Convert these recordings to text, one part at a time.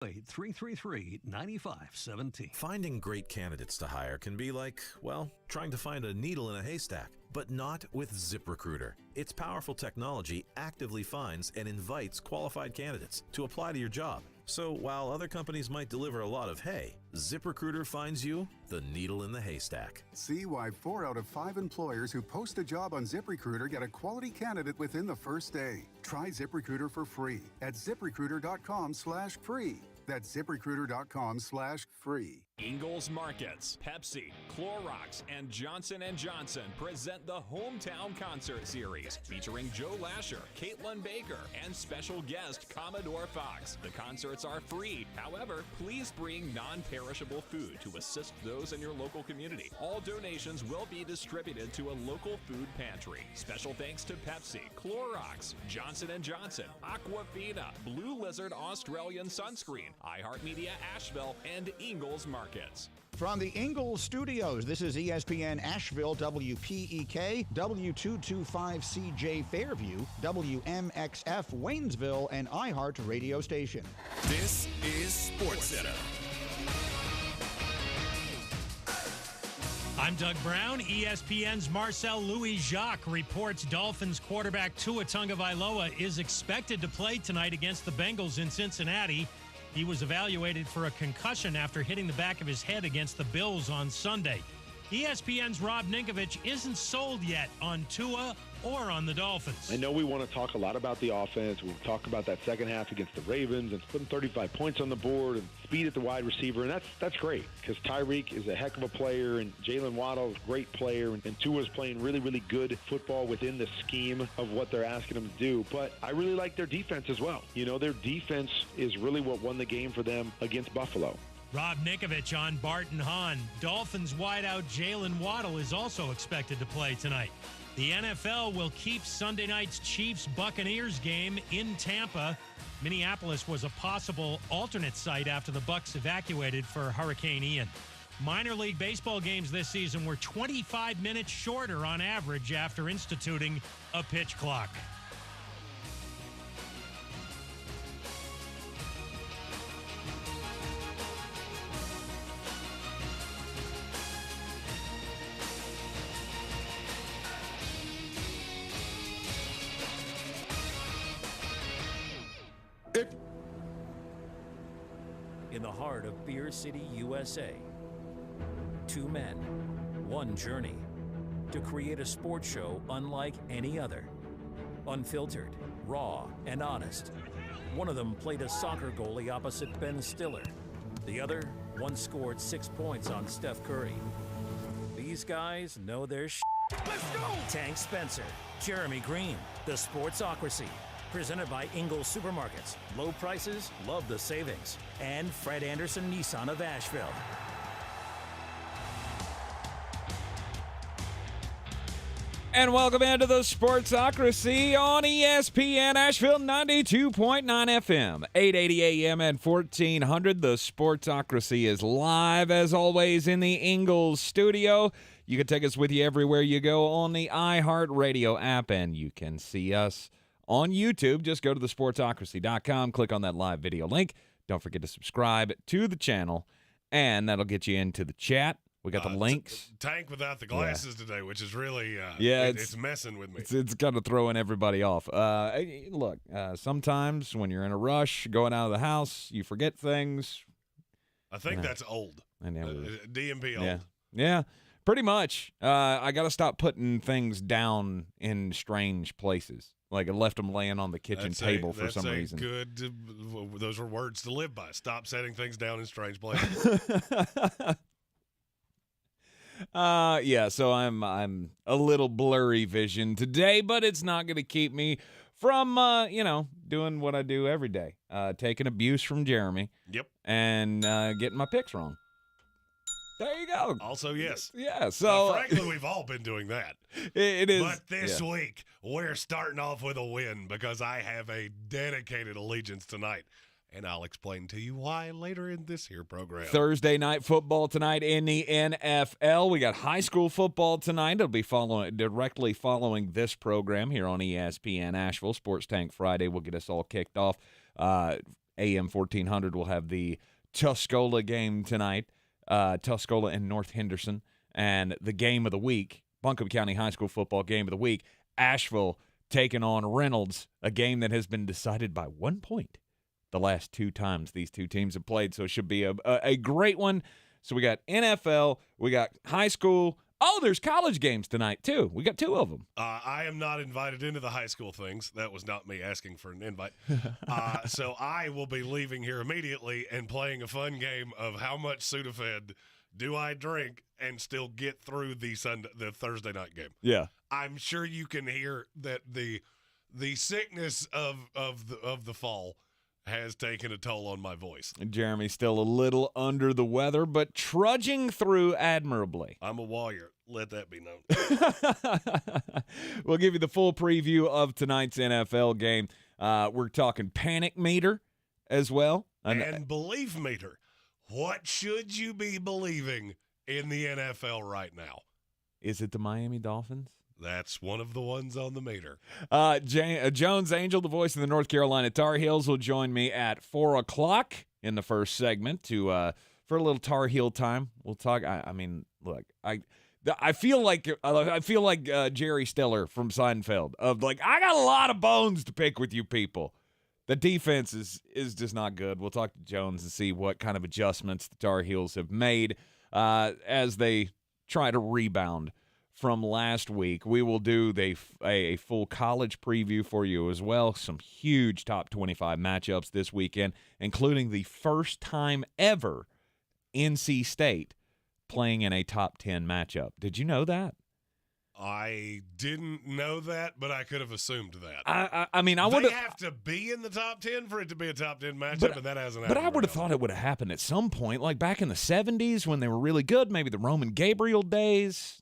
833-333-9517. Finding great candidates to hire can be like, well, trying to find a needle in a haystack, but not with ZipRecruiter. Its powerful technology actively finds and invites qualified candidates to apply to your job. So while other companies might deliver a lot of hay, ZipRecruiter finds you the needle in the haystack. See why 4 out of 5 employers who post a job on ZipRecruiter get a quality candidate within the first day. Try ZipRecruiter for free at ZipRecruiter.com/free. That's ZipRecruiter.com/free. Ingles Markets, Pepsi, Clorox, and Johnson & Johnson present the Hometown Concert Series featuring Joe Lasher, Caitlin Baker, and special guest Commodore Fox. The concerts are free. However, please bring non-perishable food to assist those in your local community. All donations will be distributed to a local food pantry. Special thanks to Pepsi, Clorox, Johnson & Johnson, Aquafina, Blue Lizard Australian Sunscreen, iHeartMedia Asheville, and Ingles Markets. From the Ingles Studios, this is ESPN Asheville, WPEK, W225CJ Fairview, WMXF Waynesville, and iHeart Radio Station. This is SportsCenter. I'm Doug Brown. ESPN's Marcel Louis-Jacques reports Dolphins quarterback Tua Tagovailoa is expected to play tonight against the Bengals in Cincinnati. He was evaluated for a concussion after hitting the back of his head against the Bills on Sunday. ESPN's Rob Ninkovich isn't sold yet on Tua or on the Dolphins. I know we want to talk a lot about the offense. We'll talk about that second half against the Ravens and putting 35 points on the board and speed at the wide receiver, and that's great because Tyreek is a heck of a player and Jalen Waddle is a great player, and Tua's playing really, really good football within the scheme of what they're asking him to do. But I really like their defense as well. You know, their defense is really what won the game for them against Buffalo. Rob Ninkovich on Barton Hahn. Dolphins wideout Jalen Waddle is also expected to play tonight. The NFL will keep Sunday night's Chiefs-Buccaneers game in Tampa. Minneapolis was a possible alternate site after the Bucs evacuated for Hurricane Ian. Minor league baseball games this season were 25 minutes shorter on average after instituting a pitch clock. In the heart of Beer City, USA, 2 men, 1 journey to create a sports show unlike any other. Unfiltered, raw, and honest. One of them played a soccer goalie opposite Ben Stiller. The other once scored 6 points on Steph Curry. These guys know their shit. Let's go! Tank Spencer, Jeremy Green, the Sportsocracy. Presented by Ingles Supermarkets. Low prices, love the savings. And Fred Anderson Nissan of Asheville. And welcome into the Sportsocracy on ESPN Asheville 92.9 FM, 880 AM and 1400. The Sportsocracy is live, as always, in the Ingles studio. You can take us with you everywhere you go on the iHeart Radio app, and you can see us on YouTube. Just go to thesportsocracy.com, click on that live video link. Don't forget to subscribe to the channel, and that'll get you into the chat. We got the links. Tank without the glasses today, which is really, it's messing with me. It's kind of throwing everybody off. Look, sometimes when you're in a rush, going out of the house, you forget things. I think that's old. DMP old. Yeah, pretty much. I got to stop putting things down in strange places. Like I left them laying on the kitchen table for some reason. Those were words to live by. Stop setting things down in strange places. So I'm a little blurry vision today, but it's not going to keep me from, doing what I do every day, taking abuse from Jeremy. Yep. And getting my picks wrong. There you go. Also, yes. Yeah, so frankly, we've all been doing that. It is. But this week, we're starting off with a win because I have a dedicated allegiance tonight. And I'll explain to you why later in this here program. Thursday night football tonight in the NFL. We got high school football tonight. It'll be directly following this program here on ESPN Asheville. Sports Tank Friday will get us all kicked off. AM 1400 will have the Tuscola game tonight, Tuscola and North Henderson, and the game of the week, Buncombe County High School football game of the week, Asheville taking on Reynolds, a game that has been decided by 1 point the last 2 times these two teams have played, so it should be a great one. So we got NFL, we got high school. Oh, there's college games tonight, too. We got 2 of them. I am not invited into the high school things. That was not me asking for an invite. So I will be leaving here immediately and playing a fun game of how much Sudafed do I drink and still get through the Thursday night game. Yeah. I'm sure you can hear that the sickness of the fall has taken a toll on my voice. Jeremy's still a little under the weather, but trudging through admirably. I'm a warrior. Let that be known. We'll give you the full preview of tonight's NFL game. We're talking panic meter as well. And belief meter. What should you be believing in the NFL right now? Is it the Miami Dolphins? That's one of the ones on the meter. Jones Angell, the voice of the North Carolina Tar Heels, will join me at 4 o'clock in the first segment for a little Tar Heel time. We'll talk. I mean, look, I feel like Jerry Stiller from Seinfeld. Of like, I got a lot of bones to pick with you people. The defense is just not good. We'll talk to Jones and see what kind of adjustments the Tar Heels have made as they try to rebound from last week. We will do a full college preview for you as well. Some huge top 25 matchups this weekend, including the first time ever NC State playing in a top 10 matchup. Did you know that? I didn't know that, but I could have assumed that. I mean, they have to be in the top 10 for it to be a top 10 matchup, and that hasn't happened. But I would have thought it would have happened at some point, like back in the 70s when they were really good, maybe the Roman Gabriel days.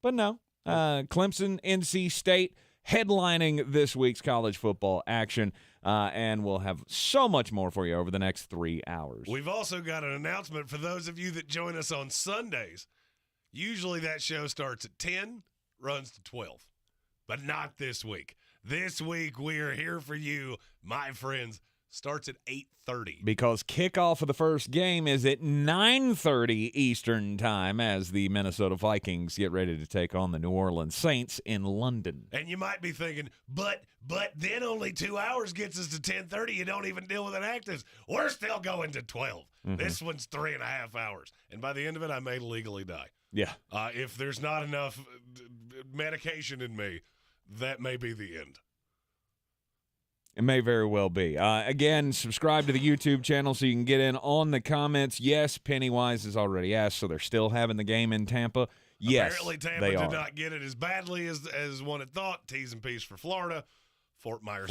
But no, Clemson, NC State headlining this week's college football action, and we'll have so much more for you over the next 3 hours. We've also got an announcement for those of you that join us on Sundays. Usually that show starts at 10, runs to 12, but not this week. This week we are here for you, my friends. Starts at 8:30. Because kickoff of the first game is at 9:30 Eastern time as the Minnesota Vikings get ready to take on the New Orleans Saints in London. And you might be thinking, but then only 2 hours gets us to 10:30. You don't even deal with an actives. We're still going to 12. Mm-hmm. This one's 3.5 hours. And by the end of it, I may legally die. Yeah. If there's not enough medication in me, that may be the end. It may very well be. Again, subscribe to the YouTube channel so you can get in on the comments. Yes, Pennywise has already asked, so they're still having the game in Tampa. Yes, apparently Tampa did not get it as badly as one had thought. T's and P's for Florida. Fort Myers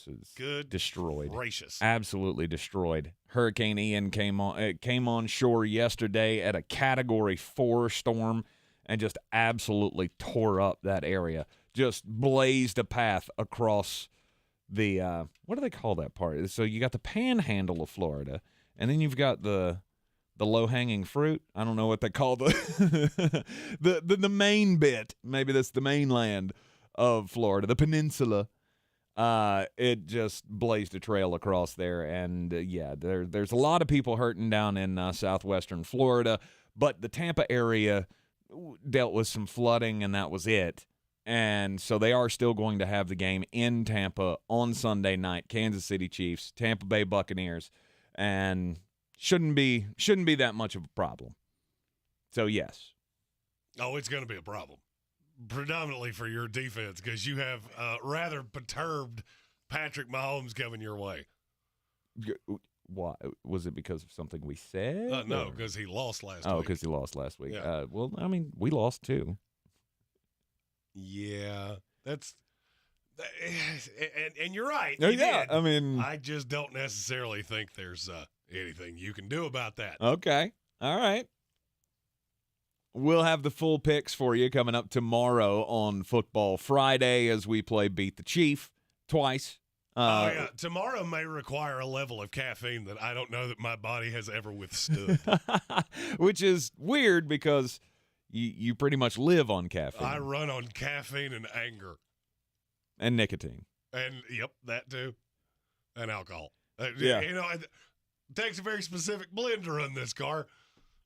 is good, destroyed, gracious, absolutely destroyed. Hurricane Ian came on shore yesterday at a Category 4 storm and just absolutely tore up that area. Just blazed a path across the what do they call that part? So you got the panhandle of Florida, and then you've got the low-hanging fruit. I don't know what they call the the main bit. Maybe that's the mainland of Florida, the peninsula. It just blazed a trail across there, and there's a lot of people hurting down in southwestern Florida, but the Tampa area dealt with some flooding, and that was it. And so they are still going to have the game in Tampa on Sunday night. Kansas City Chiefs, Tampa Bay Buccaneers, and shouldn't be that much of a problem. So yes. Oh, it's going to be a problem. Predominantly for your defense, because you have rather perturbed Patrick Mahomes coming your way. Why? Was it because of something we said? No, because he lost last week. Oh, because he lost last week. Yeah. Well, I mean, we lost too. Yeah, that's and you're right. Oh, yeah, I mean, I just don't necessarily think there's anything you can do about that. Okay, all right. We'll have the full picks for you coming up tomorrow on Football Friday as we play Beat the Chief twice. Tomorrow may require a level of caffeine that I don't know that my body has ever withstood. Which is weird because you pretty much live on caffeine. I run on caffeine and anger. And nicotine. And, yep, that too. And alcohol. Yeah. You know, it takes a very specific blend to run this car.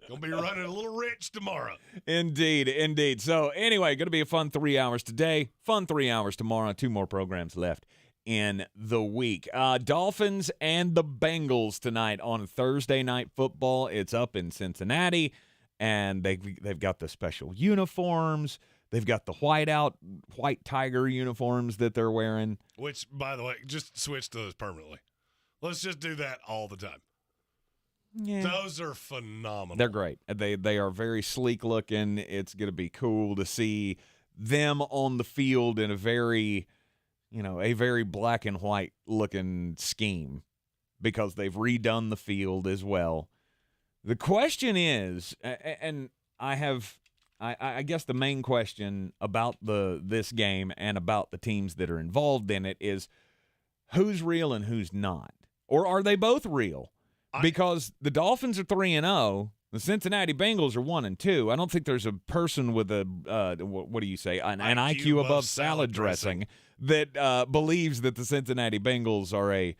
Gonna be running a little rich tomorrow. Indeed. So anyway, going to be a fun 3 hours today, fun 3 hours tomorrow. 2 more programs left in the week. Dolphins and the Bengals tonight on Thursday Night Football. It's up in Cincinnati, and they've got the special uniforms. They've got the white tiger uniforms that they're wearing. Which, by the way, just switch those permanently. Let's just do that all the time. Yeah. Those are phenomenal. They're great. They are very sleek looking. It's going to be cool to see them on the field in a very black and white looking scheme because they've redone the field as well. The question is, and I guess the main question about this game and about the teams that are involved in it is who's real and who's not, or are they both real? Because the Dolphins are 3-0, the Cincinnati Bengals are 1-2. I don't think there's a person with a what do you say, an IQ above salad dressing that believes that the Cincinnati Bengals are a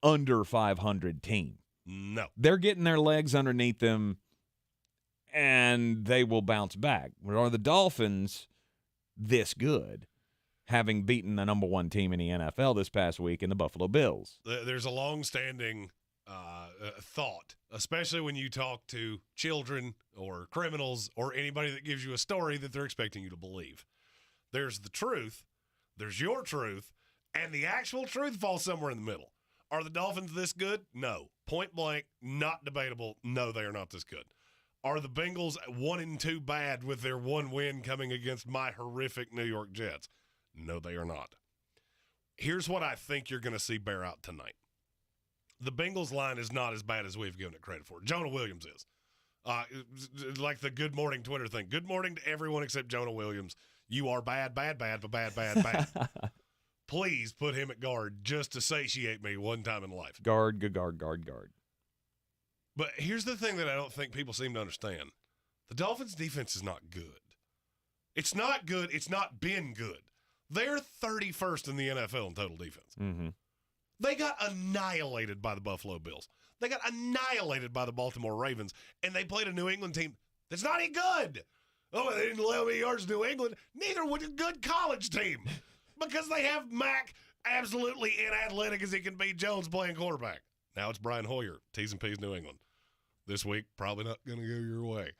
under 500 team. No, they're getting their legs underneath them, and they will bounce back. Are the Dolphins this good, having beaten the number 1 team in the NFL this past week in the Buffalo Bills? There's a long-standing thought, especially when you talk to children or criminals or anybody that gives you a story that they're expecting you to believe. There's the truth, there's your truth, and the actual truth falls somewhere in the middle. Are the Dolphins this good? No. Point blank, not debatable. No, they are not this good. Are the Bengals 1-2 bad with their 1 win coming against my horrific New York Jets? No, they are not. Here's what I think you're going to see bear out tonight. The Bengals line is not as bad as we've given it credit for. Jonah Williams is. Like the good morning Twitter thing. Good morning to everyone except Jonah Williams. You are bad. Please put him at guard just to satiate me one time in life. Guard. But here's the thing that I don't think people seem to understand. The Dolphins' defense is not good. It's not good. It's not been good. They're 31st in the NFL in total defense. Mm-hmm. They got annihilated by the Buffalo Bills. They got annihilated by the Baltimore Ravens, and they played a New England team that's not any good. Oh, they didn't allow any yards to New England. Neither would a good college team because they have Mac absolutely inathletic as he can be Jones playing quarterback. Now it's Brian Hoyer, T's and P's New England. This week, probably not going to go your way.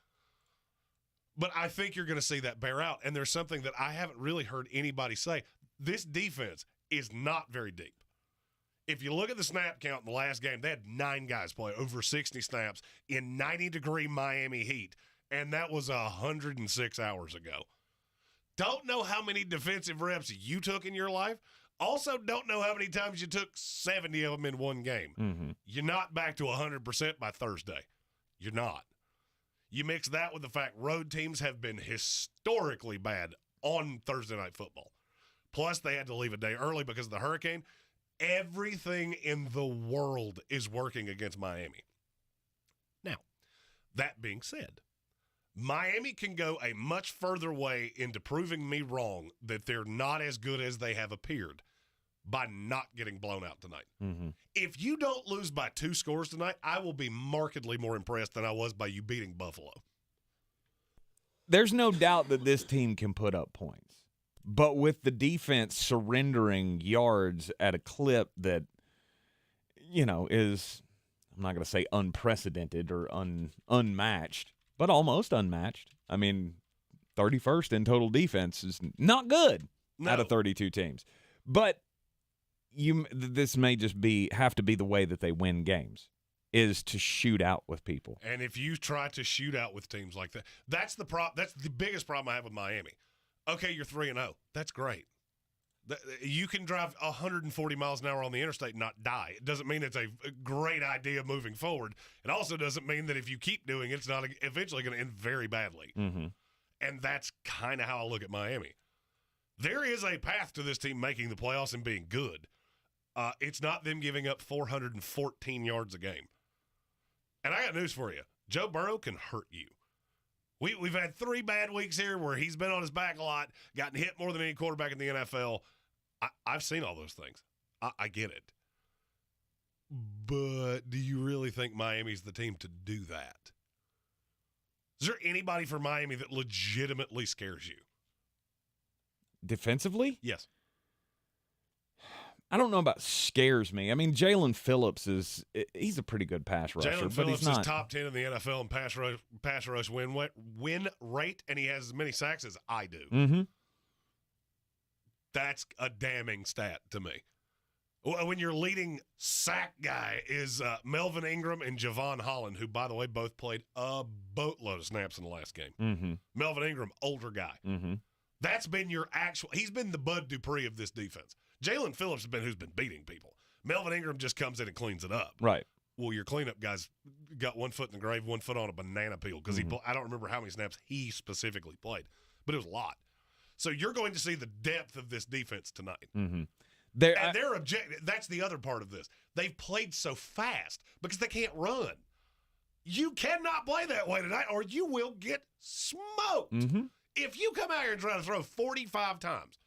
But I think you're going to see that bear out, and there's something that I haven't really heard anybody say. This defense is not very deep. If you look at the snap count in the last game, they had 9 guys play over 60 snaps in 90-degree Miami heat, and that was 106 hours ago. Don't know how many defensive reps you took in your life. Also don't know how many times you took 70 of them in one game. Mm-hmm. You're not back to 100% by Thursday. You're not. You mix that with the fact road teams have been historically bad on Thursday Night Football. Plus, they had to leave a day early because of the hurricane. Everything in the world is working against Miami. Now, that being said, Miami can go a much further way into proving me wrong that they're not as good as they have appeared by not getting blown out tonight. Mm-hmm. If you don't lose by 2 scores tonight, I will be markedly more impressed than I was by you beating Buffalo. There's no doubt that this team can put up points. But with the defense surrendering yards at a clip that, is, I'm not going to say unprecedented or unmatched, but almost unmatched. I mean, 31st in total defense is not good out of 32 teams. But this may just have to be the way that they win games, is to shoot out with people. And if you try to shoot out with teams like that, that's the biggest problem I have with Miami. Okay, you're 3-0. That's great. You can drive 140 miles an hour on the interstate and not die. It doesn't mean it's a great idea moving forward. It also doesn't mean that if you keep doing it, it's not eventually going to end very badly. Mm-hmm. And that's kind of how I look at Miami. There is a path to this team making the playoffs and being good. It's not them giving up 414 yards a game. And I got news for you. Joe Burrow can hurt you. We've had 3 bad weeks here where he's been on his back a lot, gotten hit more than any quarterback in the NFL. I've seen all those things. I get it. But do you really think Miami's the team to do that? Is there anybody for Miami that legitimately scares you? Defensively? Yes. I don't know about scares me. I mean, Jalen Phillips he's a pretty good pass rusher. Jalen but Phillips he's not. is top 10 in the NFL in pass rush win rate, and he has as many sacks as I do. Mm-hmm. That's a damning stat to me. When your leading sack guy is Melvin Ingram and Javon Holland, who, by the way, both played a boatload of snaps in the last game. Mm-hmm. Melvin Ingram, older guy. Mm-hmm. That's been your actual – he's been the Bud Dupree of this defense. Jalen Phillips has been who's been beating people. Melvin Ingram just comes in and cleans it up. Right. Well, your cleanup guy's got 1 foot in the grave, 1 foot on a banana peel because I don't remember how many snaps he specifically played, but it was a lot. So you're going to see the depth of this defense tonight. Mm-hmm. Their objective, that's the other part of this. They've played so fast because they can't run. You cannot play that way tonight or you will get smoked. Mm-hmm. If you come out here and try to throw 45 times,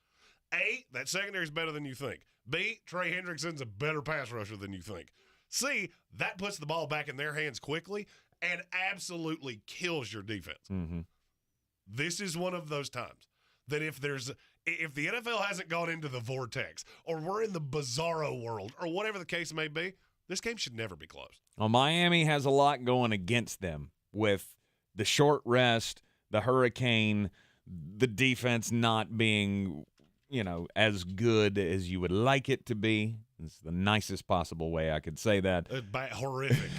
A, that secondary is better than you think. B, Trey Hendrickson's a better pass rusher than you think. C, that puts the ball back in their hands quickly and absolutely kills your defense. Mm-hmm. This is one of those times that if the NFL hasn't gone into the vortex or we're in the bizarro world or whatever the case may be, this game should never be close. Well, Miami has a lot going against them with the short rest, the hurricane, the defense not being, as good as you would like it to be. It's the nicest possible way I could say that. Horrific.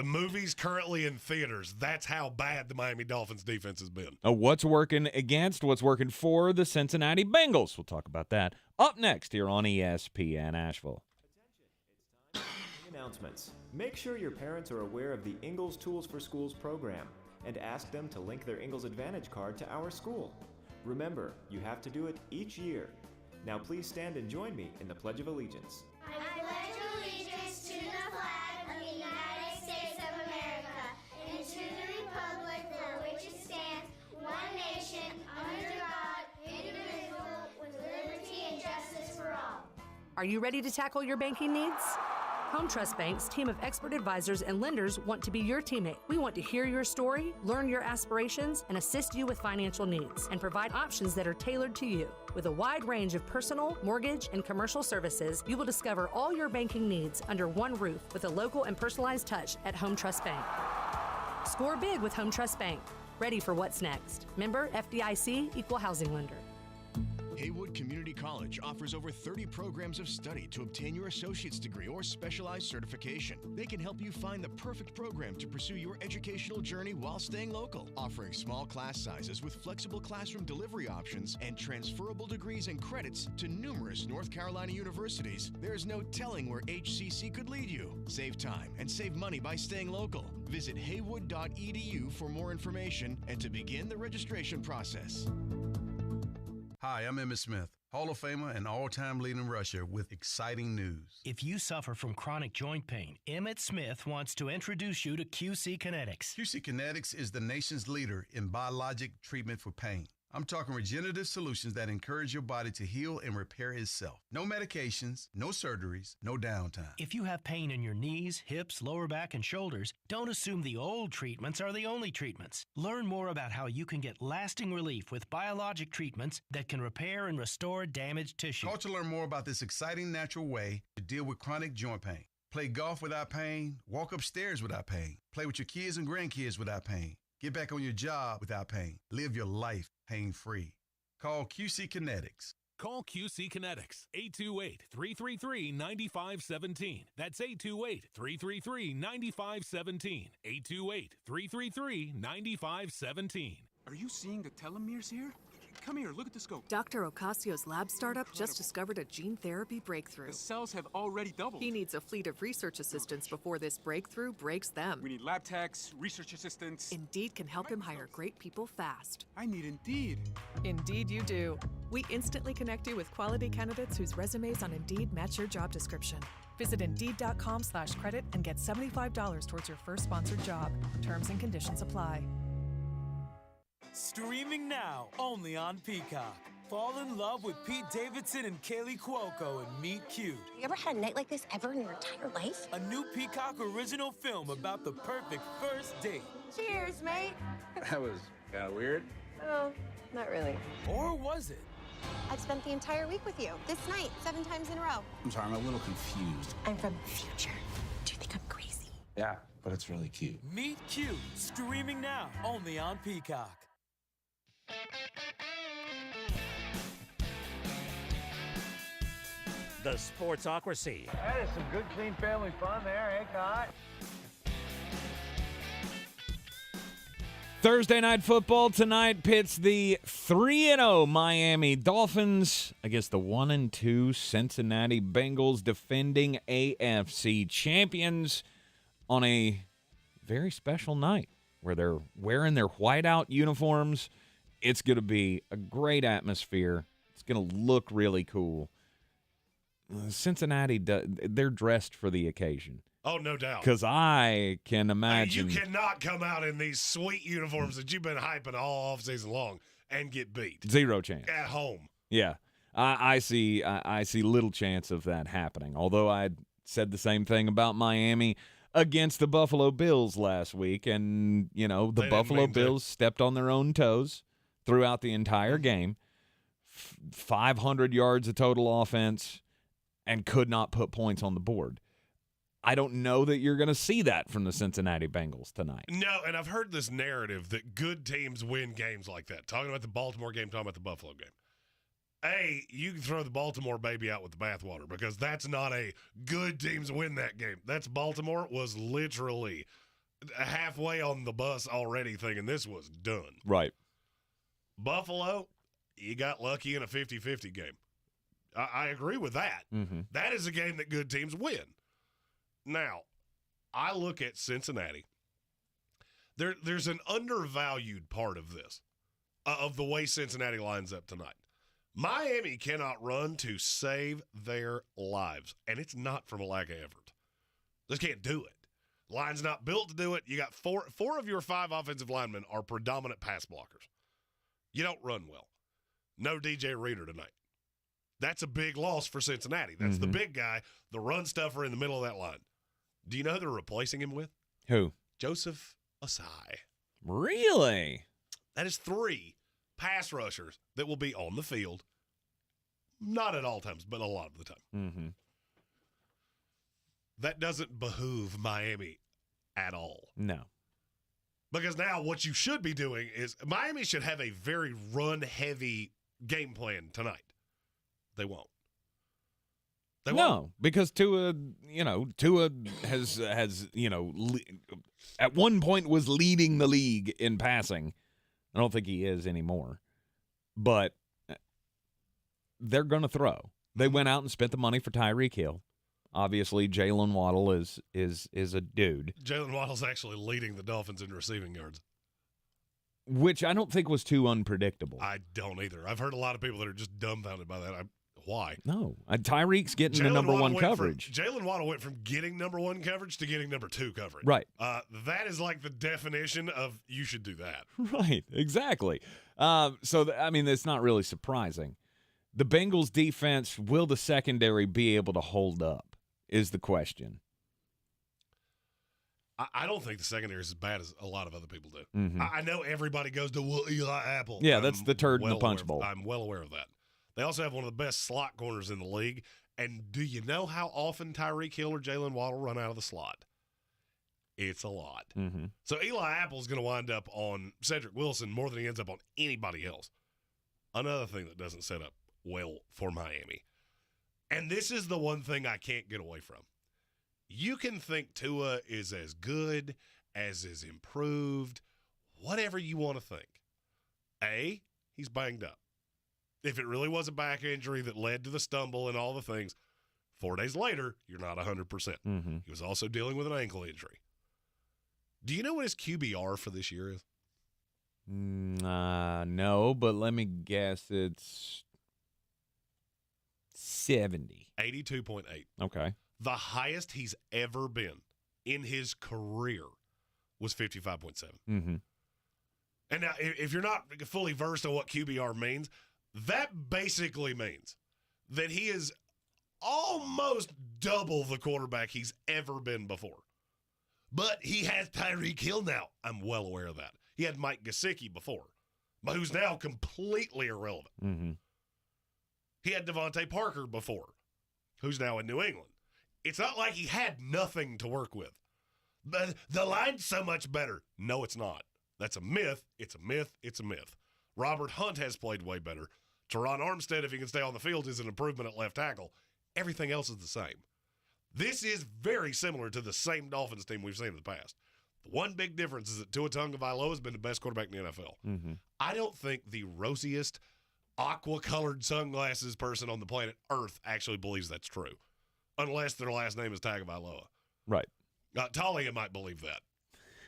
Movies currently in theaters. That's how bad the Miami Dolphins defense has been. What's working against, what's working for the Cincinnati Bengals? We'll talk about that up next here on ESPN Asheville. Announcements. Make sure your parents are aware of the Ingles Tools for Schools program and ask them to link their Ingles Advantage card to our school. Remember, you have to do it each year. Now please stand and join me in the Pledge of Allegiance. I pledge allegiance to the flag of the United States of America and to the republic for which it stands, one nation, under God, indivisible, with liberty and justice for all. Are you ready to tackle your banking needs? Home Trust Bank's team of expert advisors and lenders want to be your teammate. We want to hear your story, learn your aspirations, and assist you with financial needs, and provide options that are tailored to you. With a wide range of personal, mortgage, and commercial services, you will discover all your banking needs under one roof with a local and personalized touch at Home Trust Bank. Score big with Home Trust Bank. Ready for what's next. Member FDIC, Equal Housing Lender. Haywood Community College offers over 30 programs of study to obtain your associate's degree or specialized certification. They can help you find the perfect program to pursue your educational journey while staying local, offering small class sizes with flexible classroom delivery options and transferable degrees and credits to numerous North Carolina universities. There's no telling where HCC could lead you. Save time and save money by staying local. Visit haywood.edu for more information and to begin the registration process. Hi, I'm Emmitt Smith, Hall of Famer and all-time leading rusher with exciting news. If you suffer from chronic joint pain, Emmitt Smith wants to introduce you to QC Kinetics. QC Kinetics is the nation's leader in biologic treatment for pain. I'm talking regenerative solutions that encourage your body to heal and repair itself. No medications, no surgeries, no downtime. If you have pain in your knees, hips, lower back, and shoulders, don't assume the old treatments are the only treatments. Learn more about how you can get lasting relief with biologic treatments that can repair and restore damaged tissue. Call to learn more about this exciting natural way to deal with chronic joint pain. Play golf without pain, walk upstairs without pain, play with your kids and grandkids without pain. Get back on your job without pain. Live your life pain-free. Call QC Kinetics. Call QC Kinetics, 828-333-9517. That's 828-333-9517. 828-333-9517. Are you seeing the telomeres here? Come here, look at the scope. Dr. Ocasio's lab startup just discovered a gene therapy breakthrough. The cells have already doubled. He needs a fleet of research assistants before this breakthrough breaks them. We need lab techs, research assistants. Indeed can help him hire great people fast. I need Indeed. Indeed you do. We instantly connect you with quality candidates whose resumes on Indeed match your job description. Visit Indeed.com/credit and get $75 towards your first sponsored job. Terms and conditions apply. Streaming now, only on Peacock. Fall in love with Pete Davidson and Kaylee Cuoco in Meet Cute. You ever had a night like this ever in your entire life? A new Peacock original film about the perfect first date. Cheers, mate. That was kind of weird. Oh, not really. Or was it? I've spent the entire week with you. This night, 7 times in a row. I'm sorry, I'm a little confused. I'm from the future. Do you think I'm crazy? Yeah, but it's really cute. Meet Cute, streaming now, only on Peacock. The Sportsocracy. That is some good, clean family fun there, eh, Kai? Thursday night football tonight pits the 3-0 Miami Dolphins against the 1-2 Cincinnati Bengals, defending AFC champions, on a very special night where they're wearing their whiteout uniforms. It's going to be a great atmosphere. It's going to look really cool. Cincinnati, they're dressed for the occasion. Oh, no doubt. Because I can imagine. You cannot come out in these sweet uniforms that you've been hyping all offseason long and get beat. Zero chance. At home. Yeah. I see little chance of that happening. Although I said the same thing about Miami against the Buffalo Bills last week. And, you know, the Buffalo Bills stepped on their own toes throughout the entire game. 500 yards of total offense and could not put points on the board. I don't know that you're going to see that from the Cincinnati Bengals tonight. No, and I've heard this narrative that good teams win games like that. Talking about the Baltimore game, talking about the Buffalo game. You can throw the Baltimore baby out with the bathwater because that's not a good teams win that game. That's Baltimore was literally halfway on the bus already thinking this was done. Right. Buffalo, you got lucky in a 50-50 game. I agree with that. Mm-hmm. That is a game that good teams win. Now, I look at Cincinnati. There's an undervalued part of this, of the way Cincinnati lines up tonight. Miami cannot run to save their lives, and it's not from a lack of effort. Just can't do it. Line's not built to do it. You got four of your 5 offensive linemen are predominant pass blockers. You don't run well. No DJ Reader tonight. That's a big loss for Cincinnati. That's the big guy, the run stuffer in the middle of that line. Do you know who they're replacing him with? Who? Joseph Asai. Really? That is 3 pass rushers that will be on the field. Not at all times, but a lot of the time. Mm-hmm. That doesn't behoove Miami at all. No. Because now what you should be doing is Miami should have a very run-heavy game plan tonight. They won't. No, because Tua has at one point was leading the league in passing. I don't think he is anymore. But they're going to throw. They went out and spent the money for Tyreek Hill. Obviously, Jalen Waddle is a dude. Jalen Waddle's actually leading the Dolphins in receiving yards. Which I don't think was too unpredictable. I don't either. I've heard a lot of people that are just dumbfounded by that. Why? No. Tyreek's getting the number one coverage. Jalen Waddle went from getting number 1 coverage to getting number 2 coverage. Right. That is like the definition of you should do that. Right. Exactly. It's not really surprising. The Bengals defense, will the secondary be able to hold up is the question. I don't think the secondary is as bad as a lot of other people do. Mm-hmm. I know everybody goes to Eli Apple. Yeah, that's the turd in the punch bowl. I'm well aware of that. They also have one of the best slot corners in the league. And do you know how often Tyreek Hill or Jalen Waddle run out of the slot? It's a lot. Mm-hmm. So Eli Apple is going to wind up on Cedric Wilson more than he ends up on anybody else. Another thing that doesn't set up well for Miami. And this is the one thing I can't get away from. You can think Tua is as good, as is improved, whatever you want to think. He's banged up. If it really was a back injury that led to the stumble and all the things, 4 days later, you're not 100%. Mm-hmm. He was also dealing with an ankle injury. Do you know what his QBR for this year is? No, but let me guess. It's 70. 82.8. Okay. The highest he's ever been in his career was 55.7. Mm-hmm. And now, if you're not fully versed on what QBR means, That basically means that he is almost double the quarterback he's ever been before. But he has Tyreek Hill now. I'm well aware of that. He had Mike Gesicki before, but who's now completely irrelevant. Mm-hmm. He had Devontae Parker before, who's now in New England. It's not like he had nothing to work with. But the line's so much better. No, it's not. That's a myth. It's a myth. It's a myth. Robert Hunt has played way better. Teron Armstead, if he can stay on the field, is an improvement at left tackle. Everything else is the same. This is very similar to the same Dolphins team we've seen in the past. The one big difference is that Tua Tagovailoa has been the best quarterback in the NFL. Mm-hmm. I don't think the rosiest, aqua-colored sunglasses person on the planet Earth actually believes that's true, unless their last name is Tagovailoa. Right. Talia might believe that.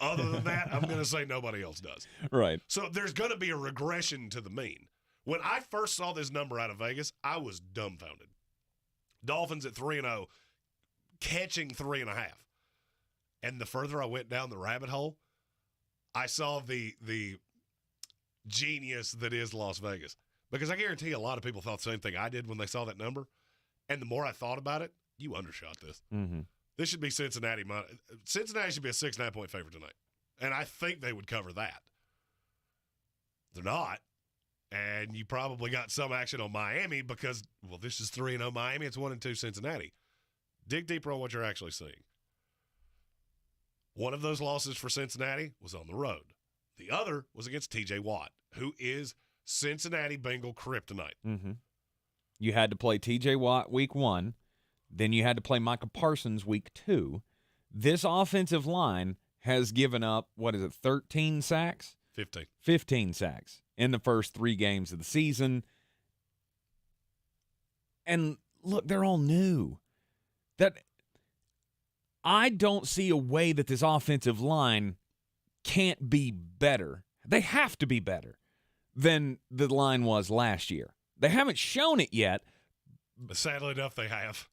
Other than that, I'm going to say nobody else does. Right. So there's going to be a regression to the mean. When I first saw this number out of Vegas, I was dumbfounded. Dolphins at 3-0, catching 3.5. And the further I went down the rabbit hole, I saw the genius that is Las Vegas. Because I guarantee a lot of people thought the same thing I did when they saw that number. And the more I thought about it, you undershot this. Mm-hmm. This should be Cincinnati. Cincinnati should be a 6.5-point favorite tonight. And I think they would cover that. They're not. And you probably got some action on Miami because, well, this is 3-0 Miami. It's 1-2 Cincinnati. Dig deeper on what you're actually seeing. One of those losses for Cincinnati was on the road. The other was against T.J. Watt, who is Cincinnati Bengal kryptonite. Mm-hmm. You had to play T.J. Watt week 1. Then you had to play Micah Parsons week 2. This offensive line has given up, 13 sacks? 15. 15 sacks in the first 3 games of the season. And look, they're all new. I don't see a way that this offensive line can't be better. They have to be better than the line was last year. They haven't shown it yet. But sadly enough, they have.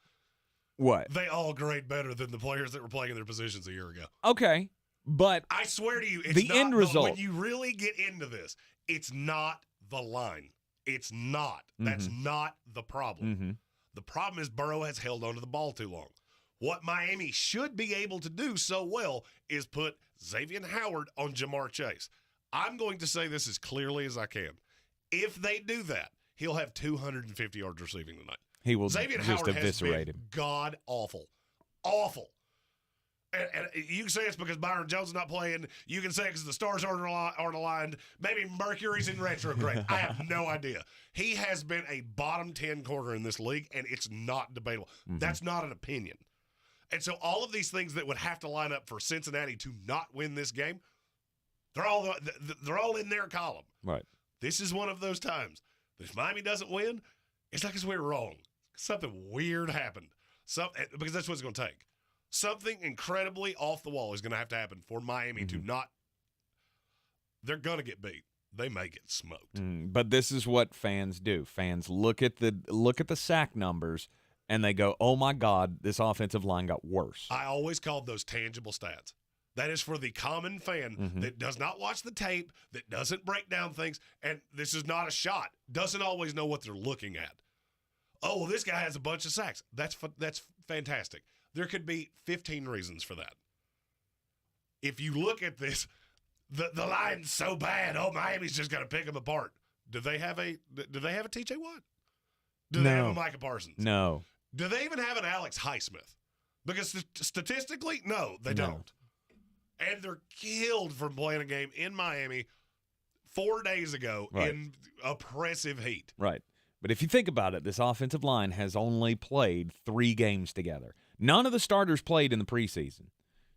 What? They all grade better than the players that were playing in their positions a year ago. Okay, but I swear to you, it's the end result. When you really get into this, it's not the line. It's not. That's not the problem. Mm-hmm. The problem is Burrow has held onto the ball too long. What Miami should be able to do so well is put Xavier Howard on Jamar Chase. I'm going to say this as clearly as I can. If they do that, he'll have 250 yards receiving tonight. He will Xavier just Howard eviscerate him. God awful. Awful. And you can say it's because Byron Jones is not playing. You can say it's because the stars aren't aligned. Maybe Mercury's in retrograde. I have no idea. He has been a bottom 10 corner in this league, and it's not debatable. Mm-hmm. That's not an opinion. And so all of these things that would have to line up for Cincinnati to not win this game, they're all in their column. Right. This is one of those times. If Miami doesn't win, it's not because we're wrong. Something weird happened. Because that's what it's going to take. Something incredibly off the wall is going to have to happen for Miami to not. They're going to get beat. They may get smoked. But this is what fans do. Fans look at the sack numbers and they go, "Oh my God, this offensive line got worse." I always called those tangible stats. That is for the common fan that does not watch the tape, that doesn't break down things, and this is not a shot. Doesn't always know what they're looking at. Oh, well, this guy has a bunch of sacks. That's fantastic. There could be 15 reasons for that. If you look at this, the line's so bad. Oh, Miami's just going to pick them apart. Do they have a T.J. Watt? Do they have a Micah Parsons? No. Do they even have an Alex Highsmith? Because statistically, no, they don't. And they're killed from playing a game in Miami 4 days ago in oppressive heat. Right. But if you think about it, this offensive line has only played 3 games together. None of the starters played in the preseason.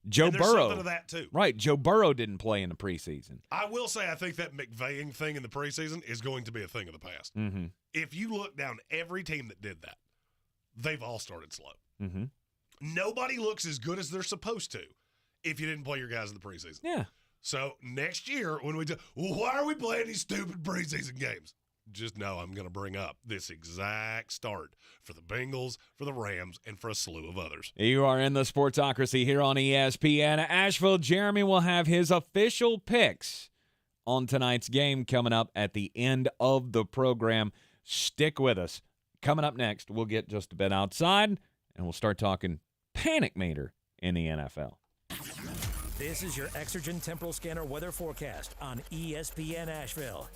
Joe Burrow. Something to that too. Right. Joe Burrow didn't play in the preseason. I will say I think that McVaying thing in the preseason is going to be a thing of the past. Mm-hmm. If you look down every team that did that, they've all started slow. Mm-hmm. Nobody looks as good as they're supposed to if you didn't play your guys in the preseason. Yeah. So next year when we do, why are we playing these stupid preseason games? Just know I'm going to bring up this exact start for the Bengals, for the Rams, and for a slew of others. You are in the Sportsocracy here on ESPN. Asheville, Jeremy will have his official picks on tonight's game coming up at the end of the program. Stick with us. Coming up next, we'll get just a bit outside, and we'll start talking panic meter in the NFL. This is your Exergen Temporal Scanner weather forecast on ESPN Asheville.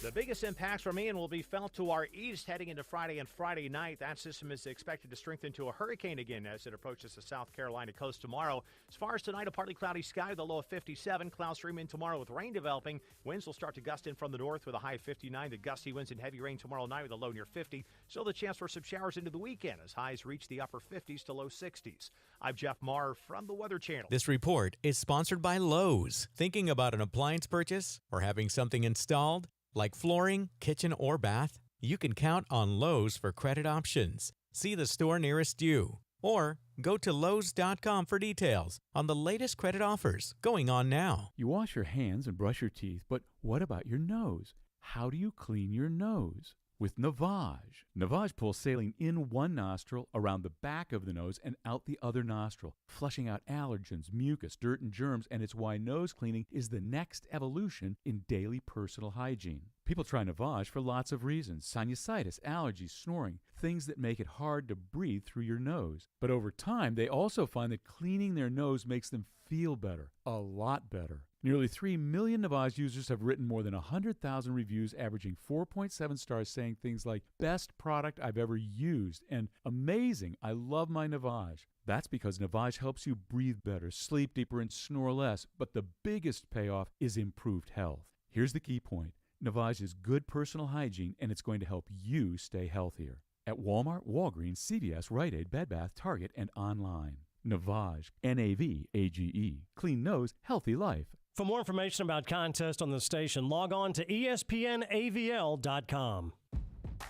The biggest impacts from Ian will be felt to our east heading into Friday and Friday night. That system is expected to strengthen to a hurricane again as it approaches the South Carolina coast tomorrow. As far as tonight, a partly cloudy sky, the low of 57. Clouds stream in tomorrow with rain developing. Winds will start to gust in from the north with a high of 59. The gusty winds and heavy rain tomorrow night with a low near 50. Still the chance for some showers into the weekend as highs reach the upper 50s to low 60s. I'm Jeff Maher from the Weather Channel. This report is sponsored by Lowe's. Thinking about an appliance purchase or having something installed? Like flooring, kitchen, or bath, you can count on Lowe's for credit options. See the store nearest you. Or go to Lowe's.com for details on the latest credit offers going on now. You wash your hands and brush your teeth, but what about your nose? How do you clean your nose? With Navage. Navage pulls saline in one nostril, around the back of the nose, and out the other nostril, flushing out allergens, mucus, dirt, and germs, and it's why nose cleaning is the next evolution in daily personal hygiene. People try Navage for lots of reasons: sinusitis, allergies, snoring, things that make it hard to breathe through your nose. But over time, they also find that cleaning their nose makes them feel better, a lot better. Nearly 3 million Navage users have written more than 100,000 reviews, averaging 4.7 stars, saying things like, "Best product I've ever used," and "Amazing, I love my Navage." That's because Navage helps you breathe better, sleep deeper, and snore less. But the biggest payoff is improved health. Here's the key point. Navage is good personal hygiene, and it's going to help you stay healthier. At Walmart, Walgreens, CVS, Rite Aid, Bed Bath, Target, and online. Navage, N-A-V-A-G-E. Clean nose, healthy life. For more information about contests on the station, log on to espnavl.com.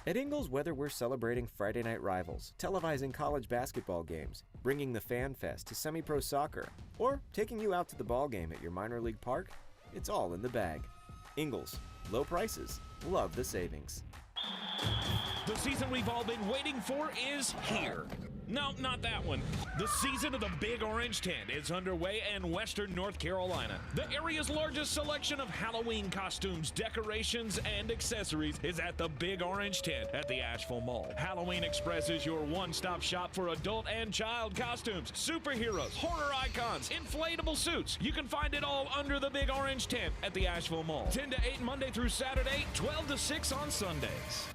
At Ingles Weather, we're celebrating Friday night rivals, televising college basketball games, bringing the Fan Fest to semi-pro soccer, or taking you out to the ball game at your minor league park. It's all in the bag. Ingles, low prices, love the savings. The season we've all been waiting for is here. No, not that one. The season of the Big Orange Tent is underway in Western North Carolina. The area's largest selection of Halloween costumes, decorations, and accessories is at the Big Orange Tent at the Asheville Mall. Halloween Express is your one-stop shop for adult and child costumes, superheroes, horror icons, inflatable suits. You can find it all under the Big Orange Tent at the Asheville Mall. 10 to 8 Monday through Saturday, 12 to 6 on Sundays.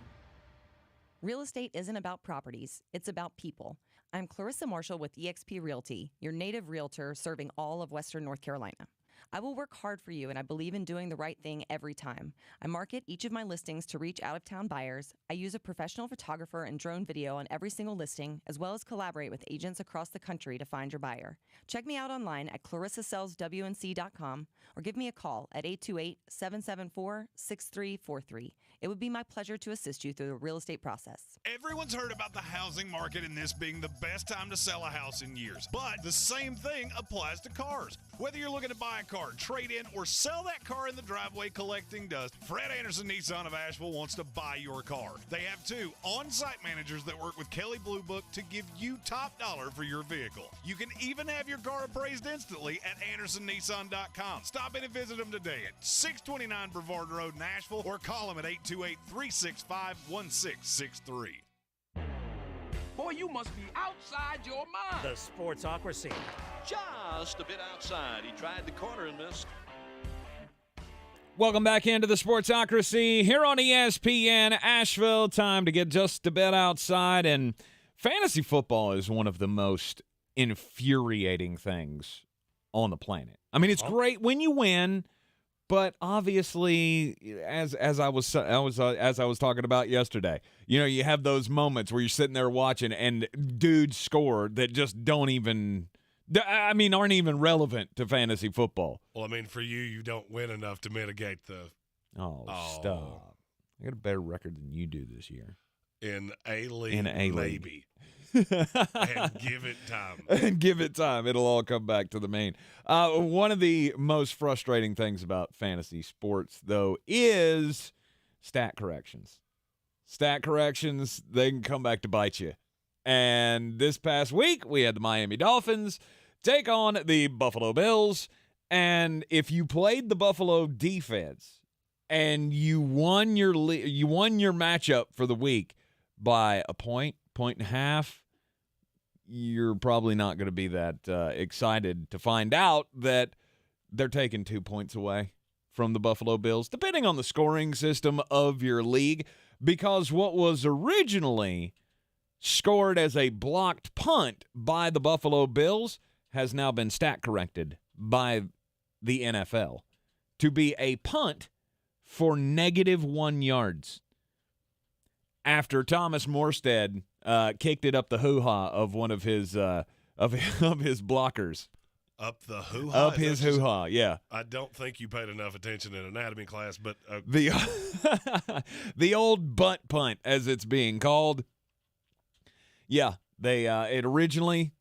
Real estate isn't about properties, it's about people. I'm Clarissa Marshall with eXp Realty, your native realtor serving all of Western North Carolina. I will work hard for you, and I believe in doing the right thing every time. I market each of my listings to reach out-of-town buyers. I use a professional photographer and drone video on every single listing, as well as collaborate with agents across the country to find your buyer. Check me out online at clarissasellswnc.com or give me a call at 828-774-6343. It would be my pleasure to assist you through the real estate process. Everyone's heard about the housing market and this being the best time to sell a house in years. But the same thing applies to cars. Whether you're looking to buy a car, trade in, or sell that car in the driveway collecting dust, Fred Anderson Nissan of Asheville wants to buy your car. They have 2 on-site managers that work with Kelly Blue Book to give you top dollar for your vehicle. You can even have your car appraised instantly at AndersonNissan.com. Stop in and visit them today at 629 Brevard Road in Asheville or call them at 828-365-1663. Boy, you must be outside your mind. The Sportsocracy. Just a bit outside. He tried the corner and missed. Welcome back into the Sportsocracy here on ESPN Asheville. Time to get just a bit outside. And fantasy football is one of the most infuriating things on the planet. I mean, it's great when you win, but obviously, as I was talking about yesterday, you know, you have those moments where you're sitting there watching and dudes score that just aren't even relevant to fantasy football. Well, I mean, for you don't win enough to mitigate the. Oh, stop! I got a better record than you do this year. In A League, maybe. And give it time. And give it time. It'll all come back to the main. One of the most frustrating things about fantasy sports, though, is stat corrections. Stat corrections, they can come back to bite you. And this past week, we had the Miami Dolphins take on the Buffalo Bills. And if you played the Buffalo defense, and you won your matchup for the week by a point and a half, you're probably not going to be that excited to find out that they're taking 2 points away from the Buffalo Bills, depending on the scoring system of your league, because what was originally scored as a blocked punt by the Buffalo Bills has now been stat corrected by the NFL to be a punt for -1 yards after Thomas Morstead kicked it up the hoo-ha of one of his of his blockers. Up the hoo-ha? Up his hoo-ha, yeah. I don't think you paid enough attention in anatomy class, but... The old butt punt, as it's being called. Yeah, they it originally,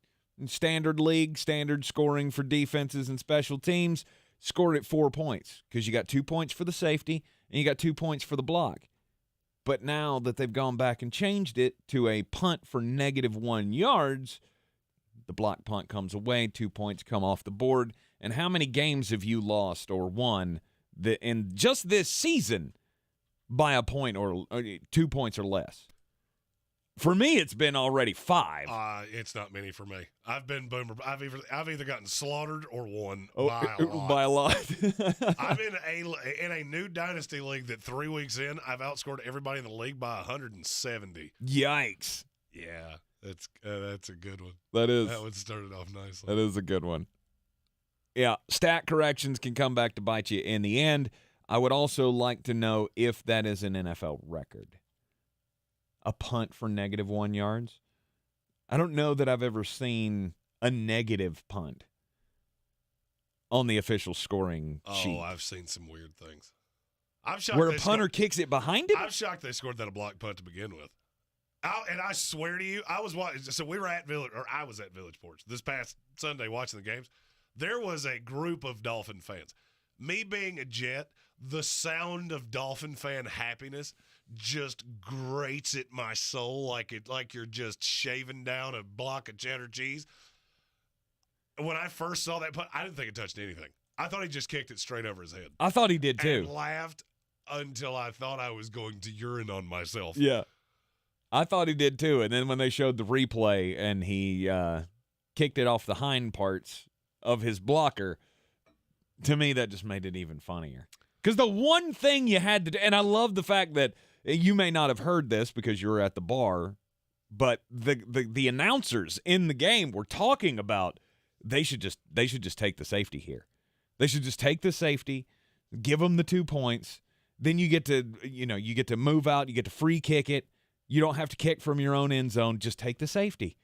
standard league, standard scoring for defenses and special teams, scored at 4 points because you got 2 points for the safety and you got 2 points for the block. But now that they've gone back and changed it to a punt for -1 yards, the block punt comes away, 2 points come off the board. And how many games have you lost or won in just this season by a point or 2 points or less? For me, it's been already 5. It's not many for me. I've been boomer. I've either gotten slaughtered or won by a lot. By a lot. I'm in a new dynasty league that 3 weeks in, I've outscored everybody in the league by 170. Yikes! Yeah, that's a good one. That one started off nicely. That is a good one. Yeah, stat corrections can come back to bite you in the end. I would also like to know if that is an NFL record. A punt for -1 yards. I don't know that I've ever seen a negative punt on the official scoring sheet. Oh, I've seen some weird things. I'm shocked where a punter kicks it behind him? I'm shocked they scored that a block punt to begin with. And I swear to you, I was at Village Porch this past Sunday watching the games. There was a group of Dolphin fans. Me being a Jet, the sound of Dolphin fan happiness just grates at my soul like you're just shaving down a block of cheddar cheese. When I first saw that punt, I didn't think it touched anything. I thought he just kicked it straight over his head. I thought he did too. And laughed until I thought I was going to urine on myself. Yeah. I thought he did too. And then when they showed the replay and he kicked it off the hind parts of his blocker, to me that just made it even funnier. Because the one thing you had to do, and I love the fact that you may not have heard this because you were at the bar, but the announcers in the game were talking about they should just take the safety here. They should just take the safety, give them the 2 points. Then you get to move out, you get to free kick it. You don't have to kick from your own end zone. Just take the safety.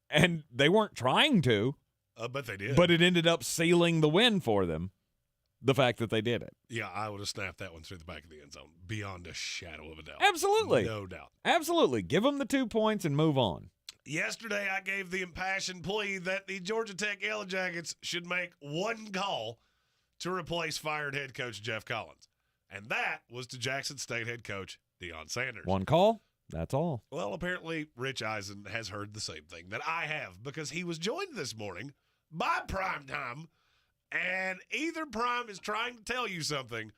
And they weren't trying to. But they did. But it ended up sealing the win for them, the fact that they did it. Yeah, I would have snapped that one through the back of the end zone, beyond a shadow of a doubt. Absolutely. No doubt. Absolutely. Give them the 2 points and move on. Yesterday, I gave the impassioned plea that the Georgia Tech Yellow Jackets should make one call to replace fired head coach Jeff Collins. And that was to Jackson State head coach Deion Sanders. One call? That's all. Well, apparently Rich Eisen has heard the same thing that I have, because he was joined this morning by Primetime, and either Prime is trying to tell you something,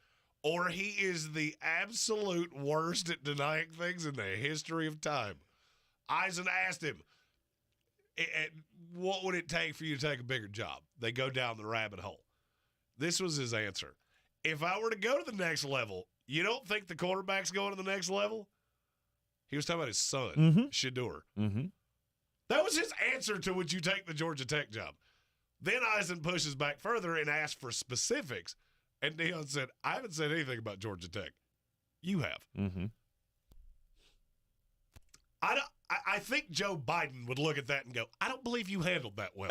or he is the absolute worst at denying things in the history of time. Eisen asked him, what would it take for you to take a bigger job? They go down the rabbit hole. This was his answer. If I were to go to the next level, you don't think the quarterback's going to the next level? He was talking about his son, Shedeur. Mm-hmm. That was his answer to would you take the Georgia Tech job. Then Eisen pushes back further and asks for specifics. And Deion said, I haven't said anything about Georgia Tech. You have. Mm-hmm. I think Joe Biden would look at that and go, I don't believe you handled that well.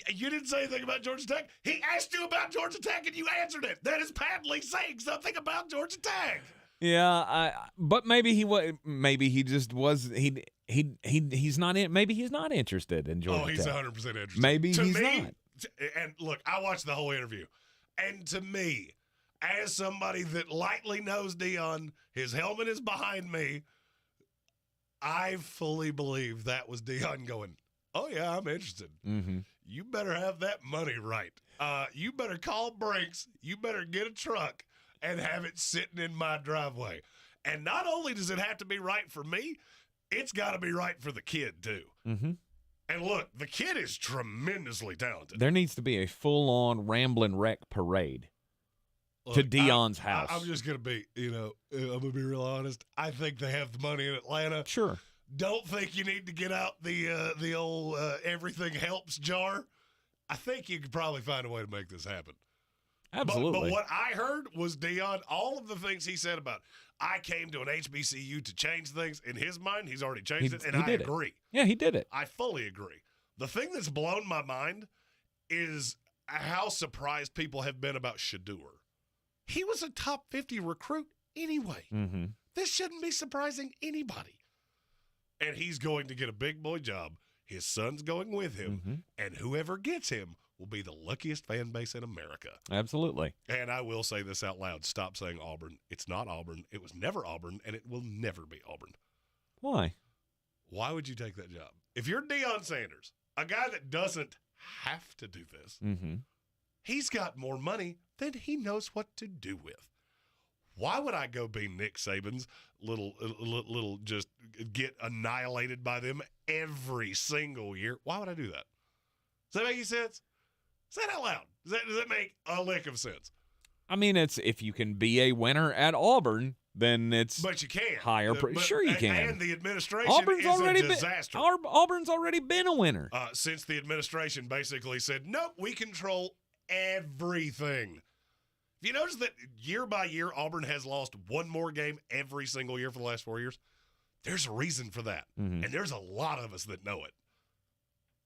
You didn't say anything about Georgia Tech. He asked you about Georgia Tech and you answered it. That is patently saying something about Georgia Tech. Yeah, but maybe he just was he's not in, maybe he's not interested in Georgia. Oh, he's Tech. 100% interested. Maybe to he's me, not. And look, I watched the whole interview, and to me, as somebody that lightly knows Deion, his helmet is behind me. I fully believe that was Deion going, Oh, yeah, I'm interested. Mm-hmm. You better have that money right. You better call Brinks. You better get a truck and have it sitting in my driveway. And not only does it have to be right for me, it's got to be right for the kid, too. Mm-hmm. And look, the kid is tremendously talented. There needs to be a full-on Ramblin' Wreck parade to Deion's house. I'm just going to be, I'm going to be real honest. I think they have the money in Atlanta. Sure. Don't think you need to get out the old everything helps jar. I think you could probably find a way to make this happen. Absolutely. But what I heard was Deion, all of the things he said about, I came to an HBCU to change things. In his mind, he's already changed it, and I agree. Yeah, he did it. I fully agree. The thing that's blown my mind is how surprised people have been about Shedeur. He was a top 50 recruit anyway. Mm-hmm. This shouldn't be surprising anybody. And he's going to get a big boy job. His son's going with him, and whoever gets him will be the luckiest fan base in America. Absolutely. And I will say this out loud. Stop saying Auburn. It's not Auburn. It was never Auburn, and it will never be Auburn. Why? Why would you take that job? If you're Deion Sanders, a guy that doesn't have to do this, he's got more money than he knows what to do with. Why would I go be Nick Saban's little just get annihilated by them every single year? Why would I do that? Does that make any sense? Say it out loud. Does that make a lick of sense? I mean, it's if you can be a winner at Auburn, then it's but you can higher. Sure, you can. And the administration Auburn's is already a disaster. Auburn's already been a winner since the administration basically said, "Nope, we control everything." If you notice that year by year, Auburn has lost one more game every single year for the last 4 years, there's a reason for that, and there's a lot of us that know it.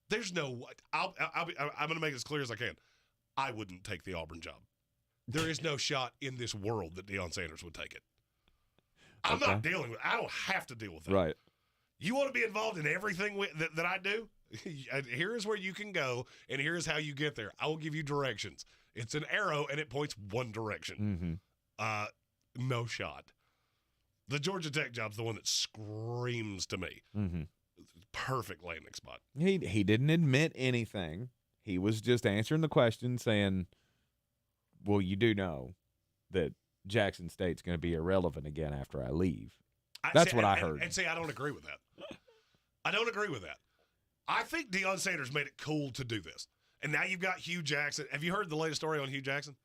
There's no. I'm going to make it as clear as I can. I wouldn't take the Auburn job. There is no shot in this world that Deion Sanders would take it. I'm not dealing with. I don't have to deal with that. Right. You want to be involved in everything that I do? Here is where you can go, and here is how you get there. I will give you directions. It's an arrow, and it points one direction. No shot. The Georgia Tech job's the one that screams to me. Perfect landing spot. He didn't admit anything. He was just answering the question, saying, well, you do know that Jackson State's going to be irrelevant again after I leave. That's what I heard. And see, I don't agree with that. I don't agree with that. I think Deion Sanders made it cool to do this. And now you've got Hugh Jackson. Have you heard the latest story on Hugh Jackson?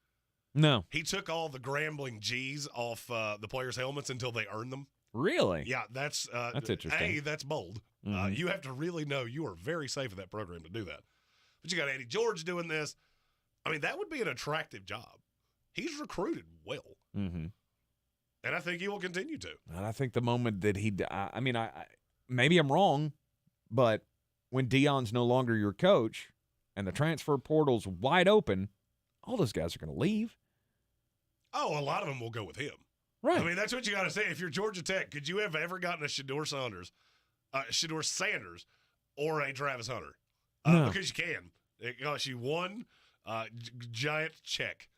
No. He took all the Grambling G's off the players' helmets until they earned them. Really? Yeah, that's interesting. That's bold. You have to really know you are very safe in that program to do that. But you got Eddie George doing this. I mean, that would be an attractive job. He's recruited well. And I think he will continue to. And I think the moment that I maybe I'm wrong, but when Deion's no longer your coach and the transfer portal's wide open, all those guys are going to leave. Oh, a lot of them will go with him. Right. I mean, that's what you got to say. If you're Georgia Tech, could you have ever gotten a Shedeur Sanders, or a Travis Hunter? No. Because you can. It costs you one giant check.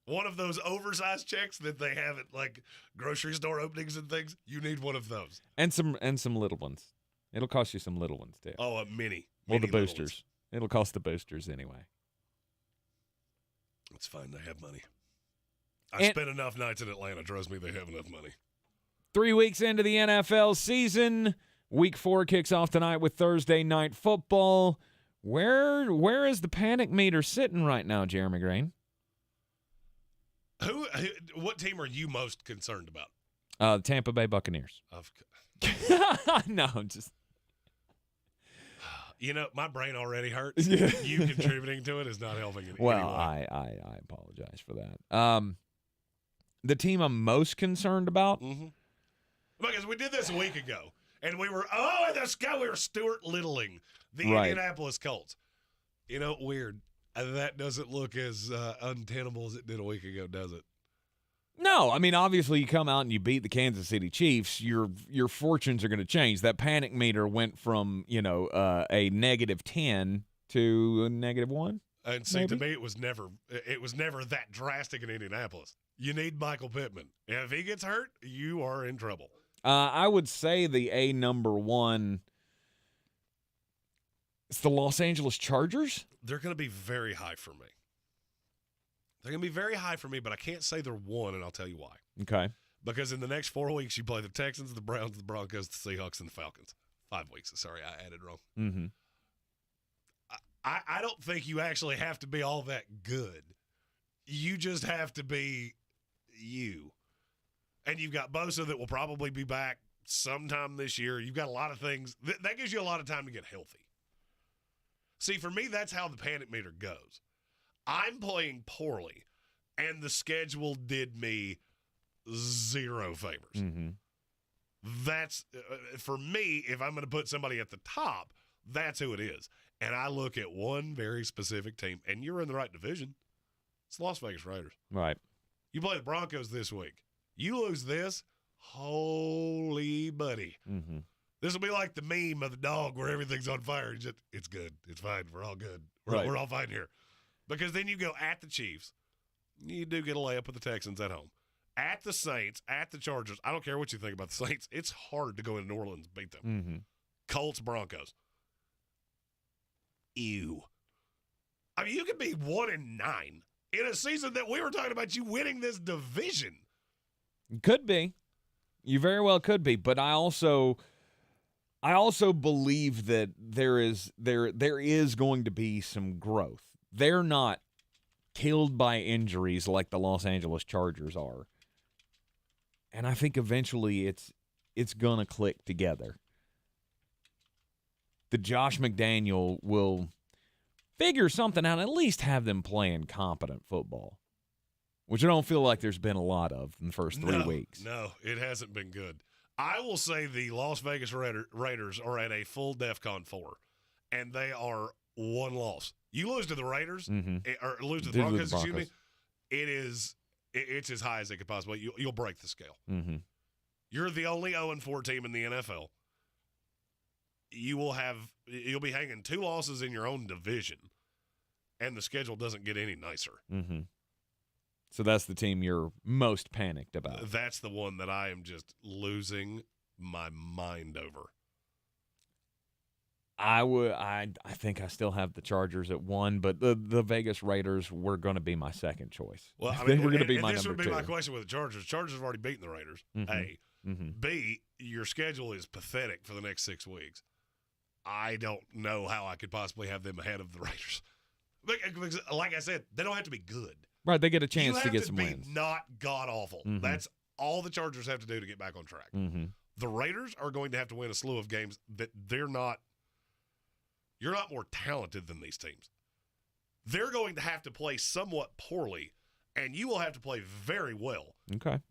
One of those oversized checks that they have at like grocery store openings and things. You need one of those. And some little ones. It'll cost you some little ones too. Oh, a mini. Well, the boosters. It'll cost the boosters anyway. It's fine. They have money. I spent enough nights in Atlanta. Trust me, they have enough money. 3 weeks into the NFL season, Week 4 kicks off tonight with Thursday Night Football. Where is the panic meter sitting right now, Jeremy Grain? What team are you most concerned about? The Tampa Bay Buccaneers. No, just. You know, my brain already hurts. You contributing to it is not helping in well, any way. I apologize for that. The team I'm most concerned about. Because we did this a week ago, and we were we were Stuart Littling the Indianapolis Colts. You know, weird. That doesn't look as untenable as it did a week ago, does it? No, I mean, obviously you come out and you beat the Kansas City Chiefs, your fortunes are going to change. That panic meter went from, a -10 to a -1. And see, to me, it was never that drastic in Indianapolis. You need Michael Pittman. If he gets hurt, you are in trouble. I would say the number one It's the Los Angeles Chargers? They're going to be very high for me. They're going to be very high for me, but I can't say they're one, and I'll tell you why. Okay. Because in the next 4 weeks, you play the Texans, the Browns, the Broncos, the Seahawks, and the Falcons. 5 weeks. Sorry, I added wrong. Mm-hmm. I don't think you actually have to be all that good. You just have to be you. And you've got Bosa that will probably be back sometime this year. You've got a lot of things. That gives you a lot of time to get healthy. See, for me, that's how the panic meter goes. I'm playing poorly, and the schedule did me zero favors. Mm-hmm. That's, for me, if I'm going to put somebody at the top, that's who it is. And I look at one very specific team, and you're in the right division. It's the Las Vegas Raiders. Right. You play the Broncos this week. You lose this, holy buddy. Mm-hmm. This will be like the meme of the dog where everything's on fire. It's good. It's fine. We're all good. We're all fine here. Because then you go at the Chiefs. You do get a layup with the Texans at home. At the Saints, at the Chargers. I don't care what you think about the Saints. It's hard to go into New Orleans and beat them. Mm-hmm. Colts, Broncos. Ew. I mean, you could be 1-9 in a season that we were talking about you winning this division. Could be. You very well could be. But I also believe that there is going to be some growth. They're not killed by injuries like the Los Angeles Chargers are. And I think eventually it's going to click together. The Josh McDaniel will figure something out, at least have them playing competent football, which I don't feel like there's been a lot of in the first 3 weeks. No, it hasn't been good. I will say the Las Vegas Raiders are at a full DEFCON 4, and they are one loss. You lose to the Raiders, or lose to the Broncos, excuse me, it's as high as it could possibly. You'll break the scale. Mm-hmm. You're the only 0-4 team in the NFL. You'll be hanging 2 losses in your own division, and the schedule doesn't get any nicer. Mm-hmm. So that's the team you're most panicked about. That's the one that I am just losing my mind over. I think I still have the Chargers at 1, but the Vegas Raiders were going to be my second choice. Well, I mean, they were going to be my this number would be 2. my question with the Chargers. Chargers have already beaten the Raiders. Mm-hmm. A. Mm-hmm. B, your schedule is pathetic for the next 6 weeks. I don't know how I could possibly have them ahead of the Raiders. Because, like I said, they don't have to be good. Right, they get a chance to get some wins. wins. Not god-awful. Mm-hmm. That's all the Chargers have to do to get back on track. Mm-hmm. The Raiders are going to have to win a slew of games that you're not more talented than these teams. They're going to have to play somewhat poorly, and you will have to play very well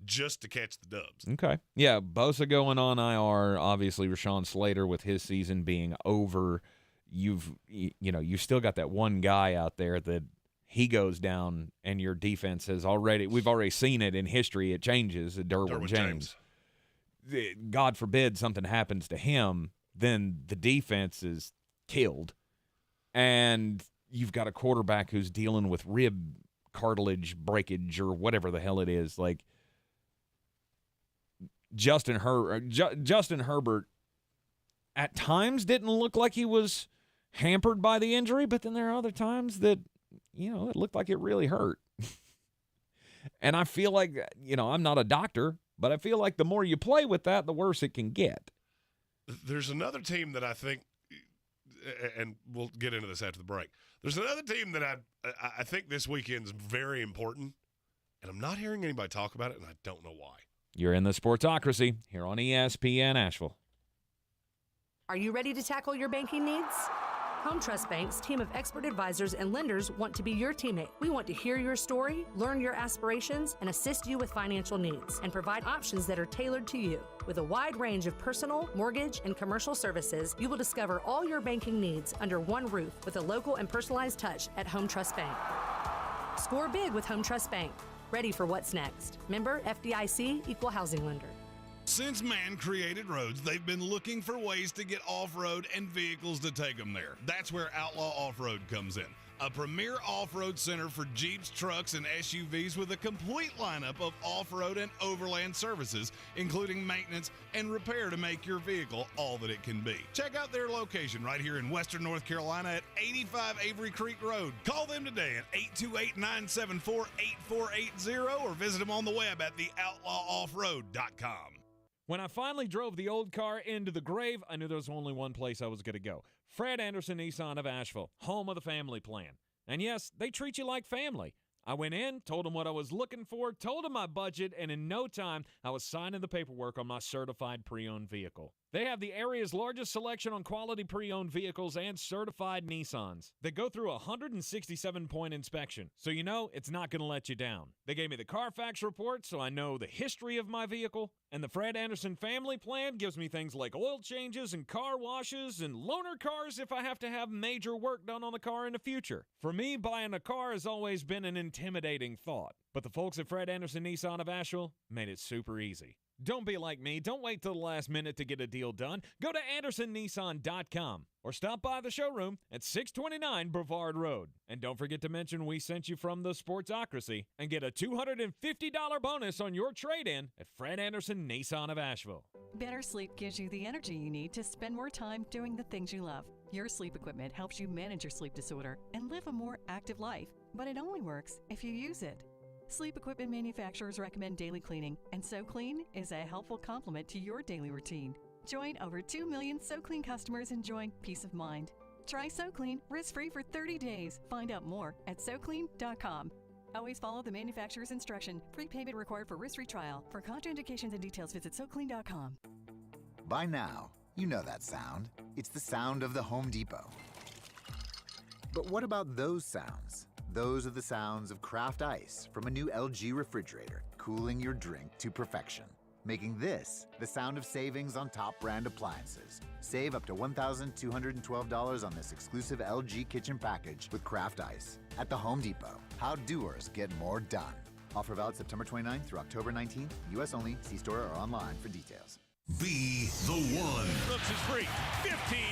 just to catch the dubs. Okay. Yeah, Bosa going on IR, obviously Rashawn Slater with his season being over. You've still got that one guy out there that he goes down and your defense has we've already seen it in history. It changes. Derwin James. God forbid something happens to him, then the defense is killed. And you've got a quarterback who's dealing with rib cartilage breakage or whatever the hell it is. Like Justin Herbert at times didn't look like he was hampered by the injury, but then there are other times that, it looked like it really hurt. And I feel like, I'm not a doctor, but I feel like the more you play with that, the worse it can get. There's another team that I think, and we'll get into this after the break. There's another team that I think this weekend's very important, and I'm not hearing anybody talk about it, and I don't know why. You're in the Sportsocracy here on ESPN Asheville. Are you ready to tackle your banking needs? Home Trust Bank's team of expert advisors and lenders want to be your teammate. We want to hear your story, learn your aspirations, and assist you with financial needs, and provide options that are tailored to you. With a wide range of personal, mortgage, and commercial services, you will discover all your banking needs under one roof with a local and personalized touch at Home Trust Bank. Score big with Home Trust Bank. Ready for what's next. Member FDIC, Equal Housing Lender. Since man created roads, they've been looking for ways to get off-road and vehicles to take them there. That's where Outlaw Off-Road comes in. a premier off-road center for Jeeps, trucks, and SUVs with a complete lineup of off-road and overland services, including maintenance and repair to make your vehicle all that it can be. Check out their location right here in Western North Carolina at 85 Avery Creek Road. Call them today at 828-974-8480 or visit them on the web at theoutlawoffroad.com. When I finally drove the old car into the grave, I knew there was only one place I was going to go. Fred Anderson Nissan of Asheville, home of the family plan. And yes, they treat you like family. I went in, told them what I was looking for, told them my budget, and in no time, I was signing the paperwork on my certified pre-owned vehicle. They have the area's largest selection on quality pre-owned vehicles and certified Nissans. They go through a 167-point inspection, so you know it's not going to let you down. They gave me the Carfax report, so I know the history of my vehicle, and the Fred Anderson family plan gives me things like oil changes and car washes and loaner cars if I have to have major work done on the car in the future. For me, buying a car has always been an intimidating thought, but the folks at Fred Anderson Nissan of Asheville made it super easy. Don't be like me. Don't wait till the last minute to get a deal done. Go to AndersonNissan.com or stop by the showroom at 629 Brevard Road. And don't forget to mention we sent you from the Sportsocracy and get a $250 bonus on your trade-in at Fred Anderson Nissan of Asheville. Better sleep gives you the energy you need to spend more time doing the things you love. Your sleep equipment helps you manage your sleep disorder and live a more active life, but it only works if you use it. Sleep equipment manufacturers recommend daily cleaning, and SoClean is a helpful complement to your daily routine. Join over 2 million SoClean customers enjoying peace of mind. Try SoClean risk-free for 30 days. Find out more at SoClean.com. Always follow the manufacturer's instruction. Prepayment required for risk-free trial. For contraindications and details, visit SoClean.com. By now, you know that sound. It's the sound of the Home Depot. But what about those sounds? Those are the sounds of Kraft Ice from a new LG refrigerator, cooling your drink to perfection. Making this the sound of savings on top brand appliances. Save up to $1,212 on this exclusive LG kitchen package with Kraft Ice. At the Home Depot, how doers get more done. Offer valid September 29th through October 19th. U.S. only. See store or online for details. Be the one. Brooks is free. 15, 10,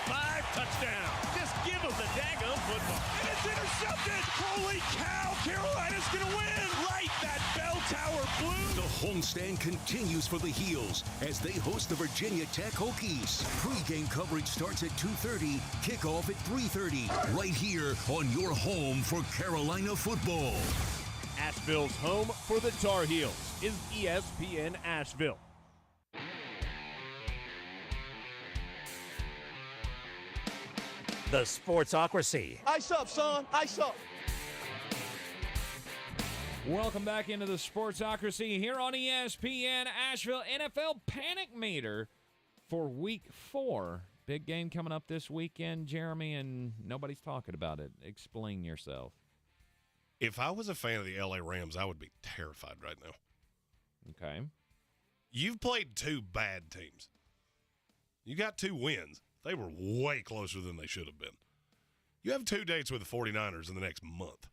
5, touchdown. Just give him the daggone football. And it's intercepted. Holy cow, Carolina's going to win. Light that bell tower blue. The homestand continues for the Heels as they host the Virginia Tech Hokies. Pre-game coverage starts at 2:30, kickoff at 3:30. Right here on your home for Carolina football. Asheville's home for the Tar Heels is ESPN Asheville. The Sportsocracy. Ice up, son. Ice up. Welcome back into the Sportsocracy here on ESPN Asheville. NFL Panic Meter for Week 4. Big game coming up this weekend, Jeremy, and nobody's talking about it. Explain yourself. If I was a fan of the LA Rams, I would be terrified right now. Okay. You've played two bad teams. You got 2 wins. They were way closer than they should have been. You have 2 dates with the 49ers in the next month.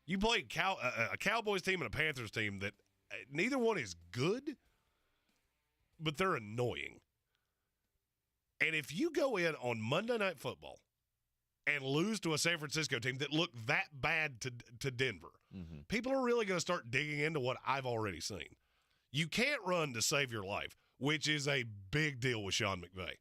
You played a Cowboys team and a Panthers team that neither one is good, but they're annoying. And if you go in on Monday Night Football and lose to a San Francisco team that looked that bad to Denver, people are really going to start digging into what I've already seen. You can't run to save your life, which is a big deal with Sean McVay.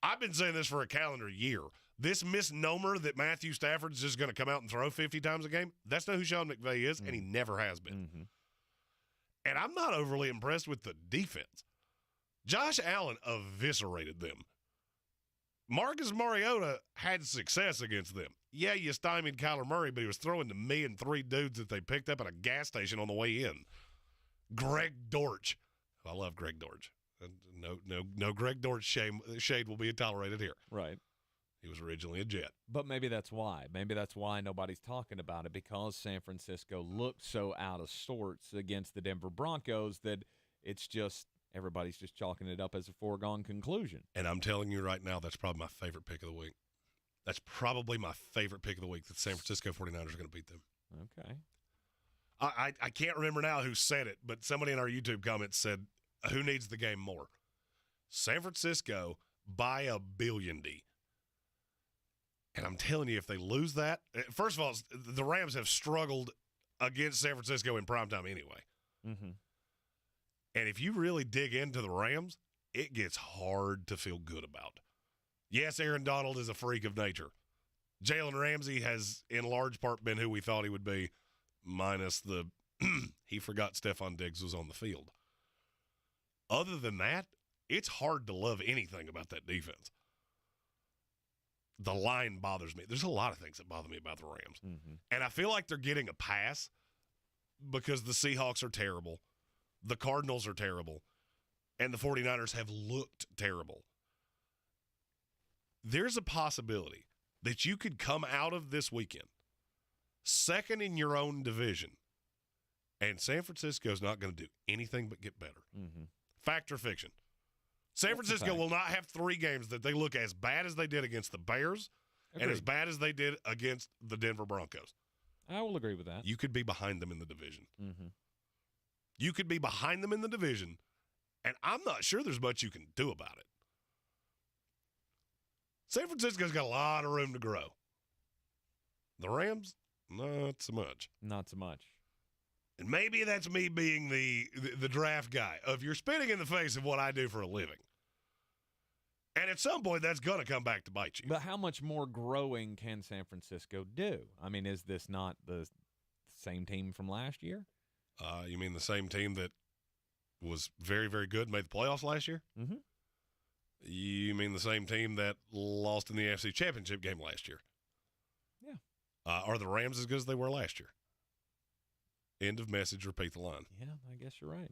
I've been saying this for a calendar year. This misnomer that Matthew Stafford's just going to come out and throw 50 times a game, that's not who Sean McVay is, and he never has been. And I'm not overly impressed with the defense. Josh Allen eviscerated them. Marcus Mariota had success against them. Yeah, you stymied Kyler Murray, but he was throwing to me and 3 dudes that they picked up at a gas station on the way in. Greg Dortch. I love Greg Dortch. No Greg Dortch shade will be tolerated here. Right. He was originally a Jet. But maybe that's why. Maybe that's why nobody's talking about it, because San Francisco looked so out of sorts against the Denver Broncos that it's just everybody's just chalking it up as a foregone conclusion. And I'm telling you right now, that's probably my favorite pick of the week. That's probably my favorite pick of the week, that the San Francisco 49ers are going to beat them. Okay. I can't remember now who said it, but somebody in our YouTube comments said, who needs the game more? San Francisco by a billion D. And I'm telling you, if they lose that, first of all, the Rams have struggled against San Francisco in primetime anyway. Mm-hmm. And if you really dig into the Rams, it gets hard to feel good about. Yes, Aaron Donald is a freak of nature. Jalen Ramsey has, in large part, been who we thought he would be, minus the he forgot Stephon Diggs was on the field. Other than that, it's hard to love anything about that defense. The line bothers me. There's a lot of things that bother me about the Rams. Mm-hmm. And I feel like they're getting a pass because the Seahawks are terrible, the Cardinals are terrible, and the 49ers have looked terrible. There's a possibility that you could come out of this weekend second in your own division, and San Francisco's not going to do anything but get better. Mm-hmm. Fact or fiction? San Francisco will not have 3 games that they look as bad as they did against the Bears and as bad as they did against the Denver Broncos. I will agree with that. You could be behind them in the division. Mm-hmm. You could be behind them in the division, and I'm not sure there's much you can do about it. San Francisco's got a lot of room to grow. The Rams, not so much. Not so much. And maybe that's me being the draft guy of you're spitting in the face of what I do for a living. And at some point, that's going to come back to bite you. But how much more growing can San Francisco do? I mean, is this not the same team from last year? You mean the same team that was very, very good, made the playoffs last year? Mm-hmm. You mean the same team that lost in the AFC Championship game last year? Yeah. Are the Rams as good as they were last year? End of message. Repeat the line. Yeah, I guess you're right.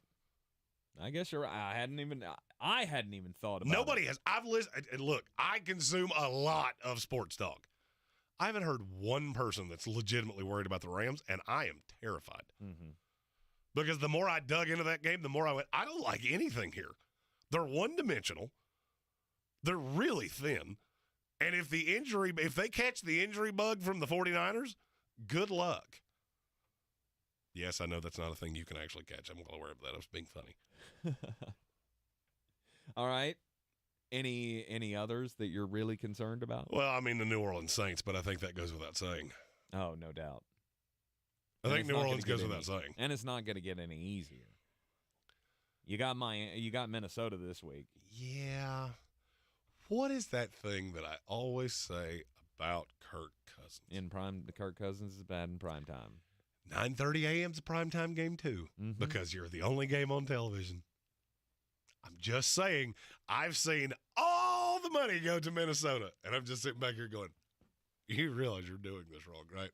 I hadn't even thought about Nobody it. has. I've listened. And look, I consume a lot of sports talk. I haven't heard one person that's legitimately worried about the Rams, and I am terrified. Mm-hmm. Because the more I dug into that game, the more I went, I don't like anything here. They're one-dimensional. They're really thin. And if they catch the injury bug from the 49ers, good luck. Yes, I know that's not a thing you can actually catch. I'm well aware of that. I was being funny. All right. Any others that you're really concerned about? Well, I mean the New Orleans Saints, but I think that goes without saying. Oh, no doubt. I think New Orleans goes without saying. And it's not going to get any easier. You got Minnesota this week. Yeah. What is that thing that I always say about Kirk Cousins? Kirk Cousins is bad in prime time. 9:30 a.m. is a primetime game, too, because you're the only game on television. I'm just saying, I've seen all the money go to Minnesota, and I'm just sitting back here going, you realize you're doing this wrong, right?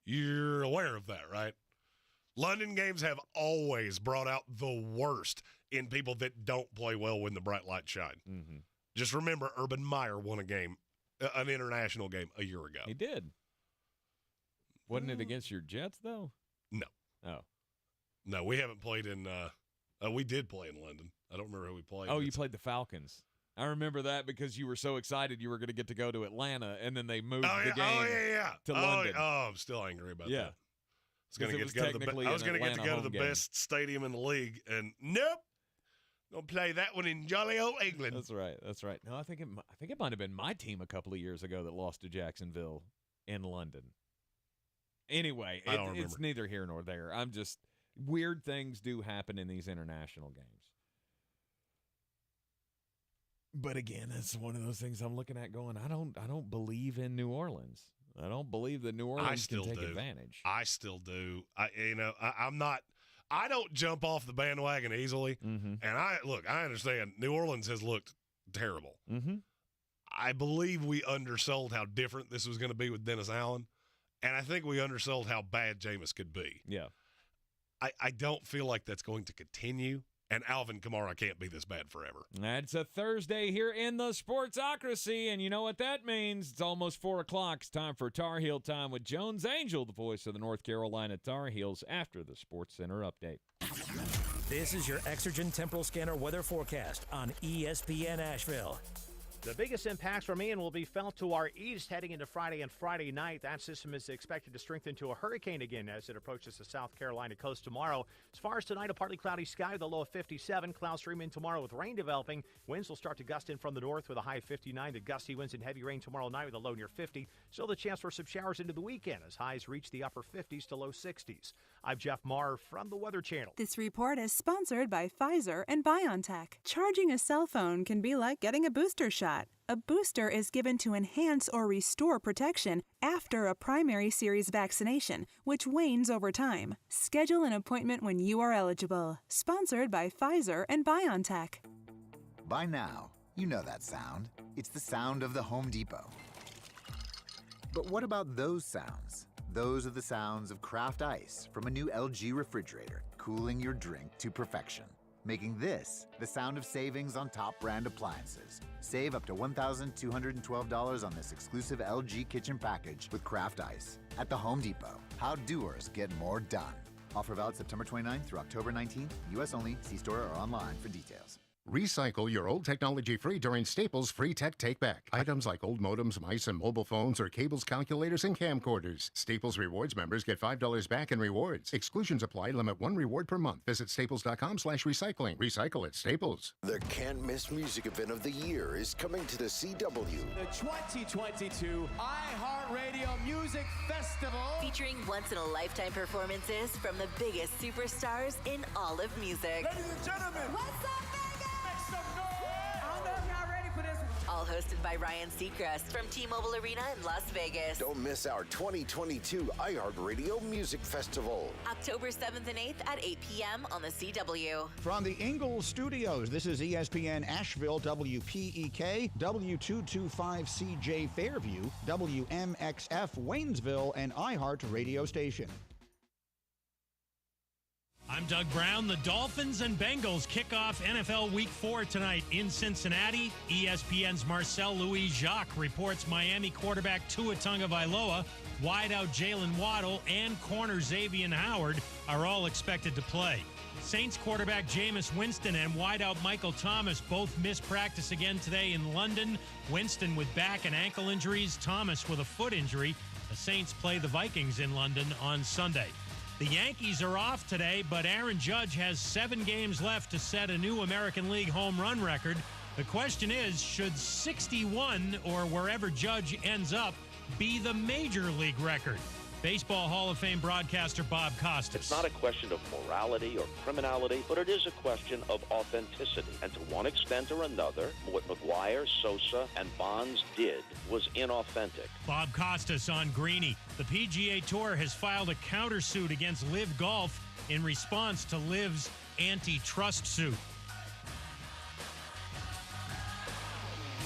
You're aware of that, right? London games have always brought out the worst in people that don't play well when the bright lights shine. Mm-hmm. Just remember, Urban Meyer won an international game a year ago. He did. Wasn't it against your Jets, though? No. Oh. No, we haven't played in we did play in London. I don't remember who we played. Oh, you played the Falcons. I remember that because you were so excited you were going to get to go to Atlanta, and then they moved the game to London. Oh, I'm still angry about that. I was going to get to go to the best stadium in the league, and nope. Gonna play that one in jolly old England. That's right. No, I think it might have been my team a couple of years ago that lost to Jacksonville in London. Anyway, it's neither here nor there. I'm just weird things do happen in these international games. But again, it's one of those things I'm looking at going, I don't believe in New Orleans. I don't believe that New Orleans can take advantage. I still do. I'm not. I don't jump off the bandwagon easily. Mm-hmm. And I understand New Orleans has looked terrible. Mm-hmm. I believe we undersold how different this was going to be with Dennis Allen. And I think we undersold how bad Jameis could be. Yeah. I don't feel like that's going to continue. And Alvin Kamara can't be this bad forever. It's a Thursday here in the Sportsocracy, and you know what that means. It's almost 4 o'clock. It's time for Tar Heel Time with Jones Angell, the voice of the North Carolina Tar Heels, after the Sports Center update. This is your Exergen Temporal Scanner weather forecast on ESPN Asheville. The biggest impacts from Ian will be felt to our east heading into Friday and Friday night. That system is expected to strengthen to a hurricane again as it approaches the South Carolina coast tomorrow. As far as tonight, a partly cloudy sky, the low of 57. Clouds stream in tomorrow with rain developing. Winds will start to gust in from the north with a high of 59. The gusty winds and heavy rain tomorrow night with a low near 50. Still the chance for some showers into the weekend as highs reach the upper 50s to low 60s. I'm Jeff Maher from the Weather Channel. This report is sponsored by Pfizer and BioNTech. Charging a cell phone can be like getting a booster shot. A booster is given to enhance or restore protection after a primary series vaccination, which wanes over time. Schedule an appointment when you are eligible. Sponsored by Pfizer and BioNTech. By now, you know that sound. It's the sound of the Home Depot. But what about those sounds? Those are the sounds of craft ice from a new LG refrigerator, cooling your drink to perfection. Making this the sound of savings on top brand appliances. Save up to $1,212 on this exclusive LG kitchen package with craft ice. At the Home Depot, how doers get more done. Offer valid September 29th through October 19th. U.S. only. See store or online for details. Recycle your old technology free during Staples Free Tech Take Back. Items like old modems, mice, and mobile phones, or cables, calculators, and camcorders. Staples Rewards members get $5 back in rewards. Exclusions apply. Limit 1 reward per month. Visit staples.com/recycling. Recycle at Staples. The can't-miss music event of the year is coming to the CW. The 2022 iHeartRadio Music Festival. Featuring once-in-a-lifetime performances from the biggest superstars in all of music. Ladies and gentlemen, what's up, I don't know if y'all ready for this one. all hosted by Ryan Seacrest from T-Mobile Arena in Las Vegas. Don't miss our 2022 iHeartRadio Music Festival. October 7th and 8th at 8 p.m. on the CW. From the Ingles Studios, this is ESPN Asheville, WPEK, W225CJ Fairview, WMXF Waynesville, and iHeart Radio Station. I'm Doug Brown. The Dolphins and Bengals kick off NFL Week 4 tonight in Cincinnati. ESPN's Marcel Louis-Jacques reports Miami quarterback Tua Tagovailoa, wideout Jalen Waddle, and corner Xavier Howard are all expected to play. Saints quarterback Jameis Winston and wideout Michael Thomas both missed practice again today in London. Winston with back and ankle injuries, Thomas with a foot injury. The Saints play the Vikings in London on Sunday. The Yankees are off today, but Aaron Judge has 7 games left to set a new American League home run record. The question is, should 61 or wherever Judge ends up be the major league record? Baseball Hall of Fame broadcaster Bob Costas. It's not a question of morality or criminality, but it is a question of authenticity. And to one extent or another, what McGuire, Sosa, and Bonds did was inauthentic. Bob Costas on Greeny. The PGA Tour has filed a countersuit against Liv Golf in response to Liv's antitrust suit.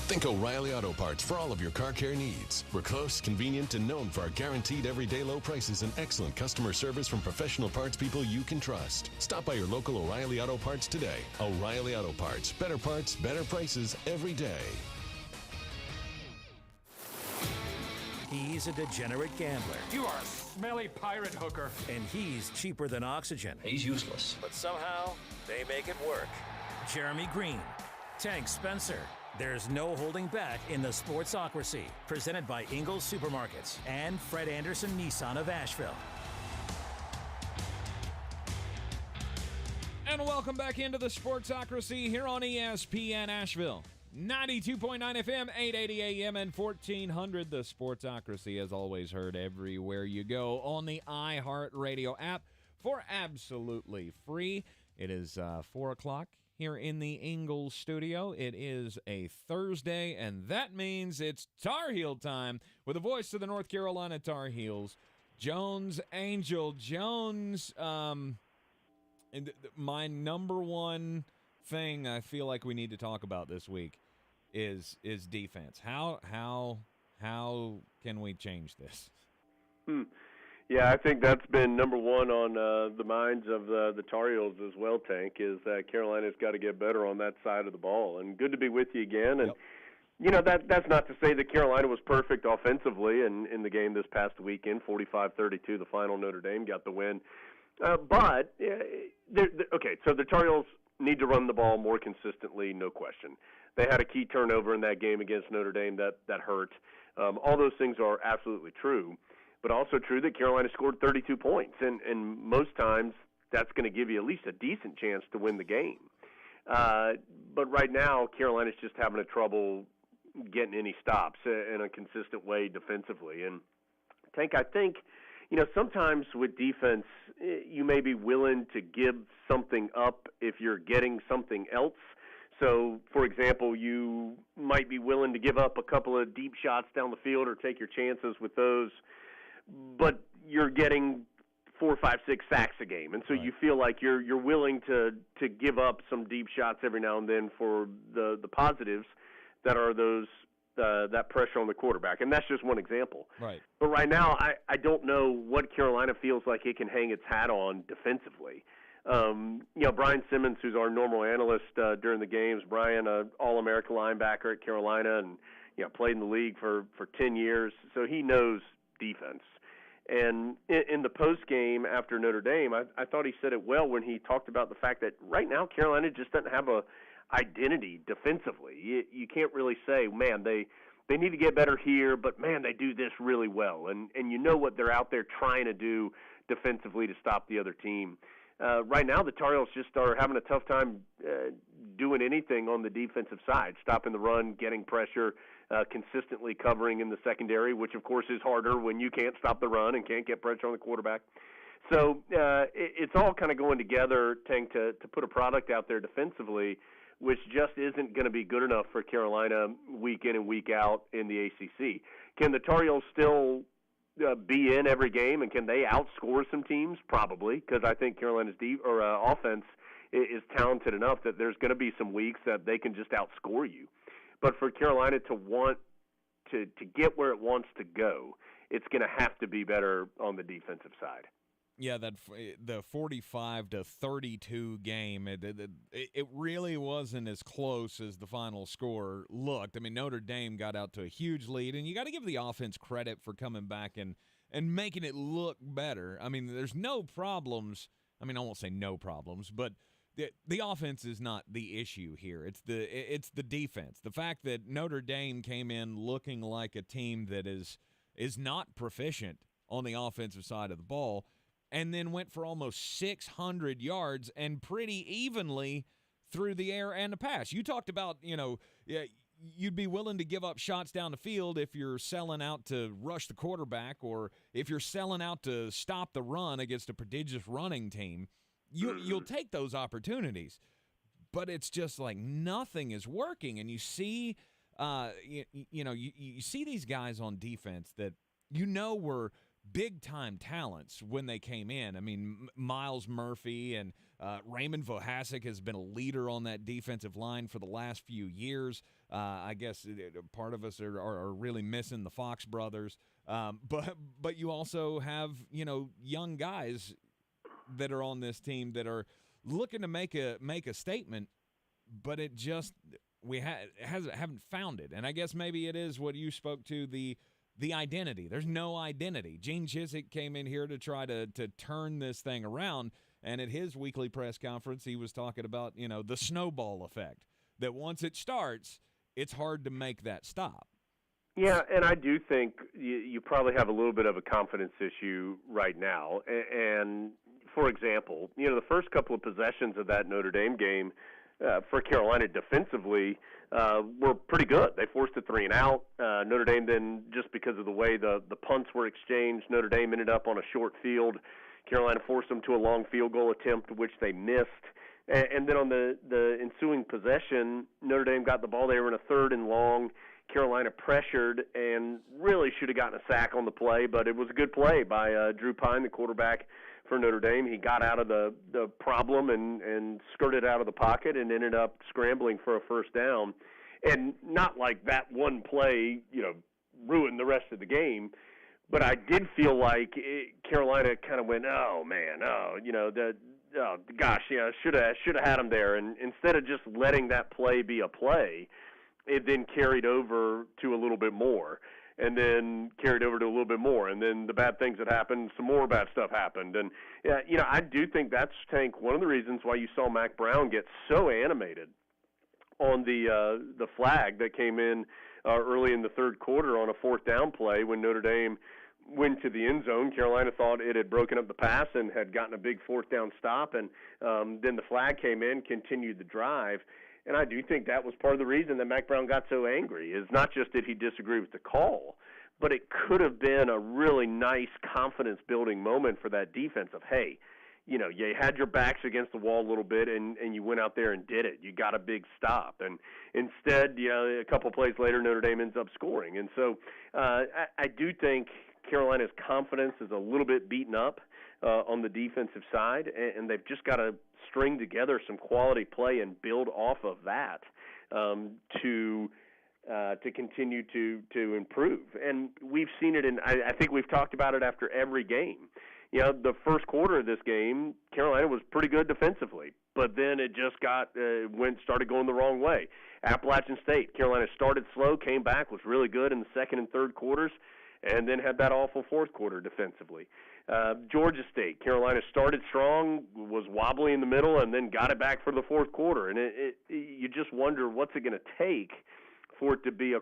Think O'Reilly Auto Parts for all of your car care needs. We're close, convenient, and known for our guaranteed everyday low prices and excellent customer service from professional parts people you can trust. Stop by your local O'Reilly Auto Parts today. O'Reilly Auto Parts. Better parts, better prices every day. He's a degenerate gambler. You are a smelly pirate hooker. And he's cheaper than oxygen. He's useless. But somehow, they make it work. Jeremy Green, Tank Spencer. There's no holding back in the Sportsocracy. Presented by Ingles Supermarkets and Fred Anderson Nissan of Asheville. And welcome back into the Sportsocracy here on ESPN Asheville. 92.9 FM, 880 AM, and 1400. The Sportsocracy, as always, heard everywhere you go on the iHeartRadio app for absolutely free. It is 4 o'clock here in the Ingles studio. It is a Thursday, and that means it's Tar Heel time with the voice of the North Carolina Tar Heels, Jones Angell. Jones, my number one thing I feel like we need to talk about this week is defense. How can we change this? Yeah, I think that's been number one on the minds of the Tar Heels as well, Tank, is that Carolina's got to get better on that side of the ball. And good to be with you again. And, you know, that's not to say that Carolina was perfect offensively in the game this past weekend, 45-32, the final. Notre Dame got the win. Okay, so the Tar Heels need to run the ball more consistently, no question. They had a key turnover in that game against Notre Dame that hurt. All those things are absolutely true, but also true that Carolina scored 32 points, and most times that's going to give you at least a decent chance to win the game. But right now, Carolina's just having trouble getting any stops in a consistent way defensively. And Tank, I think, sometimes with defense, you may be willing to give something up if you're getting something else. So, for example, you might be willing to give up a couple of deep shots down the field or take your chances with those, but you're getting 4, 5, 6 sacks a game, and so you feel like you're willing to give up some deep shots every now and then for the positives that are those that pressure on the quarterback, and that's just one example. Right. But right now, I don't know what Carolina feels like it can hang its hat on defensively. Brian Simmons, who's our normal analyst during the games, Brian, an All-American linebacker at Carolina, and played in the league for 10 years, so he knows defense. And in the post game after Notre Dame, I thought he said it well when he talked about the fact that right now Carolina just doesn't have a identity defensively. You can't really say, man, they need to get better here, but man, they do this really well. And you know what they're out there trying to do defensively to stop the other team. Right now, the Tar Heels just are having a tough time doing anything on the defensive side, stopping the run, getting pressure, consistently covering in the secondary, which, of course, is harder when you can't stop the run and can't get pressure on the quarterback. So it's all kind of going together, Tank, to put a product out there defensively, which just isn't going to be good enough for Carolina week in and week out in the ACC. Can the Tar Heels still be in every game, and can they outscore some teams? Probably, because I think Carolina's offense is talented enough that there's going to be some weeks that they can just outscore you. But for Carolina to want to get where it wants to go, it's going to have to be better on the defensive side. Yeah, the 45-32 game, it really wasn't as close as the final score looked. I mean, Notre Dame got out to a huge lead, and you got to give the offense credit for coming back and making it look better. I mean, there's no problems. I mean, I won't say no problems, but the offense is not the issue here. It's the defense. The fact that Notre Dame came in looking like a team that is not proficient on the offensive side of the ball, and then went for almost 600 yards and pretty evenly through the air and the pass. You talked about, you'd be willing to give up shots down the field if you're selling out to rush the quarterback or if you're selling out to stop the run against a prodigious running team. You'll take those opportunities. But it's just like nothing is working, and you see you see these guys on defense that were big-time talents when they came in. I mean, Miles Murphy and Raymond Vohasek has been a leader on that defensive line for the last few years. I guess part of us are really missing the Fox brothers. But you also have, young guys that are on this team that are looking to make a statement, but it just haven't found it. And I guess maybe it is what you spoke to, the identity. There's no identity. Gene Chizik came in here to try to turn this thing around, and at his weekly press conference, he was talking about, the snowball effect, that once it starts, it's hard to make that stop. Yeah, and I do think you probably have a little bit of a confidence issue right now. And, for example, the first couple of possessions of that Notre Dame game for Carolina defensively were pretty good. They forced a 3-and-out. Notre Dame then, just because of the way the punts were exchanged, Notre Dame ended up on a short field. Carolina forced them to a long field goal attempt, which they missed. And then on the ensuing possession, Notre Dame got the ball. They were in a 3rd and long. Carolina pressured and really should have gotten a sack on the play, but it was a good play by Drew Pine, the quarterback for Notre Dame. He got out of the problem and skirted out of the pocket and ended up scrambling for a first down. And not like that one play, ruined the rest of the game, but I did feel like Carolina kind of went, should have had him there. And instead of just letting that play be a play, it then carried over to a little bit more, and then carried over to a little bit more, and then the bad things that happened, some more bad stuff happened. And, I do think that's, Tank, one of the reasons why you saw Mac Brown get so animated on the flag that came in early in the third quarter on a fourth down play when Notre Dame went to the end zone. Carolina thought it had broken up the pass and had gotten a big fourth down stop, and then the flag came in, continued the drive. And I do think that was part of the reason that Mac Brown got so angry, is not just did he disagree with the call, but it could have been a really nice confidence-building moment for that defense of, hey, you had your backs against the wall a little bit, and you went out there and did it. You got a big stop. And instead, a couple plays later, Notre Dame ends up scoring. And so I do think Carolina's confidence is a little bit beaten up on the defensive side, and they've just got to string together some quality play and build off of that to continue to improve. And we've seen it I think we've talked about it after every game. The first quarter of this game, Carolina was pretty good defensively, but then it just started going the wrong way. Appalachian State, Carolina started slow, came back, was really good in the second and third quarters, and then had that awful fourth quarter defensively. Georgia State, Carolina started strong, was wobbly in the middle, and then got it back for the fourth quarter. And you just wonder what's it going to take for it to be a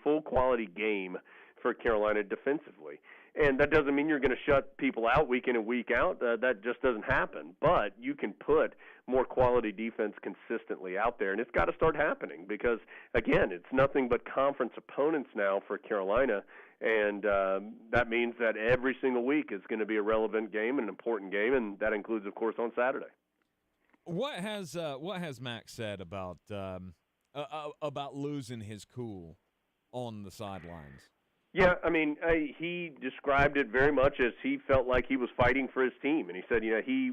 full quality game for Carolina defensively. And that doesn't mean you're going to shut people out week in and week out. That just doesn't happen. But you can put more quality defense consistently out there, and it's got to start happening because, again, it's nothing but conference opponents now for Carolina, and that means that every single week is going to be a relevant game, an important game, and that includes, of course, on Saturday. What has Max said about losing his cool on the sidelines? Yeah, I mean, he described it very much as he felt like he was fighting for his team, and he said,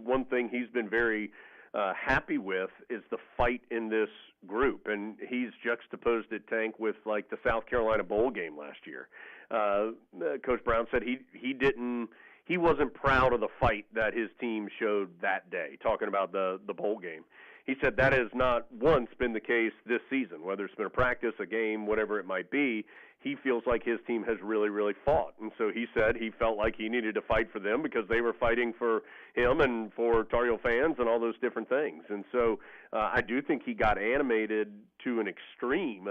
one thing he's been very happy with is the fight in this group, and he's juxtaposed it, Tank, with like the South Carolina bowl game last year. Coach Brown said he wasn't proud of the fight that his team showed that day, talking about the bowl game. He said that has not once been the case this season, whether it's been a practice, a game, whatever it might be. He feels like his team has really, really fought. And so he said he felt like he needed to fight for them because they were fighting for him and for Tar Heel fans and all those different things. And so I do think he got animated to an extreme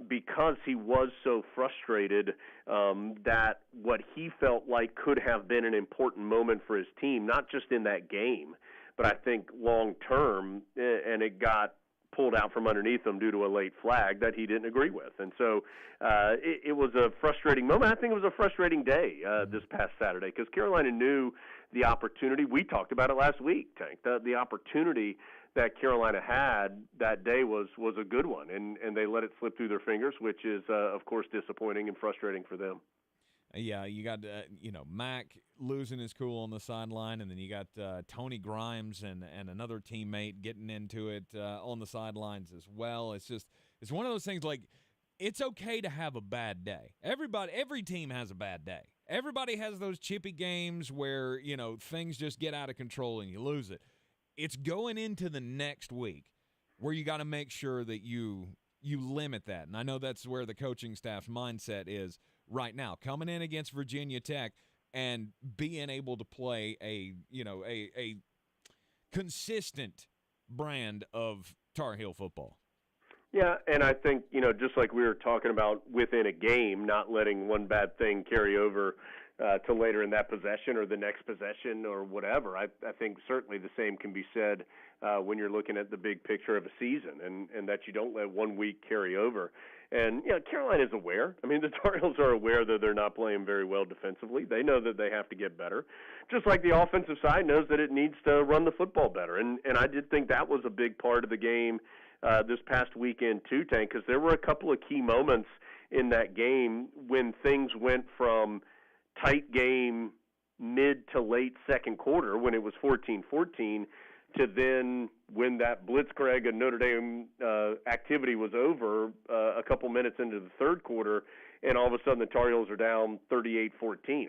because he was so frustrated that what he felt like could have been an important moment for his team, not just in that game, but I think long term, and it got pulled out from underneath him due to a late flag that he didn't agree with. And so it was a frustrating moment. I think it was a frustrating day this past Saturday because Carolina knew the opportunity. We talked about it last week, Tank. The opportunity that Carolina had that day was a good one, and they let it slip through their fingers, which is, of course, disappointing and frustrating for them. Yeah, you got Mac losing his cool on the sideline, and then you got Tony Grimes and another teammate getting into it on the sidelines as well. It's one of those things like it's okay to have a bad day. Every team has a bad day. Everybody has those chippy games where things just get out of control and you lose it. It's going into the next week where you got to make sure that you limit that, and I know that's where the coaching staff's mindset is right now, coming in against Virginia Tech and being able to play a consistent brand of Tar Heel football. Yeah, and I think, just like we were talking about within a game, not letting one bad thing carry over to later in that possession or the next possession or whatever. I think certainly the same can be said when you're looking at the big picture of a season and that you don't let 1 week carry over. And, Carolina is aware. I mean, the Tar Heels are aware that they're not playing very well defensively. They know that they have to get better, just like the offensive side knows that it needs to run the football better. And I did think that was a big part of the game this past weekend too, Tank, because there were a couple of key moments in that game when things went from tight game mid to late second quarter when it was 14-14 to then when that blitzkrieg and Notre Dame activity was over a couple minutes into the third quarter, and all of a sudden the Tar Heels are down 38-14.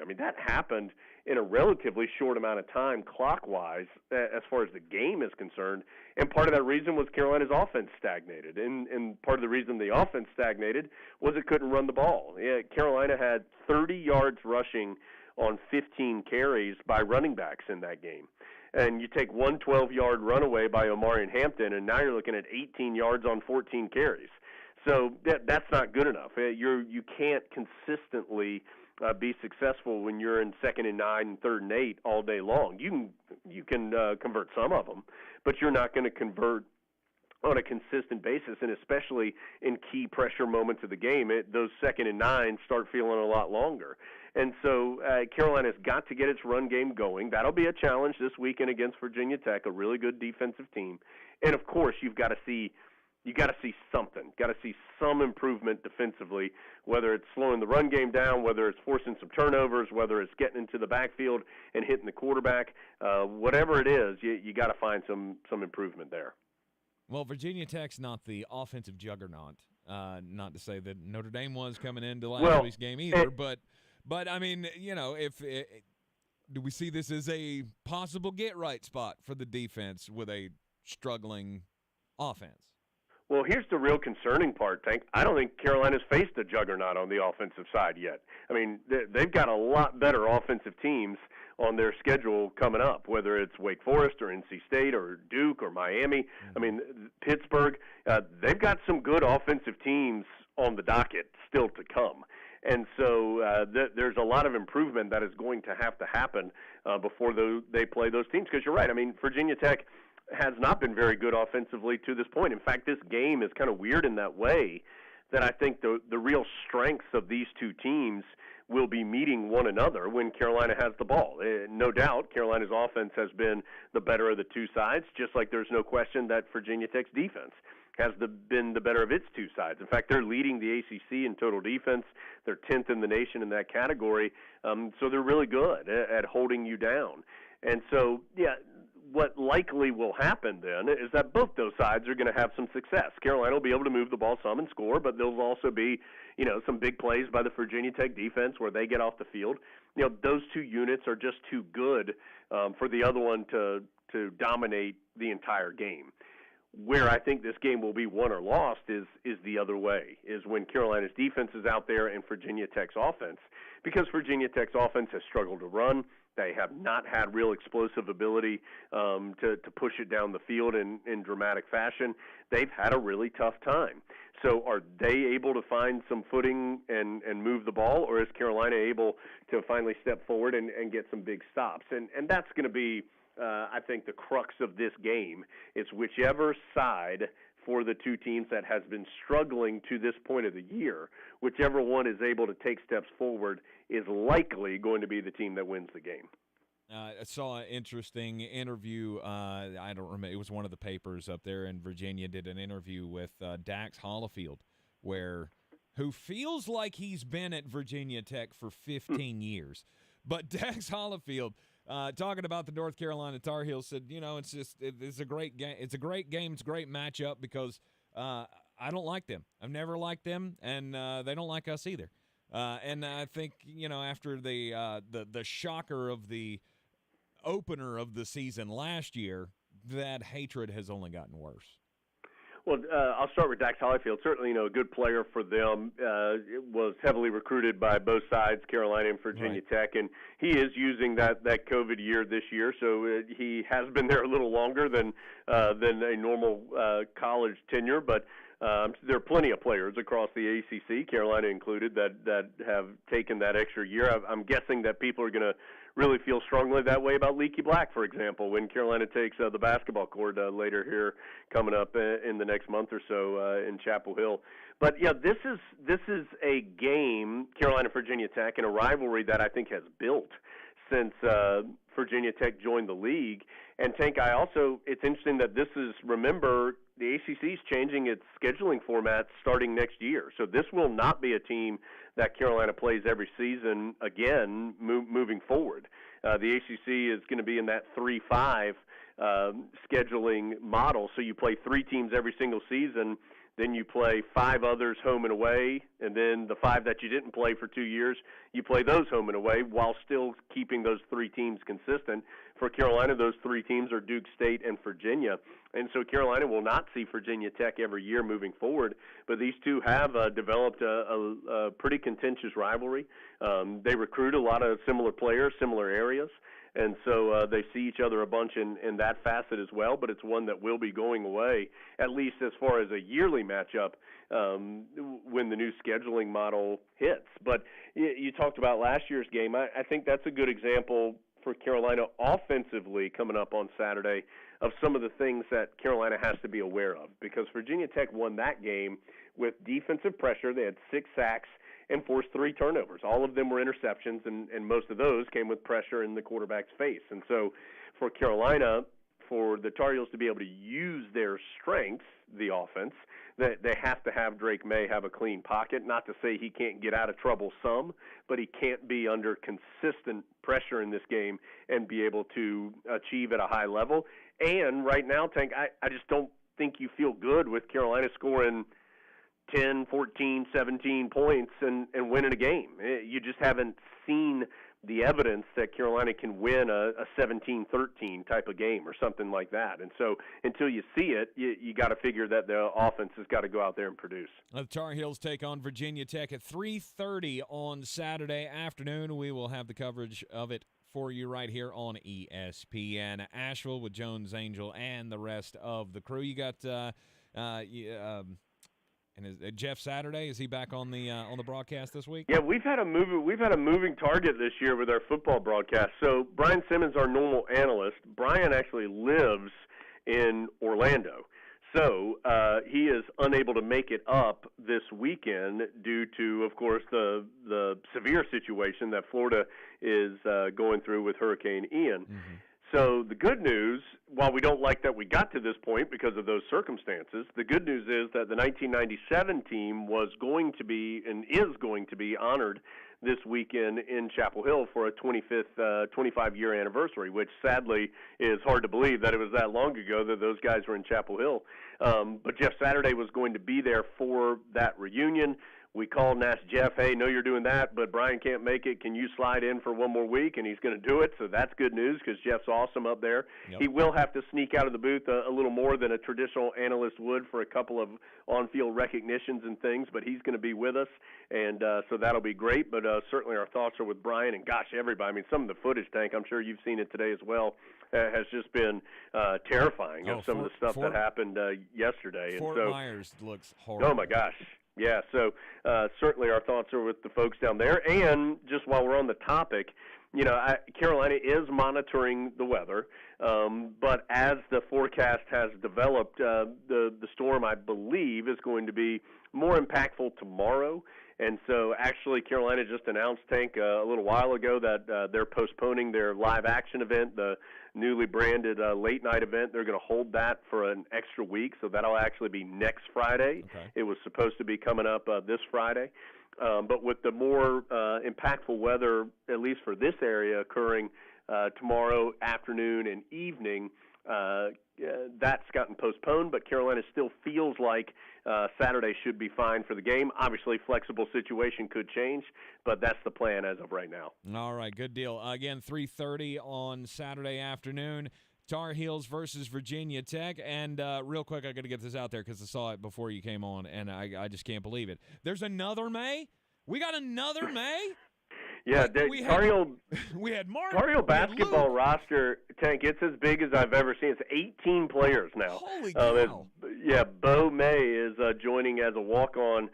I mean, that happened in a relatively short amount of time clockwise as far as the game is concerned, and part of that reason was Carolina's offense stagnated, and part of the reason the offense stagnated was it couldn't run the ball. Carolina had 30 yards rushing on 15 carries by running backs in that game. and you take one 12-yard runaway by Omarion Hampton, and now you're looking at 18 yards on 14 carries. So that's not good enough. You can't consistently be successful when you're in 2nd and 9 and 3rd and 8 all day long. You can convert some of them, but you're not going to convert on a consistent basis, and especially in key pressure moments of the game, those 2nd and 9 start feeling a lot longer. And so Carolina's got to get its run game going. That'll be a challenge this weekend against Virginia Tech, a really good defensive team. And of course, you've got to see something. Got to see some improvement defensively, whether it's slowing the run game down, whether it's forcing some turnovers, whether it's getting into the backfield and hitting the quarterback. Whatever it is, you got to find some improvement there. Well, Virginia Tech's not the offensive juggernaut. Not to say that Notre Dame was coming into last week's game either, but I mean, do we see this as a possible get-right spot for the defense with a struggling offense? Well, here's the real concerning part, Tank. I don't think Carolina's faced a juggernaut on the offensive side yet. I mean, they've got a lot better offensive teams on their schedule coming up, whether it's Wake Forest or NC State or Duke or Miami. I mean, Pittsburgh, they've got some good offensive teams on the docket still to come. And so there's a lot of improvement that is going to have to happen before they play those teams. Because you're right. I mean, Virginia Tech has not been very good offensively to this point. In fact, this game is kind of weird in that way that I think the real strengths of these two teams will be meeting one another when Carolina has the ball. No doubt, Carolina's offense has been the better of the two sides, just like there's no question that Virginia Tech's defense has been the better of its two sides. In fact, they're leading the ACC in total defense. They're 10th in the nation in that category. So they're really good at holding you down. And so, what likely will happen then is that both those sides are going to have some success. Carolina will be able to move the ball some and score, but there'll also be, some big plays by the Virginia Tech defense where they get off the field. Those two units are just too good for the other one to dominate the entire game. Where I think this game will be won or lost is the other way, is when Carolina's defense is out there and Virginia Tech's offense. Because Virginia Tech's offense has struggled to run. They have not had real explosive ability to push it down the field in dramatic fashion. They've had a really tough time. So are they able to find some footing and move the ball, or is Carolina able to finally step forward and get some big stops? And that's going to be, I think, the crux of this game. It's whichever side for the two teams that has been struggling to this point of the year, whichever one is able to take steps forward is likely going to be the team that wins the game. I saw an interesting interview. I don't remember. It was one of the papers up there in Virginia did an interview with Dax Hollifield, who feels like he's been at Virginia Tech for 15 years. But Dax Hollifield, talking about the North Carolina Tar Heels, said, it's a great game. It's a great game. It's a great matchup because I don't like them. I've never liked them, and they don't like us either. And I think, after the shocker of the opener of the season last year, that hatred has only gotten worse. Well, I'll start with Dax Hollifield. Certainly, a good player for them. Was heavily recruited by both sides, Carolina and Virginia Tech, and he is using that COVID year this year. So he has been there a little longer than a normal college tenure. But there are plenty of players across the ACC, Carolina included, that have taken that extra year. I'm guessing that people are going to really feel strongly that way about Leaky Black, for example, when Carolina takes the basketball court later here coming up in the next month or so in Chapel Hill. But, this is a game, Carolina-Virginia Tech, and a rivalry that I think has built since Virginia Tech joined the league. And, Tank, it's interesting that remember, the ACC is changing its scheduling format starting next year. So this will not be a team that Carolina plays every season again moving forward. The ACC is going to be in that 3-5 scheduling model. So you play 3 teams every single season. Then you play 5 others home and away, and then the 5 that you didn't play for 2 years, you play those home and away while still keeping those 3 teams consistent. For Carolina, those 3 teams are Duke State and Virginia. And so Carolina will not see Virginia Tech every year moving forward, but these two have developed a pretty contentious rivalry. They recruit a lot of similar players, similar areas, And so they see each other a bunch in that facet as well, but it's one that will be going away, at least as far as a yearly matchup when the new scheduling model hits. But you talked about last year's game. I think that's a good example for Carolina offensively coming up on Saturday of some of the things that Carolina has to be aware of, because Virginia Tech won that game with defensive pressure. They had 6 sacks and forced 3 turnovers. All of them were interceptions, and most of those came with pressure in the quarterback's face. And so for Carolina, for the Tar Heels to be able to use their strengths, the offense, that they have to have Drake May have a clean pocket. Not to say he can't get out of trouble some, but he can't be under consistent pressure in this game and be able to achieve at a high level. And right now, Tank, I just don't think you feel good with Carolina scoring 10, 14, 17 points and winning a game. You just haven't seen the evidence that Carolina can win a 17-13 type of game or something like that. And so until you see it, you got to figure that the offense has got to go out there and produce. The Tar Heels take on Virginia Tech at 3:30 on Saturday afternoon. We will have the coverage of it for you right here on ESPN Asheville with Jones Angell and the rest of the crew. You got and is Jeff Saturday, is he back on the broadcast this week? Yeah, we've had a moving target this year with our football broadcast. So Brian Simmons, our normal analyst, Brian actually lives in Orlando. So he is unable to make it up this weekend due to, of course, the severe situation that Florida is going through with Hurricane Ian. Mm-hmm. So the good news, while we don't like that we got to this point because of those circumstances, the good news is that the 1997 team was going to be and is going to be honored this weekend in Chapel Hill for a 25-year anniversary, which sadly is hard to believe that it was that long ago that those guys were in Chapel Hill. But Jeff Saturday was going to be there for that reunion. We called and asked Jeff, hey, know you're doing that, but Brian can't make it. Can you slide in for one more week? And he's going to do it, so that's good news because Jeff's awesome up there. Yep. He will have to sneak out of the booth a little more than a traditional analyst would for a couple of on-field recognitions and things, but he's going to be with us, and so that'll be great. But certainly our thoughts are with Brian and, gosh, everybody. I mean, some of the footage, Tank, I'm sure you've seen it today as well, has just been terrifying of some of the stuff that happened yesterday. Fort and so, Myers looks horrible. Oh, my gosh. Yeah, so certainly our thoughts are with the folks down there. And just while we're on the topic, you know, Carolina is monitoring the weather, but as the forecast has developed, the storm, I believe, is going to be more impactful tomorrow. And so actually Carolina just announced, Tank, a little while ago that they're postponing their live action event, the newly branded late night event. They're going to hold that for an extra week, so that'll actually be next Friday. Okay. It was supposed to be coming up this Friday. But with the more impactful weather, at least for this area, occurring tomorrow afternoon and evening, that's gotten postponed, but Carolina still feels like Saturday should be fine for the game. Obviously, flexible situation could change, but that's the plan as of right now. All right, good deal. Again, 3:30 on Saturday afternoon. Tar Heels versus Virginia Tech. And real quick, I got to get this out there because I saw it before you came on, and I just can't believe it. There's another May? We got another May? Yeah, Tar Heel basketball roster, Tank, it's as big as I've ever seen. It's 18 players now. Holy cow. Bo May is joining as a walk-on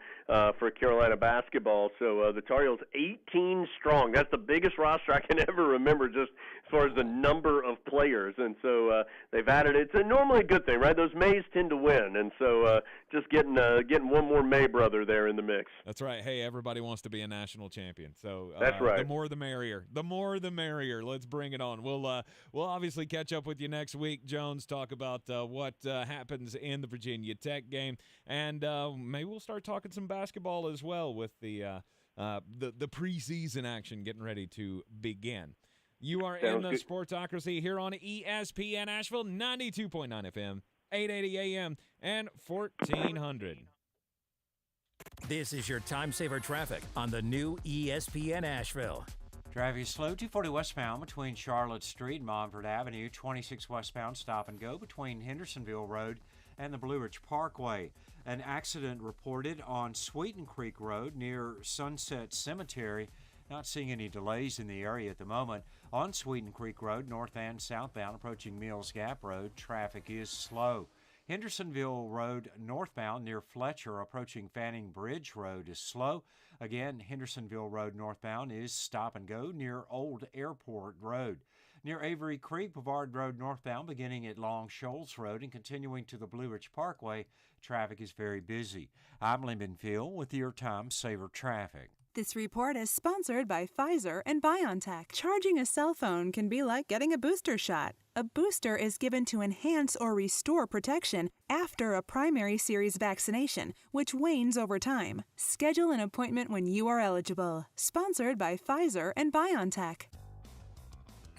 for Carolina basketball. So the Tar Heels, 18 strong. That's the biggest roster I can ever remember just as far as the number of players. And so they've added it. It's normally a good thing, right? Those Mays tend to win. And so just getting one more May brother there in the mix. That's right. Hey, everybody wants to be a national champion. So that's right. The more the merrier. The more the merrier. Let's bring it on. We'll obviously catch up with you next week, Jones, talk about what happens in the Virginia Tech game, and maybe we'll start talking some basketball as well with the preseason action getting ready to begin. You are in the Sportsocracy here on ESPN Asheville, 92.9 FM, 880 AM, and 1400. This is your time saver traffic on the new ESPN Asheville. Traffic is slow, 240 westbound between Charlotte Street and Montford Avenue, 26 westbound stop and go between Hendersonville Road and the Blue Ridge Parkway. An accident reported on Sweeten Creek Road near Sunset Cemetery. Not seeing any delays in the area at the moment. On Sweden Creek Road, north and southbound, approaching Mills Gap Road, traffic is slow. Hendersonville Road northbound near Fletcher, approaching Fanning Bridge Road, is slow. Again, Hendersonville Road northbound is stop and go near Old Airport Road. Near Avery Creek, Brevard Road northbound, beginning at Long Shoals Road and continuing to the Blue Ridge Parkway, traffic is very busy. I'm Lyndon Field with your Time Saver Traffic. This report is sponsored by Pfizer and BioNTech. Charging a cell phone can be like getting a booster shot. A booster is given to enhance or restore protection after a primary series vaccination, which wanes over time. Schedule an appointment when you are eligible. Sponsored by Pfizer and BioNTech.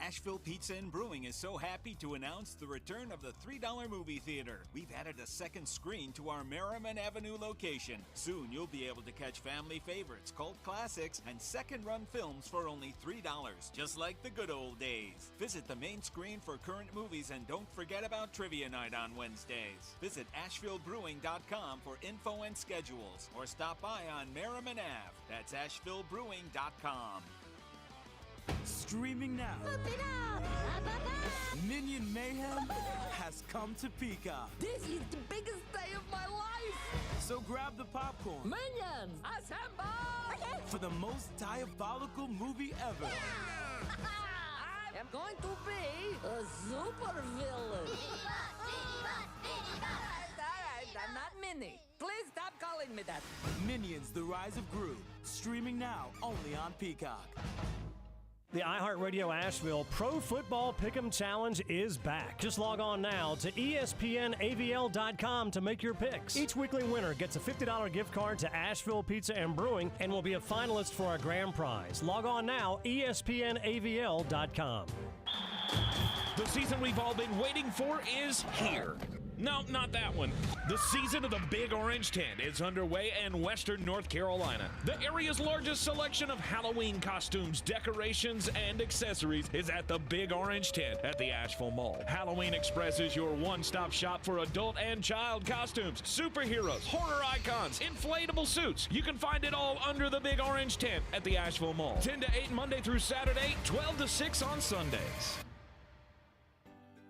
Asheville Pizza and Brewing is so happy to announce the return of the $3 movie theater. We've added a second screen to our Merriman Avenue location. Soon you'll be able to catch family favorites, cult classics, and second-run films for only $3, just like the good old days. Visit the main screen for current movies and don't forget about Trivia Night on Wednesdays. Visit AshevilleBrewing.com for info and schedules, or stop by on Merriman Ave. That's AshevilleBrewing.com. Streaming now. Minion Mayhem has come to Peacock. This is the biggest day of my life. So grab the popcorn. Minions, assemble! For the most diabolical movie ever. I am going to be a super villain. Alright, I'm not Minnie. Please stop calling me that. Minions: The Rise of Gru. Streaming now only on Peacock. The iHeartRadio Asheville Pro Football Pick'em Challenge is back. Just log on now to ESPNAVL.com to make your picks. Each weekly winner gets a $50 gift card to Asheville Pizza and Brewing and will be a finalist for our grand prize. Log on now, ESPNAVL.com. The season we've all been waiting for is here. No, not that one. The season of the Big Orange Tent is underway in western North Carolina. The area's largest selection of Halloween costumes, decorations, and accessories is at the Big Orange Tent at the Asheville Mall. Halloween Express is your one-stop shop for adult and child costumes, superheroes, horror icons, inflatable suits. You can find it all under the Big Orange Tent at the Asheville Mall. 10 to 8 Monday through Saturday, 12 to 6 on Sundays.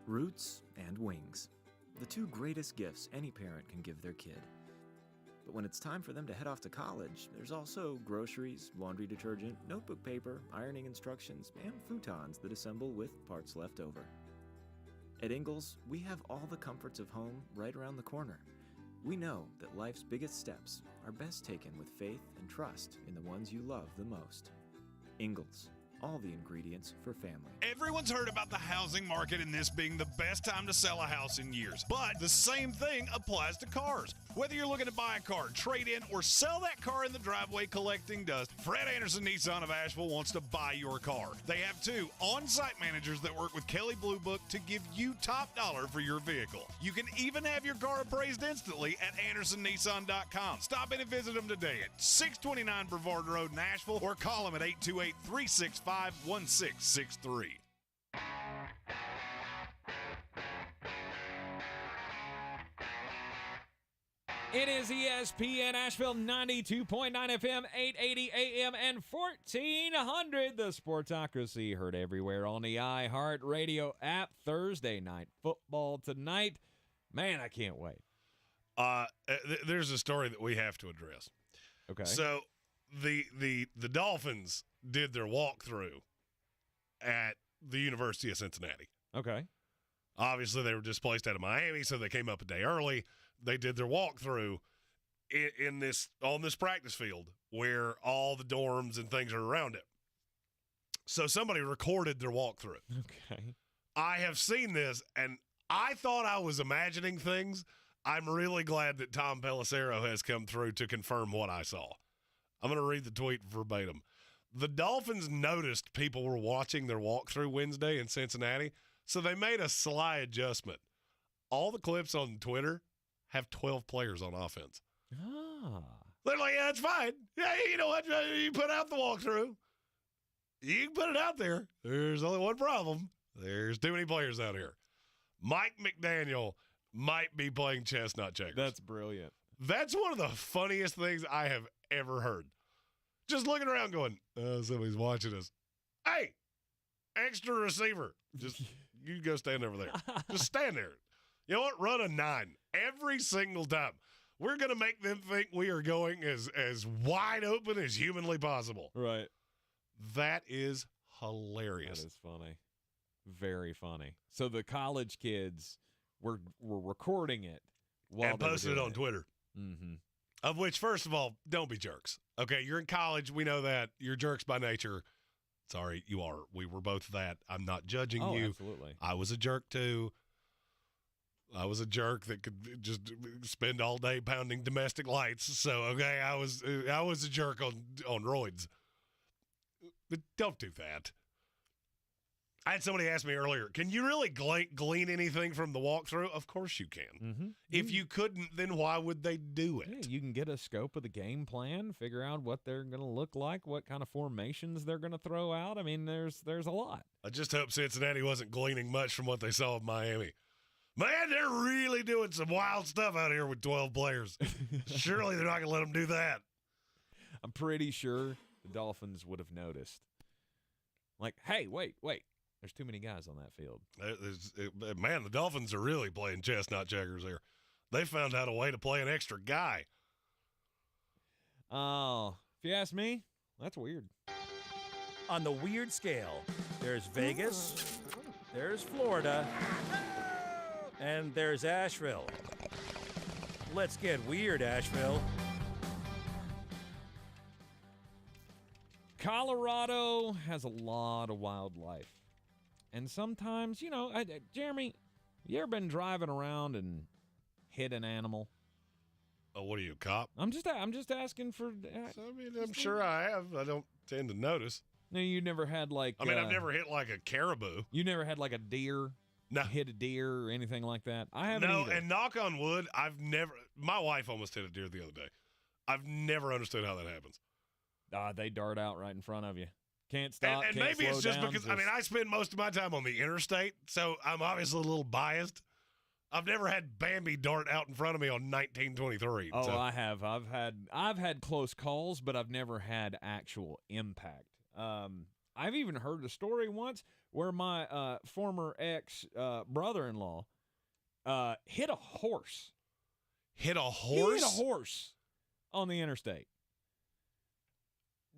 Roots and wings. The two greatest gifts any parent can give their kid. But when it's time for them to head off to college, there's also groceries, laundry detergent, notebook paper, ironing instructions, and futons that assemble with parts left over. At Ingles, we have all the comforts of home right around the corner. We know that life's biggest steps are best taken with faith and trust in the ones you love the most. Ingles. All the ingredients for family. Everyone's heard about the housing market and this being the best time to sell a house in years. But the same thing applies to cars. Whether you're looking to buy a car, trade in, or sell that car in the driveway collecting dust, Fred Anderson Nissan of Asheville wants to buy your car. They have 2 on-site managers that work with Kelly Blue Book to give you top dollar for your vehicle. You can even have your car appraised instantly at AndersonNissan.com. Stop in and visit them today at 629 Brevard Road in Asheville or call them at 828-365-1663. It is ESPN Asheville 92.9 FM, 880 AM, and 1400. The Sportsocracy heard everywhere on the iHeartRadio app. Thursday night football tonight. Man, I can't wait. There's a story that we have to address. Okay. So the Dolphins did their walkthrough at the University of Cincinnati. Okay. Obviously, they were displaced out of Miami, so they came up a day early. They did their walkthrough on this practice field where all the dorms and things are around it. So somebody recorded their walkthrough. Okay. I have seen this, and I thought I was imagining things. I'm really glad that Tom Pelissero has come through to confirm what I saw. I'm going to read the tweet verbatim. The Dolphins noticed people were watching their walkthrough Wednesday in Cincinnati, so they made a sly adjustment. All the clips on Twitter have 12 players on offense. Ah. They're like, yeah, it's fine. Yeah, you know what? You put out the walkthrough. You can put it out there. There's only one problem. There's too many players out here. Mike McDaniel might be playing chestnut checkers. That's brilliant. That's one of the funniest things I have ever heard. Just looking around going, oh, somebody's watching us. Hey, extra receiver. Just, you go stand over there. Just stand there. You know what? Run a 9 every single time. We're going to make them think we are going as wide open as humanly possible. Right. That is hilarious. That is funny. Very funny. So the college kids were recording it while and posted it on Twitter. Mm-hmm. Of which, first of all, don't be jerks. Okay, you're in college. We know that. You're jerks by nature. Sorry, you are. We were both that. I'm not judging you. Absolutely. I was a jerk, too. I was a jerk that could just spend all day pounding domestic lights. So, okay, I was a jerk on roids. But don't do that. I had somebody ask me earlier, can you really glean anything from the walkthrough? Of course you can. Mm-hmm. If you couldn't, then why would they do it? Yeah, you can get a scope of the game plan, figure out what they're going to look like, what kind of formations they're going to throw out. I mean, there's a lot. I just hope Cincinnati wasn't gleaning much from what they saw of Miami. Man, they're really doing some wild stuff out here with 12 players. Surely they're not going to let them do that. I'm pretty sure the Dolphins would have noticed. Like, hey, wait. There's too many guys on that field. Man, the Dolphins are really playing chestnut checkers here. They found out a way to play an extra guy. Oh, if you ask me, that's weird. On the weird scale, there's Vegas, there's Florida, and there's Asheville. Let's get weird, Asheville. Colorado has a lot of wildlife. And sometimes, Jeremy, you ever been driving around and hit an animal? Oh, what are you, a cop? I'm just asking for. I'm sure I have. I don't tend to notice. No, you never had I've never hit like a caribou. You never had like a deer. No. Hit a deer or anything like that. I haven't. No, either. and knock on wood, I've never. My wife almost hit a deer the other day. I've never understood how that happens. They dart out right in front of you. Can't stop. And can't maybe it's slow just down, because I spend most of my time on the interstate, so I'm obviously a little biased. I've never had Bambi dart out in front of me on 1923. Oh, so. I have. I've had close calls, but I've never had actual impact. I've even heard a story once where my former ex brother-in-law hit a horse. Hit a horse? He hit a horse on the interstate.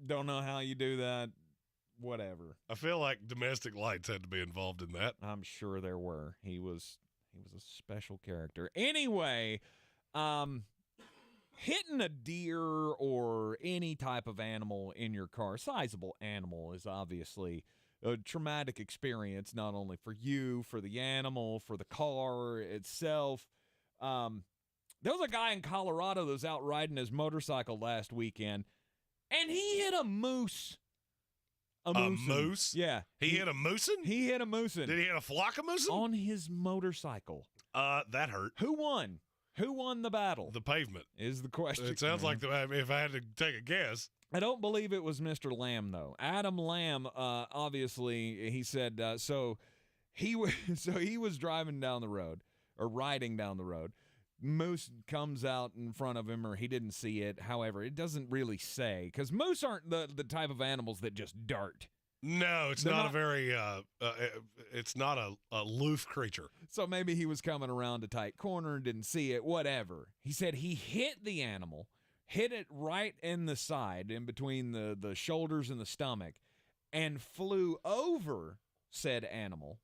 Don't know how you do that. Whatever. I feel like domestic lights had to be involved in that. I'm sure there were. He was a special character. Anyway, hitting a deer or any type of animal in your car, sizable animal, is obviously a traumatic experience, not only for you, for the animal, for the car itself. There was a guy in Colorado that was out riding his motorcycle last weekend, and he hit a moose. A moose? Yeah. He hit a moosin'? He hit a moosin'. Did he hit a flock of moosin'? On his motorcycle. That hurt. Who won? Who won the battle? The pavement. Is the question. It sounds like if I had to take a guess. I don't believe it was Mr. Lamb, though. Adam Lamb, obviously, he said, so he was driving down the road, or riding down the road. Moose comes out in front of him, or he didn't see it. However, it doesn't really say, because moose aren't the type of animals that just dart. No, it's not a very, it's not a aloof creature. So maybe he was coming around a tight corner and didn't see it, whatever. He said he hit the animal, hit it right in the side, in between the shoulders and the stomach, and flew over said animal,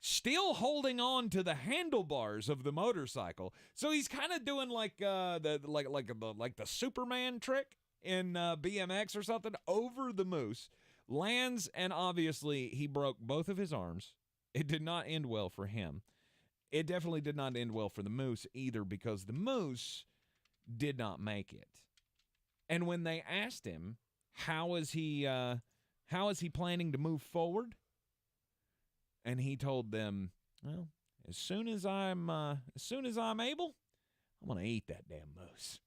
still holding on to the handlebars of the motorcycle. So he's kind of doing like the Superman trick in BMX or something, over the moose, lands, and obviously he broke both of his arms. It did not end well for him. It definitely did not end well for the moose either, because the moose did not make it. And when they asked him how is he planning to move forward, and he told them, well, as soon as I'm able, I'm going to eat that damn moose.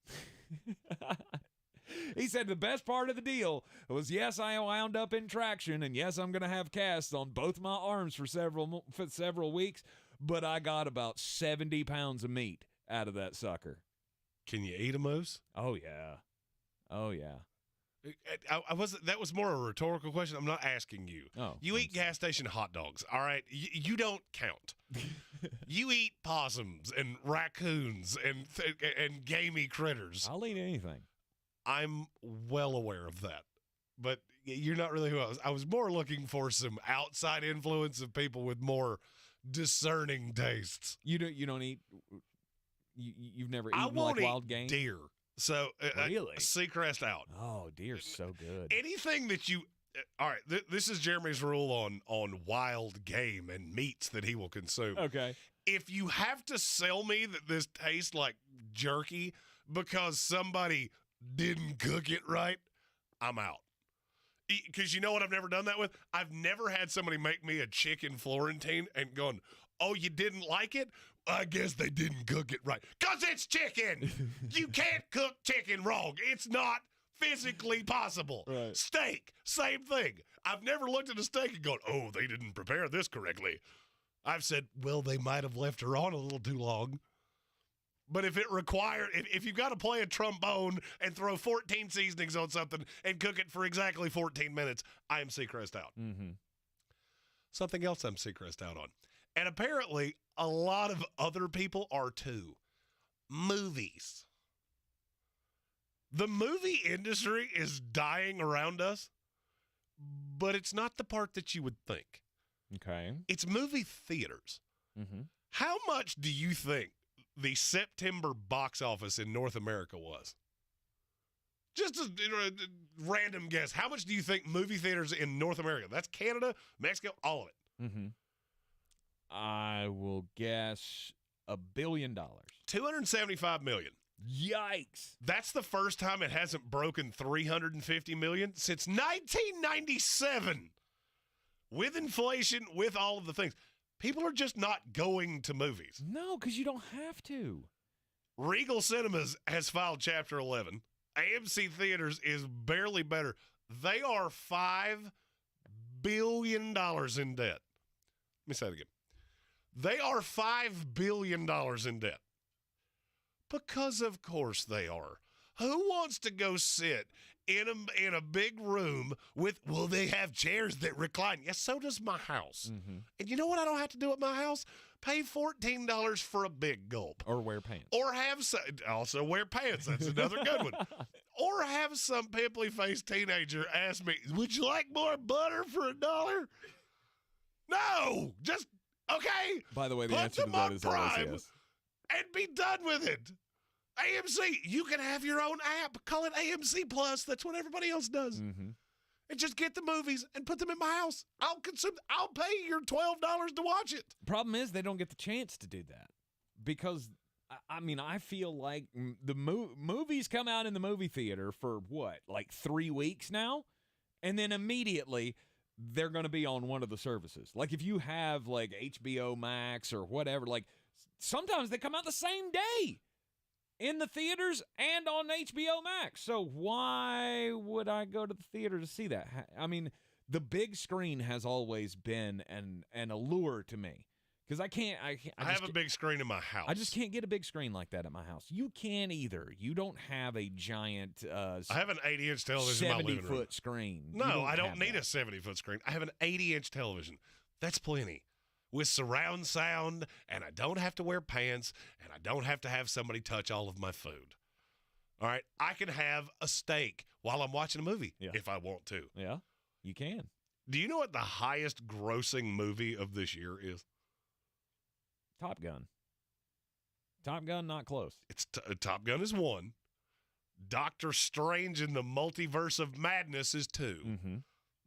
He said the best part of the deal was, yes, I wound up in traction, and yes, I'm going to have casts on both my arms for several weeks, but I got about 70 pounds of meat out of that sucker. Can you eat a moose? Oh, yeah. Oh, yeah. I wasn't. That was more a rhetorical question. I'm not asking you. Oh, you eat gas station hot dogs, all right? You don't count. You eat possums and raccoons and gamey critters. I'll eat anything. I'm well aware of that, but you're not really who I was. I was more looking for some outside influence of people with more discerning tastes. You don't eat. You've never eaten I won't like wild eat game? deer. So Really? Seacrest out. Oh, deer's so good. Anything that you all right, this is Jeremy's rule on wild game and meats that he will consume. Okay. If you have to sell me that this tastes like jerky because somebody didn't cook it right, I'm out. Because you know what I've never done that with? I've never had somebody make me a chicken Florentine and gone, oh, you didn't like it? I guess they didn't cook it right. Because it's chicken. You can't cook chicken wrong. It's not physically possible. Right. Steak, same thing. I've never looked at a steak and gone, oh, they didn't prepare this correctly. I've said, well, they might have left her on a little too long. But if it required, if you've got to play a trombone and throw 14 seasonings on something and cook it for exactly 14 minutes, I am Seacrest out. Mm-hmm. Something else I'm Seacrest out on. And apparently, a lot of other people are too. Movies. The movie industry is dying around us, but it's not the part that you would think. Okay. It's movie theaters. Mm-hmm. How much do you think the September box office in North America was? Just a random guess. How much do you think movie theaters in North America? That's Canada, Mexico, all of it. Mm-hmm. I will guess $1 billion. $275 million. Yikes. That's the first time it hasn't broken $350 million since 1997. With inflation, with all of the things. People are just not going to movies. No, because you don't have to. Regal Cinemas has filed Chapter 11. AMC Theaters is barely better. They are $5 billion in debt. Let me say it again. They are $5 billion in debt. Because of course they are. Who wants to go sit in a big room with, well, they have chairs that recline. Yes, so does my house. Mm-hmm. And you know what I don't have to do at my house? Pay $14 for a big gulp. Or wear pants. Or have some, also wear pants. That's another good one. Or have some pimply-faced teenager ask me, would you like more butter for $1? No! Just, okay. By the way, the put answer to them that on is always Prime yes. and be done with it. AMC, you can have your own app. Call it AMC Plus. That's what everybody else does. Mm-hmm. And just get the movies and put them in my house. I'll pay your $12 to watch it. Problem is they don't get the chance to do that because, I mean, I feel like the movies come out in the movie theater for what, like 3 weeks now? And then immediately they're going to be on one of the services. Like if you have like HBO Max or whatever, like sometimes they come out the same day. In the theaters and on HBO Max. So why would I go to the theater to see that? I mean, the big screen has always been an allure to me. Because I have a big screen in my house. I just can't get a big screen like that at my house. You can't either. You don't have a giant I have an 80-inch television in my living room. 70-foot screen. No, I don't need a 70-foot screen. I have an 80-inch television. That's plenty. With surround sound, and I don't have to wear pants, and I don't have to have somebody touch all of my food. All right? I can have a steak while I'm watching a movie if I want to. Yeah, you can. Do you know what the highest grossing movie of this year is? Top Gun. Top Gun, not close. It's Top Gun is 1. Doctor Strange in the Multiverse of Madness is 2. Mm-hmm.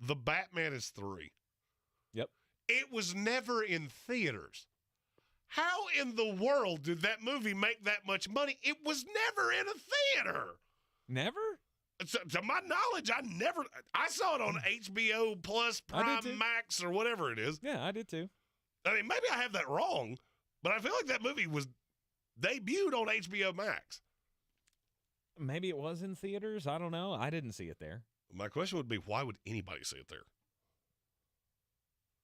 The Batman is 3. Yep. It was never in theaters. How in the world did that movie make that much money? It was never in a theater. Never? To my knowledge, I saw it on HBO Plus, Prime Max, or whatever it is. Yeah, I did too. I mean, maybe I have that wrong, but I feel like that movie was debuted on HBO Max. Maybe it was in theaters. I don't know. I didn't see it there. My question would be, why would anybody see it there?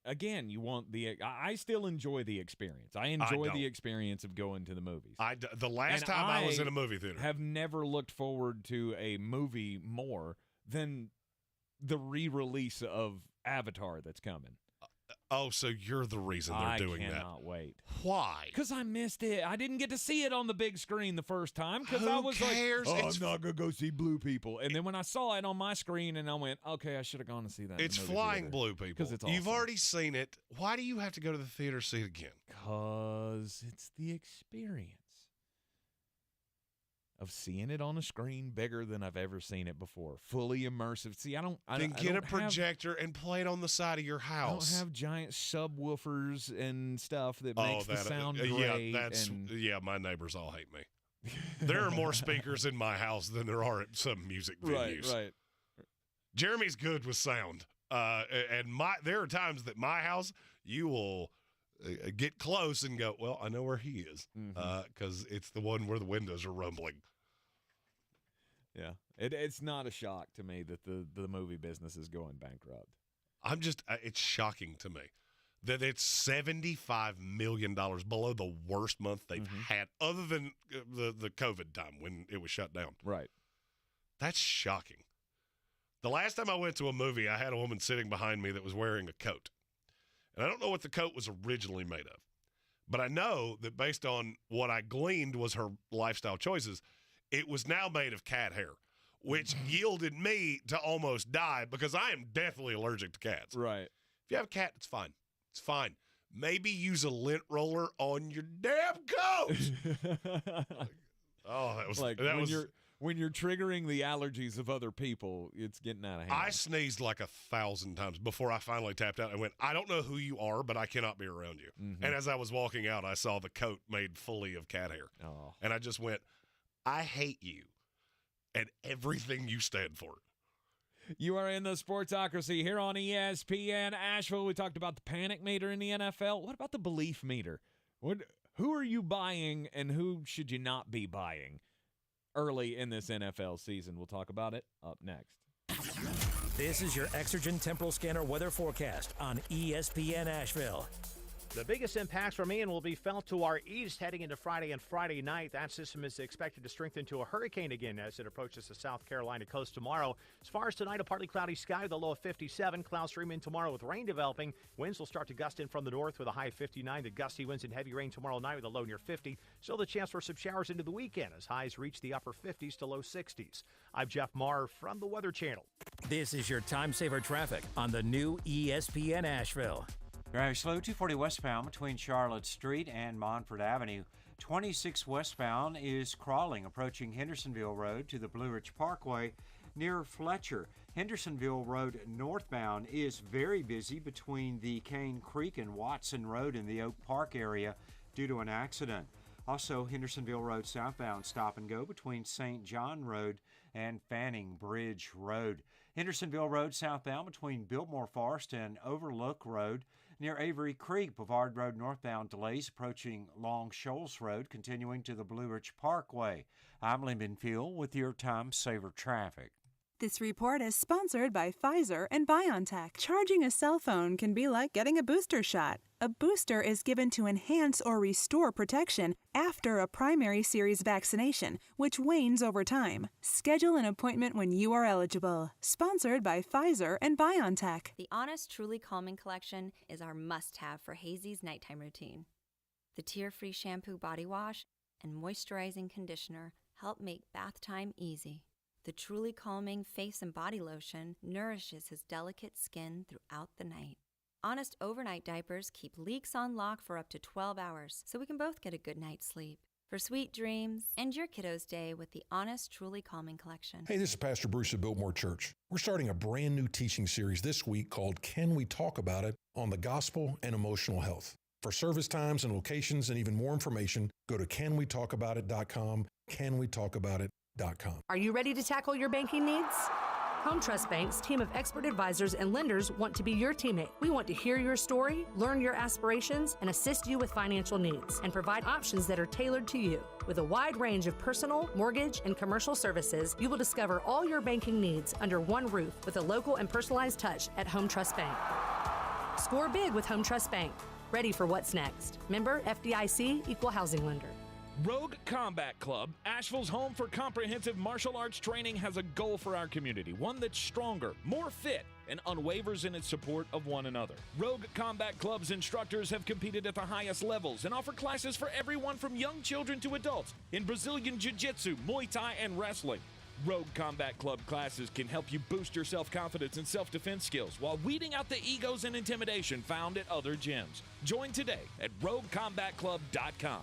Again, you want I still enjoy the experience. I enjoy the experience of going to the movies. The last time I was in a movie theater. Have never looked forward to a movie more than the re-release of Avatar that's coming. Oh, so you're the reason they're doing that. I cannot wait. Why? Because I missed it. I didn't get to see it on the big screen the first time because I was cares? like, I'm not going to go see blue people. And then when I saw it on my screen and I went, okay, I should have gone to see that. It's flying blue people. Because it's awesome. You've already seen it. Why do you have to go to the theater to see it again? Because it's the experience of seeing it on a screen bigger than I've ever seen it before. Fully immersive. See, Then get a projector and play it on the side of your house. I don't have giant subwoofers and stuff that makes the sound great. My neighbors all hate me. There are more speakers in my house than there are at some music venues. Right. Jeremy's good with sound. There are times that my house, you will get close and go, well, I know where he is, because it's the one where the windows are rumbling. Yeah, it's not a shock to me that the movie business is going bankrupt. It's shocking to me that it's $75 million below the worst month they've had, other than the COVID time when it was shut down. Right. That's shocking. The last time I went to a movie, I had a woman sitting behind me that was wearing a coat. And I don't know what the coat was originally made of, but I know that based on what I gleaned was her lifestyle choices, it was now made of cat hair, which yielded me to almost die because I am deathly allergic to cats. Right. If you have a cat, it's fine. It's fine. Maybe use a lint roller on your damn coat. When you're triggering the allergies of other people, it's getting out of hand. I sneezed like 1,000 times before I finally tapped out and went, I don't know who you are, but I cannot be around you. And as I was walking out, I saw the coat made fully of cat hair. Oh. And I just went, I hate you and everything you stand for. You are in the Sportsocracy here on ESPN Asheville. We talked about the panic meter in the NFL. What about the belief meter? Who are you buying and who should you not be buying early in this NFL season? We'll talk about it up next. This is your Exergen Temporal Scanner weather forecast on ESPN Asheville. The biggest impacts from Ian will be felt to our east heading into Friday and Friday night. That system is expected to strengthen to a hurricane again as it approaches the South Carolina coast tomorrow. As far as tonight, a partly cloudy sky with a low of 57. Clouds stream in tomorrow with rain developing. Winds will start to gust in from the north with a high of 59. The gusty winds and heavy rain tomorrow night with a low near 50. Still the chance for some showers into the weekend as highs reach the upper 50s to low 60s. I'm Jeff Marr from the Weather Channel. This is your time saver traffic on the new ESPN Asheville. Very slow, 240 westbound between Charlotte Street and Montford Avenue. 26 westbound is crawling, approaching Hendersonville Road to the Blue Ridge Parkway near Fletcher. Hendersonville Road northbound is very busy between the Cane Creek and Watson Road in the Oak Park area due to an accident. Also, Hendersonville Road southbound stop and go between St. John Road and Fanning Bridge Road. Hendersonville Road southbound between Biltmore Forest and Overlook Road near Avery Creek. Boulevard Road northbound delays approaching Long Shoals Road, continuing to the Blue Ridge Parkway. I'm Lyndon Field with your Time Saver Traffic. This report is sponsored by Pfizer and BioNTech. Charging a cell phone can be like getting a booster shot. A booster is given to enhance or restore protection after a primary series vaccination, which wanes over time. Schedule an appointment when you are eligible. Sponsored by Pfizer and BioNTech. The Honest Truly Calming Collection is our must-have for Hazy's nighttime routine. The tear-free shampoo body wash and moisturizing conditioner help make bath time easy. The Truly Calming face and body lotion nourishes his delicate skin throughout the night. Honest overnight diapers keep leaks on lock for up to 12 hours, so we can both get a good night's sleep. For sweet dreams, end your kiddo's day with the Honest Truly Calming Collection. Hey, this is Pastor Bruce of Biltmore Church. We're starting a brand new teaching series this week called Can We Talk About It on the gospel and emotional health. For service times and locations and even more information, go to canwetalkaboutit.com, canwetalkaboutit.com. Are you ready to tackle your banking needs? Home Trust Bank's team of expert advisors and lenders want to be your teammate. We want to hear your story, learn your aspirations, and assist you with financial needs, and provide options that are tailored to you. With a wide range of personal, mortgage, and commercial services, you will discover all your banking needs under one roof with a local and personalized touch at Home Trust Bank. Score big with Home Trust Bank. Ready for what's next. Member FDIC, Equal Housing Lender. Rogue Combat Club, Asheville's home for comprehensive martial arts training, has a goal for our community, one that's stronger, more fit, and unwavers in its support of one another. Rogue Combat Club's instructors have competed at the highest levels and offer classes for everyone from young children to adults in Brazilian Jiu-Jitsu, Muay Thai, and wrestling. Rogue Combat Club classes can help you boost your self-confidence and self-defense skills while weeding out the egos and intimidation found at other gyms. Join today at roguecombatclub.com.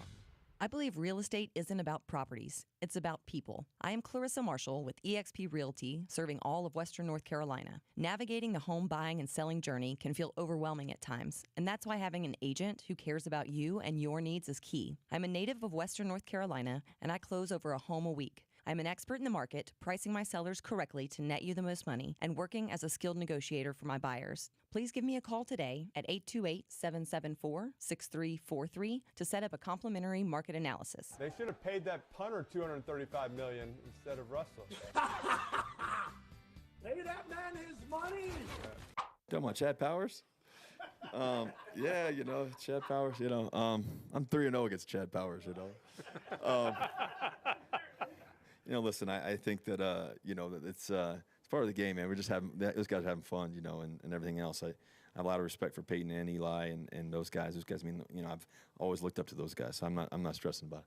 I believe real estate isn't about properties, it's about people. I am Clarissa Marshall with eXp Realty, serving all of Western North Carolina. Navigating the home buying and selling journey can feel overwhelming at times, and that's why having an agent who cares about you and your needs is key. I'm a native of Western North Carolina, and I close over a home a week. I'm an expert in the market, pricing my sellers correctly to net you the most money, and working as a skilled negotiator for my buyers. Please give me a call today at 828-774-6343 to set up a complimentary market analysis. They should have paid that punter $235 million instead of Russell. Pay that man his money. Talking about Chad Powers? Yeah, Chad Powers, I'm 3-0 against Chad Powers, listen, I think that, that it's part of the game, man. We're just those guys are having fun, and everything else. I have a lot of respect for Peyton and Eli and those guys. Those guys, I've always looked up to those guys, so I'm not stressing about it.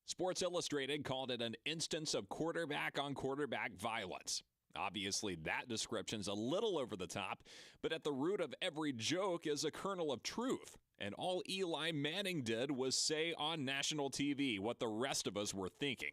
Sports Illustrated called it an instance of quarterback-on-quarterback violence. Obviously, that description's a little over the top, but at the root of every joke is a kernel of truth. And all Eli Manning did was say on national TV what the rest of us were thinking.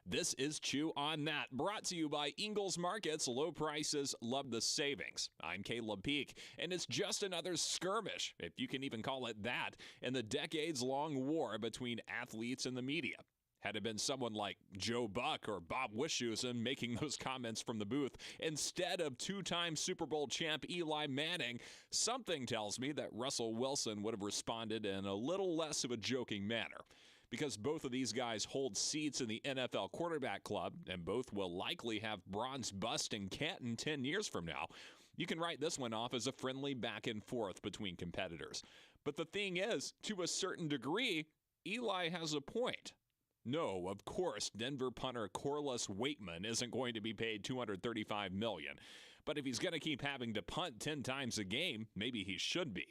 This is Chew on That, brought to you by Ingles Markets. Low prices, love the savings. I'm Caleb Peak, and it's just another skirmish, if you can even call it that, in the decades-long war between athletes and the media. Had it been someone like Joe Buck or Bob Wischusen making those comments from the booth instead of two-time Super Bowl champ Eli Manning, something tells me that Russell Wilson would have responded in a little less of a joking manner. Because both of these guys hold seats in the NFL quarterback club, and both will likely have bronze bust in Canton 10 years from now, you can write this one off as a friendly back and forth between competitors. But the thing is, to a certain degree, Eli has a point. No, of course, Denver punter Corliss Waitman isn't going to be paid $235 million. But if he's going to keep having to punt 10 times a game, maybe he should be.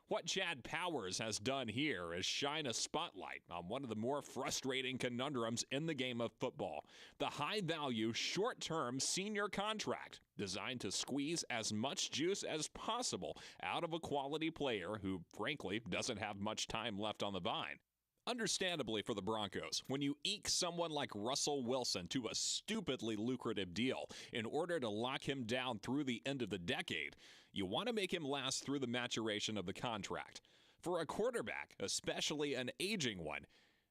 What Chad Powers has done here is shine a spotlight on one of the more frustrating conundrums in the game of football. The high-value, short-term senior contract designed to squeeze as much juice as possible out of a quality player who, frankly, doesn't have much time left on the vine. Understandably for the Broncos, when you eke someone like Russell Wilson to a stupidly lucrative deal in order to lock him down through the end of the decade, you want to make him last through the maturation of the contract. For a quarterback, especially an aging one,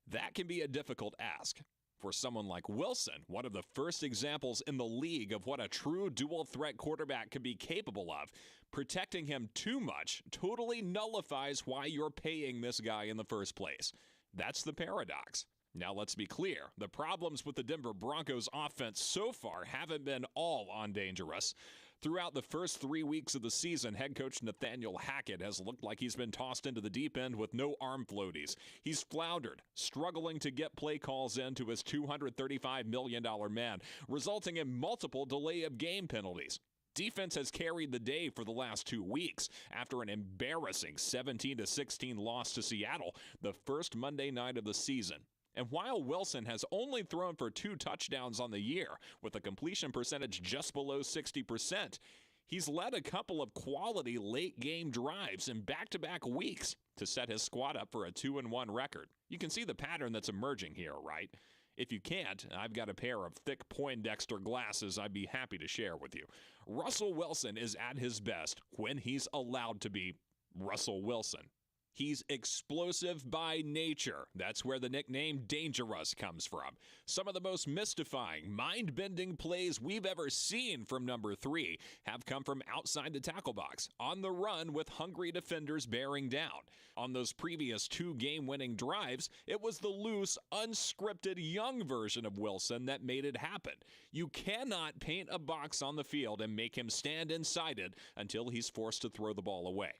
that can be a difficult ask. For someone like Wilson, one of the first examples in the league of what a true dual-threat quarterback can be capable of, protecting him too much totally nullifies why you're paying this guy in the first place. That's the paradox. Now, let's be clear. The problems with the Denver Broncos offense so far haven't been all on dangerous. Throughout the first 3 weeks of the season, head coach Nathaniel Hackett has looked like he's been tossed into the deep end with no arm floaties. He's floundered, struggling to get play calls into his $235 million man, resulting in multiple delay of game penalties. Defense has carried the day for the last 2 weeks after an embarrassing 17-16 loss to Seattle the first Monday night of the season. And while Wilson has only thrown for 2 touchdowns on the year with a completion percentage just below 60%, he's led a couple of quality late-game drives in back-to-back weeks to set his squad up for a 2-1 record. You can see the pattern that's emerging here, right? If you can't, I've got a pair of thick Poindexter glasses I'd be happy to share with you. Russell Wilson is at his best when he's allowed to be Russell Wilson. He's explosive by nature. That's where the nickname Dangerous comes from. Some of the most mystifying, mind-bending plays we've ever seen from number 3 have come from outside the tackle box, on the run with hungry defenders bearing down. On those previous 2 game-winning drives, it was the loose, unscripted, young version of Wilson that made it happen. You cannot paint a box on the field and make him stand inside it until he's forced to throw the ball away.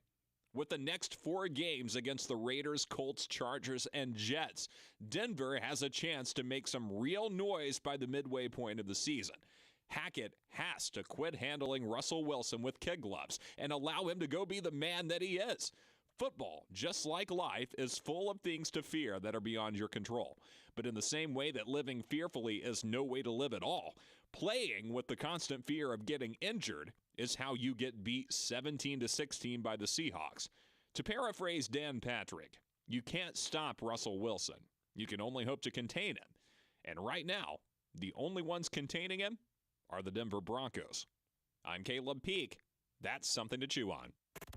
With the next 4 games against the Raiders, Colts, Chargers, and Jets, Denver has a chance to make some real noise by the midway point of the season. Hackett has to quit handling Russell Wilson with kid gloves and allow him to go be the man that he is. Football, just like life, is full of things to fear that are beyond your control. But in the same way that living fearfully is no way to live at all, playing with the constant fear of getting injured is how you get beat 17-16 by the Seahawks. To paraphrase Dan Patrick, you can't stop Russell Wilson. You can only hope to contain him. And right now, the only ones containing him are the Denver Broncos. I'm Caleb Peak. That's something to chew on.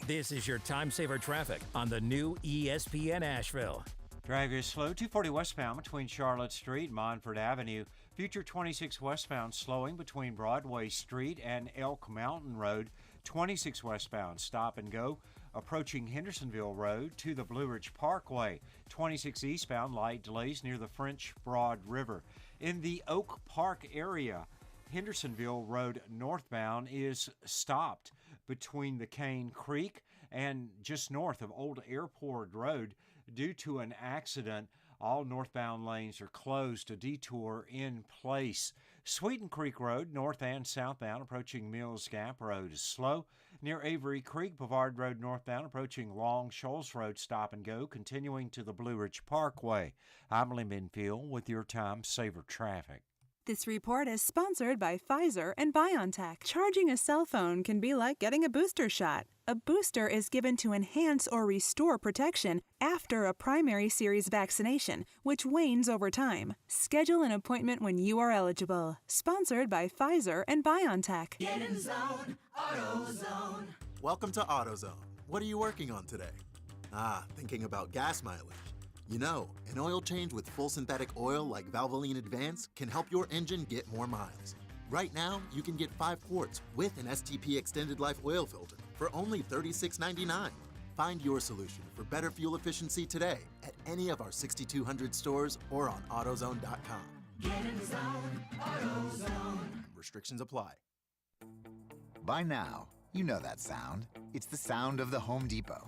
This is your time saver traffic on the new ESPN Asheville. Traffic is slow. 240 westbound between Charlotte Street and Montford Avenue. Future 26 westbound slowing between Broadway Street and Elk Mountain Road. 26 westbound stop and go approaching Hendersonville Road to the Blue Ridge Parkway. 26 eastbound light delays near the French Broad River. In the Oak Park area, Hendersonville Road northbound is stopped between the Cane Creek and just north of Old Airport Road due to an accident. All northbound lanes are closed. A detour in place. Sweeten Creek Road, north and southbound, approaching Mills Gap Road is slow. Near Avery Creek, Bavard Road northbound, approaching Long Shoals Road, stop and go, continuing to the Blue Ridge Parkway. I'm Lee Minfield with your Time Saver Traffic. This report is sponsored by Pfizer and BioNTech. Charging a cell phone can be like getting a booster shot. A booster is given to enhance or restore protection after a primary series vaccination, which wanes over time. Schedule an appointment when you are eligible. Sponsored by Pfizer and BioNTech. Get in zone, AutoZone. Welcome to AutoZone. What are you working on today? Thinking about gas mileage. You know, an oil change with full synthetic oil like Valvoline Advance can help your engine get more miles. Right now, you can get 5 quarts with an STP Extended Life oil filter for only $36.99. Find your solution for better fuel efficiency today at any of our 6,200 stores or on AutoZone.com. Get in zone, AutoZone. Restrictions apply. By now, you know that sound. It's the sound of the Home Depot.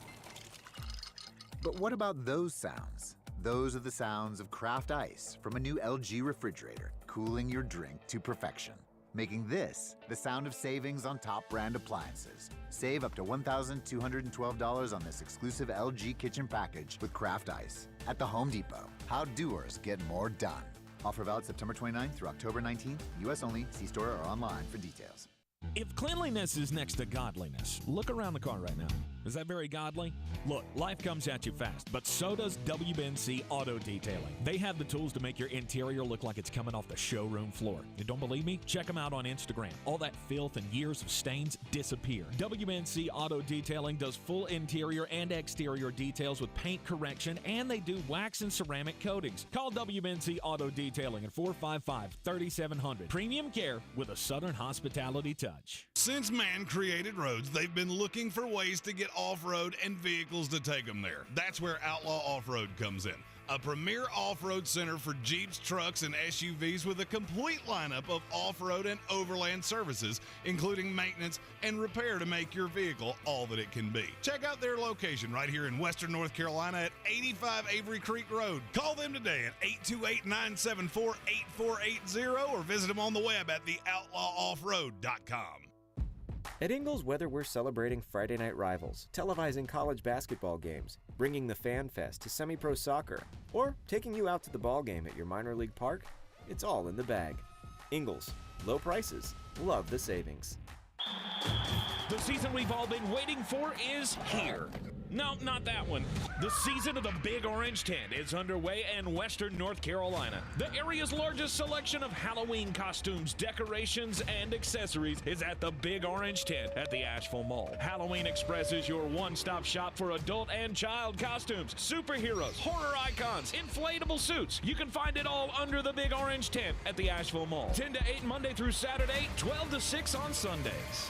But what about those sounds? Those are the sounds of Kraft Ice from a new LG refrigerator, cooling your drink to perfection. Making this the sound of savings on top brand appliances. Save up to $1,212 on this exclusive LG kitchen package with Kraft Ice at the Home Depot. How doers get more done. Offer valid September 29th through October 19th. U.S. only. See store or online for details. If cleanliness is next to godliness, look around the car right now. Is that very godly? Look, life comes at you fast, but so does WBNC Auto Detailing. They have the tools to make your interior look like it's coming off the showroom floor. You don't believe me? Check them out on Instagram. All that filth and years of stains disappear. WBNC Auto Detailing does full interior and exterior details with paint correction, and they do wax and ceramic coatings. Call WBNC Auto Detailing at 455-3700. Premium care with a Southern hospitality touch. Since man created roads, they've been looking for ways to get off-road and vehicles to take them there. That's where Outlaw Off-Road comes in. A premier off-road center for Jeeps, trucks, and SUVs with a complete lineup of off-road and overland services, including maintenance and repair to make your vehicle all that it can be. Check out their location right here in Western North Carolina at 85 Avery Creek Road. Call them today at 828-974-8480 or visit them on the web at theoutlawoffroad.com. At Ingles, whether we're celebrating Friday night rivals, televising college basketball games, bringing the Fan Fest to semi-pro soccer, or taking you out to the ball game at your minor league park, it's all in the bag. Ingles, low prices, love the savings. The season we've all been waiting for is here. No, not that one. The season of the Big Orange Tent is underway in Western North Carolina. The area's largest selection of Halloween costumes, decorations, and accessories is at the Big Orange Tent at the Asheville Mall. Halloween Express is your one-stop shop for adult and child costumes, superheroes, horror icons, inflatable suits. You can find it all under the Big Orange Tent at the Asheville Mall. 10 to 8 Monday through Saturday, 12 to 6 on Sundays.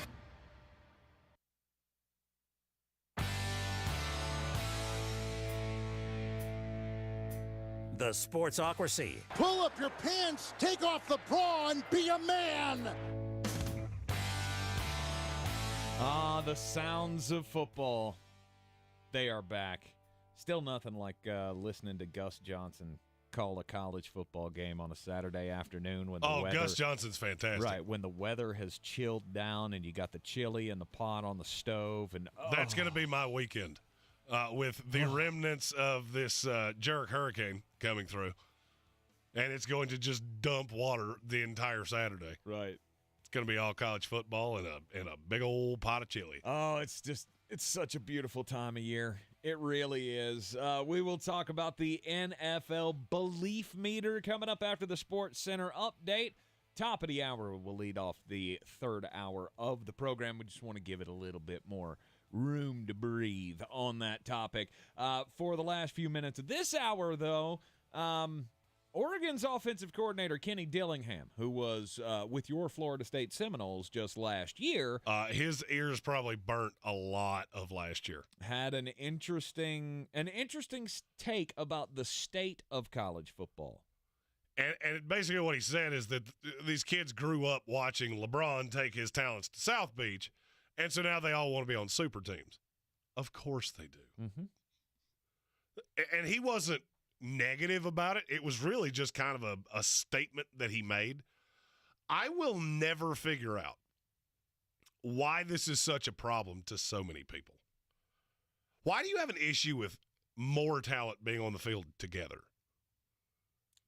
The Sportsocracy. Pull up your pants, take off the bra, and be a man! The sounds of football. They are back. Still nothing like listening to Gus Johnson call a college football game on a Saturday afternoon when the weather. Gus Johnson's fantastic. Right, when the weather has chilled down and you got the chili in the pot on the stove. And that's going to be my weekend with the remnants of this jerk hurricane coming through. And it's going to just dump water the entire Saturday. Right. It's going to be all college football and a big old pot of chili. Oh, it's such a beautiful time of year. It really is. We will talk about the NFL Belief Meter coming up after the Sports Center update. Top of the hour will lead off the third hour of the program. We just want to give it a little bit more room to breathe on that topic. For the last few minutes of this hour, though, Oregon's offensive coordinator, Kenny Dillingham, who was with your Florida State Seminoles just last year. His ears probably burnt a lot of last year. Had an interesting take about the state of college football. And basically what he said is that these kids grew up watching LeBron take his talents to South Beach, and so now they all want to be on super teams. Of course they do. Mm-hmm. And he wasn't negative about it. It was really just kind of a statement that he made. I will never figure out why this is such a problem to so many people. Why do you have an issue with more talent being on the field together?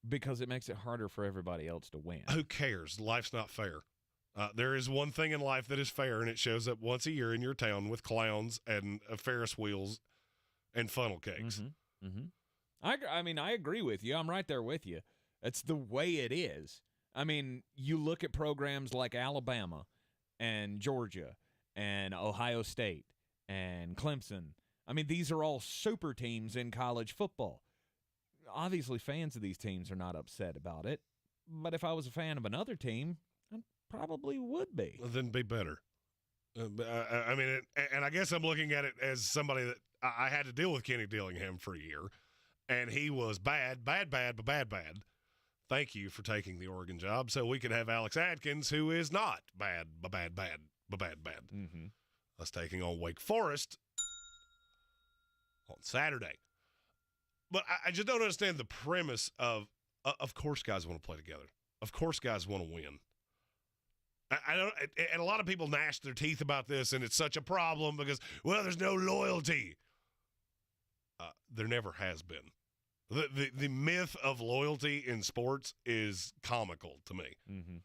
Because it makes it harder for everybody else to win. Who cares? Life's not fair. There is one thing in life that is fair, and it shows up once a year in your town with clowns and Ferris wheels and funnel cakes. Mm-hmm. Mm-hmm. I mean, I agree with you. I'm right there with you. It's the way it is. I mean, you look at programs like Alabama and Georgia and Ohio State and Clemson. I mean, these are all super teams in college football. Obviously, fans of these teams are not upset about it. But if I was a fan of another team, I probably would be. Well, then be better. I mean, and I guess I'm looking at it as somebody that I had to deal with Kenny Dillingham for a year. And he was bad. Thank you for taking the Oregon job so we could have Alex Atkins, who is not bad. Mm-hmm. Us taking on Wake Forest on Saturday. But I just don't understand the premise of course guys want to play together. Of course guys want to win. I don't, and a lot of people gnash their teeth about this, and it's such a problem because, well, there's no loyalty. There never has been. The myth of loyalty in sports is comical to me. Mm-hmm.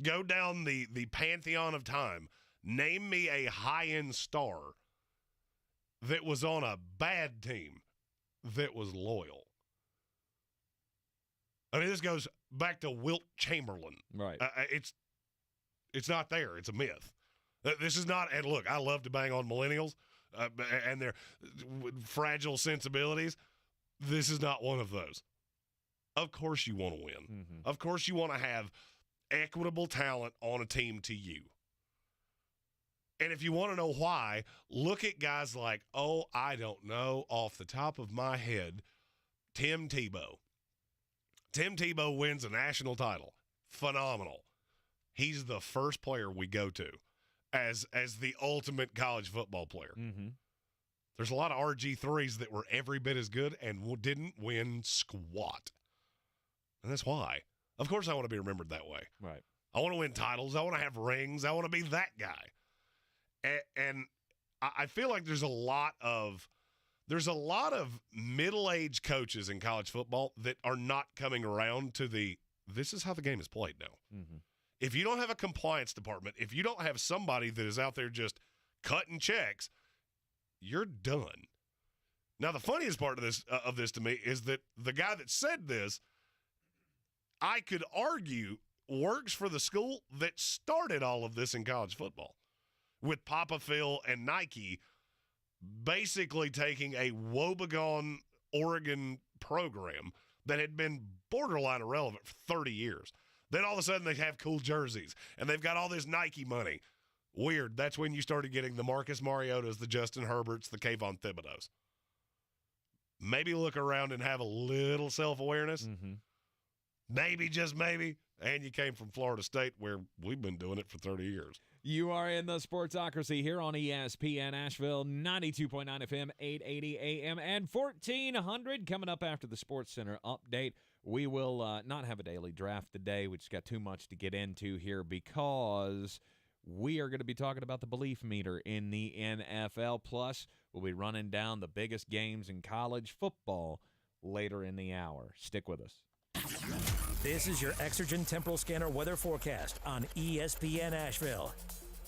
Go down the pantheon of time. Name me a high-end star that was on a bad team that was loyal. I mean, this goes back to Wilt Chamberlain. Right. It's not there. It's a myth. This is not – and look, I love to bang on millennials and their fragile sensibilities. This is not one of those. Of course you want to win. Mm-hmm. Of course you want to have equitable talent on a team to you. And if you want to know why, look at guys like, I don't know, off the top of my head, Tim Tebow. Tim Tebow wins a national title. Phenomenal. He's the first player we go to as the ultimate college football player. Mm-hmm. There's a lot of RG3s that were every bit as good and didn't win squat. And that's why. Of course I want to be remembered that way. Right. I want to win titles. I want to have rings. I want to be that guy. And I feel like there's a lot of middle-aged coaches in college football that are not coming around to this is how the game is played now. Mm-hmm. If you don't have a compliance department, if you don't have somebody that is out there just cutting checks, you're done. Now, the funniest part of this to me is that the guy that said this, I could argue, works for the school that started all of this in college football, with Papa Phil and Nike basically taking a woebegone Oregon program that had been borderline irrelevant for 30 years. Then all of a sudden they have cool jerseys, and they've got all this Nike money. Weird. That's when you started getting the Marcus Mariotas, the Justin Herberts, the Kayvon Thibodeaux. Maybe look around and have a little self-awareness. Mm-hmm. Maybe, just maybe. And you came from Florida State, where we've been doing it for 30 years. You are in the Sportsocracy here on ESPN Asheville, 92.9 FM, 880 AM, and 1400. Coming up after the Sports Center update, we will not have a daily draft today. We just got too much to get into here because we are going to be talking about the belief meter in the NFL. Plus, we'll be running down the biggest games in college football later in the hour. Stick with us. This is your Exergen Temporal Scanner weather forecast on ESPN Asheville.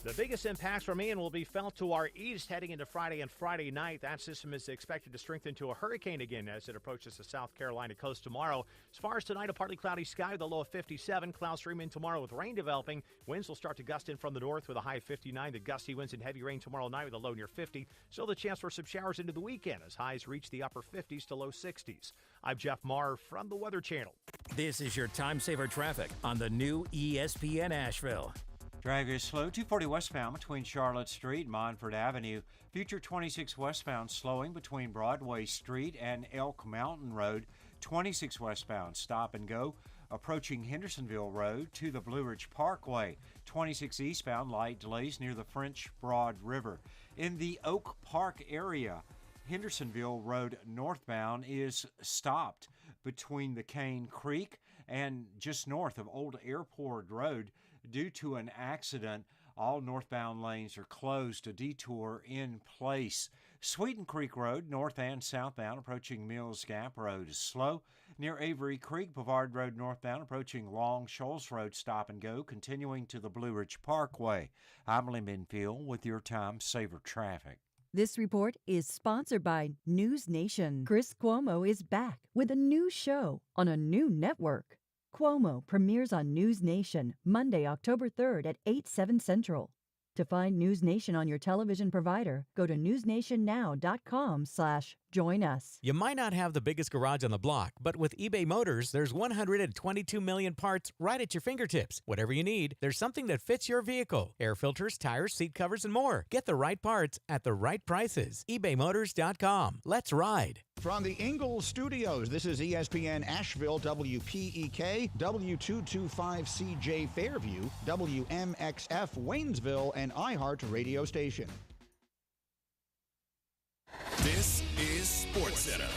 The biggest impacts from Ian will be felt to our east heading into Friday and Friday night. That system is expected to strengthen to a hurricane again as it approaches the South Carolina coast tomorrow. As far as tonight, a partly cloudy sky with a low of 57. Clouds stream in tomorrow with rain developing. Winds will start to gust in from the north with a high of 59. The gusty winds and heavy rain tomorrow night with a low near 50. Still the chance for some showers into the weekend as highs reach the upper 50s to low 60s. I'm Jeff Marr from the Weather Channel. This is your time saver traffic on the new ESPN Asheville. Traffic is slow, 240 westbound between Charlotte Street and Monfort Avenue. Future 26 westbound slowing between Broadway Street and Elk Mountain Road. 26 westbound stop and go approaching Hendersonville Road to the Blue Ridge Parkway. 26 eastbound light delays near the French Broad River. In the Oak Park area, Hendersonville Road northbound is stopped between the Cane Creek and just north of Old Airport Road. Due to an accident, all northbound lanes are closed. A detour in place. Sweeten Creek Road, north and southbound, approaching Mills Gap Road is slow. Near Avery Creek, Bavard Road northbound, approaching Long Shoals Road, stop and go, continuing to the Blue Ridge Parkway. I'm Lee Minfield with your time saver traffic. This report is sponsored by News Nation. Chris Cuomo is back with a new show on a new network. Cuomo premieres on News Nation Monday, October 3rd at 8/7 Central. To find News Nation on your television provider, go to newsnationnow.com/join us. You might not have the biggest garage on the block, but with eBay Motors, there's 122 million parts right at your fingertips. Whatever you need, there's something that fits your vehicle. Air filters, tires, seat covers, and more. Get the right parts at the right prices. ebaymotors.com. Let's ride. From the Ingles Studios, this is ESPN Asheville, WPEK, W225CJ Fairview, WMXF Waynesville, and iHeart Radio Station. This is Sports Center.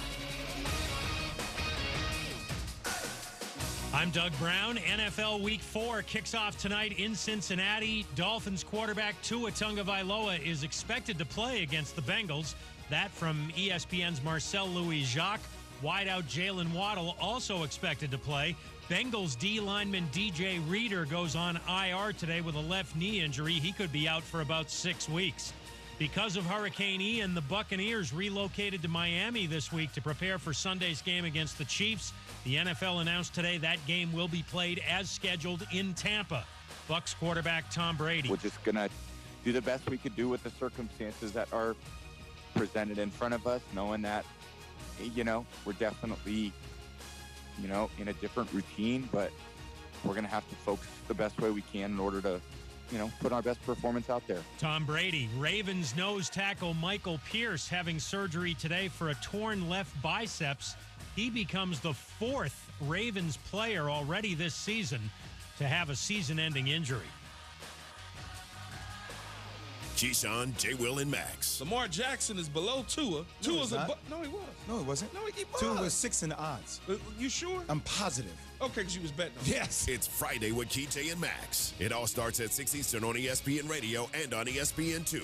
I'm Doug Brown. NFL Week 4 kicks off tonight in Cincinnati. Dolphins quarterback Tua Tagovailoa is expected to play against the Bengals. That from ESPN's Marcel Louis-Jacques. Wideout Jalen Waddle also expected to play. Bengals D lineman DJ Reader goes on IR today with a left knee injury. He could be out for about 6 weeks. Because of Hurricane Ian, the Buccaneers relocated to Miami this week to prepare for Sunday's game against the Chiefs. The NFL announced today that game will be played as scheduled in Tampa. Bucs quarterback Tom Brady. We're just going to do the best we could do with the circumstances that are presented in front of us, knowing that, we're definitely, in a different routine, but we're going to have to focus the best way we can in order to, put our best performance out there. Tom Brady. Ravens nose tackle Michael Pierce having surgery today for a torn left biceps. He becomes the 4th Ravens player already this season to have a season-ending injury. Keyshawn, J. Will, and Max. Lamar Jackson is below Tua. Tua's no, he was. No, he wasn't. No, he was. Tua was 6 in the odds. You sure? I'm positive. Okay, because you was betting on Yes. It's Friday with KJ and Max. It all starts at 6 Eastern on ESPN Radio and on ESPN2.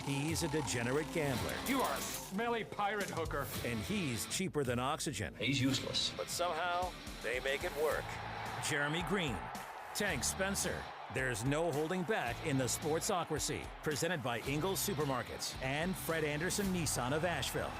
He's a degenerate gambler. You are a smelly pirate hooker. And he's cheaper than oxygen. He's useless. But somehow, they make it work. Jeremy Green. Tank Spencer. There's no holding back in the Sportsocracy. Presented by Ingles Supermarkets and Fred Anderson Nissan of Asheville.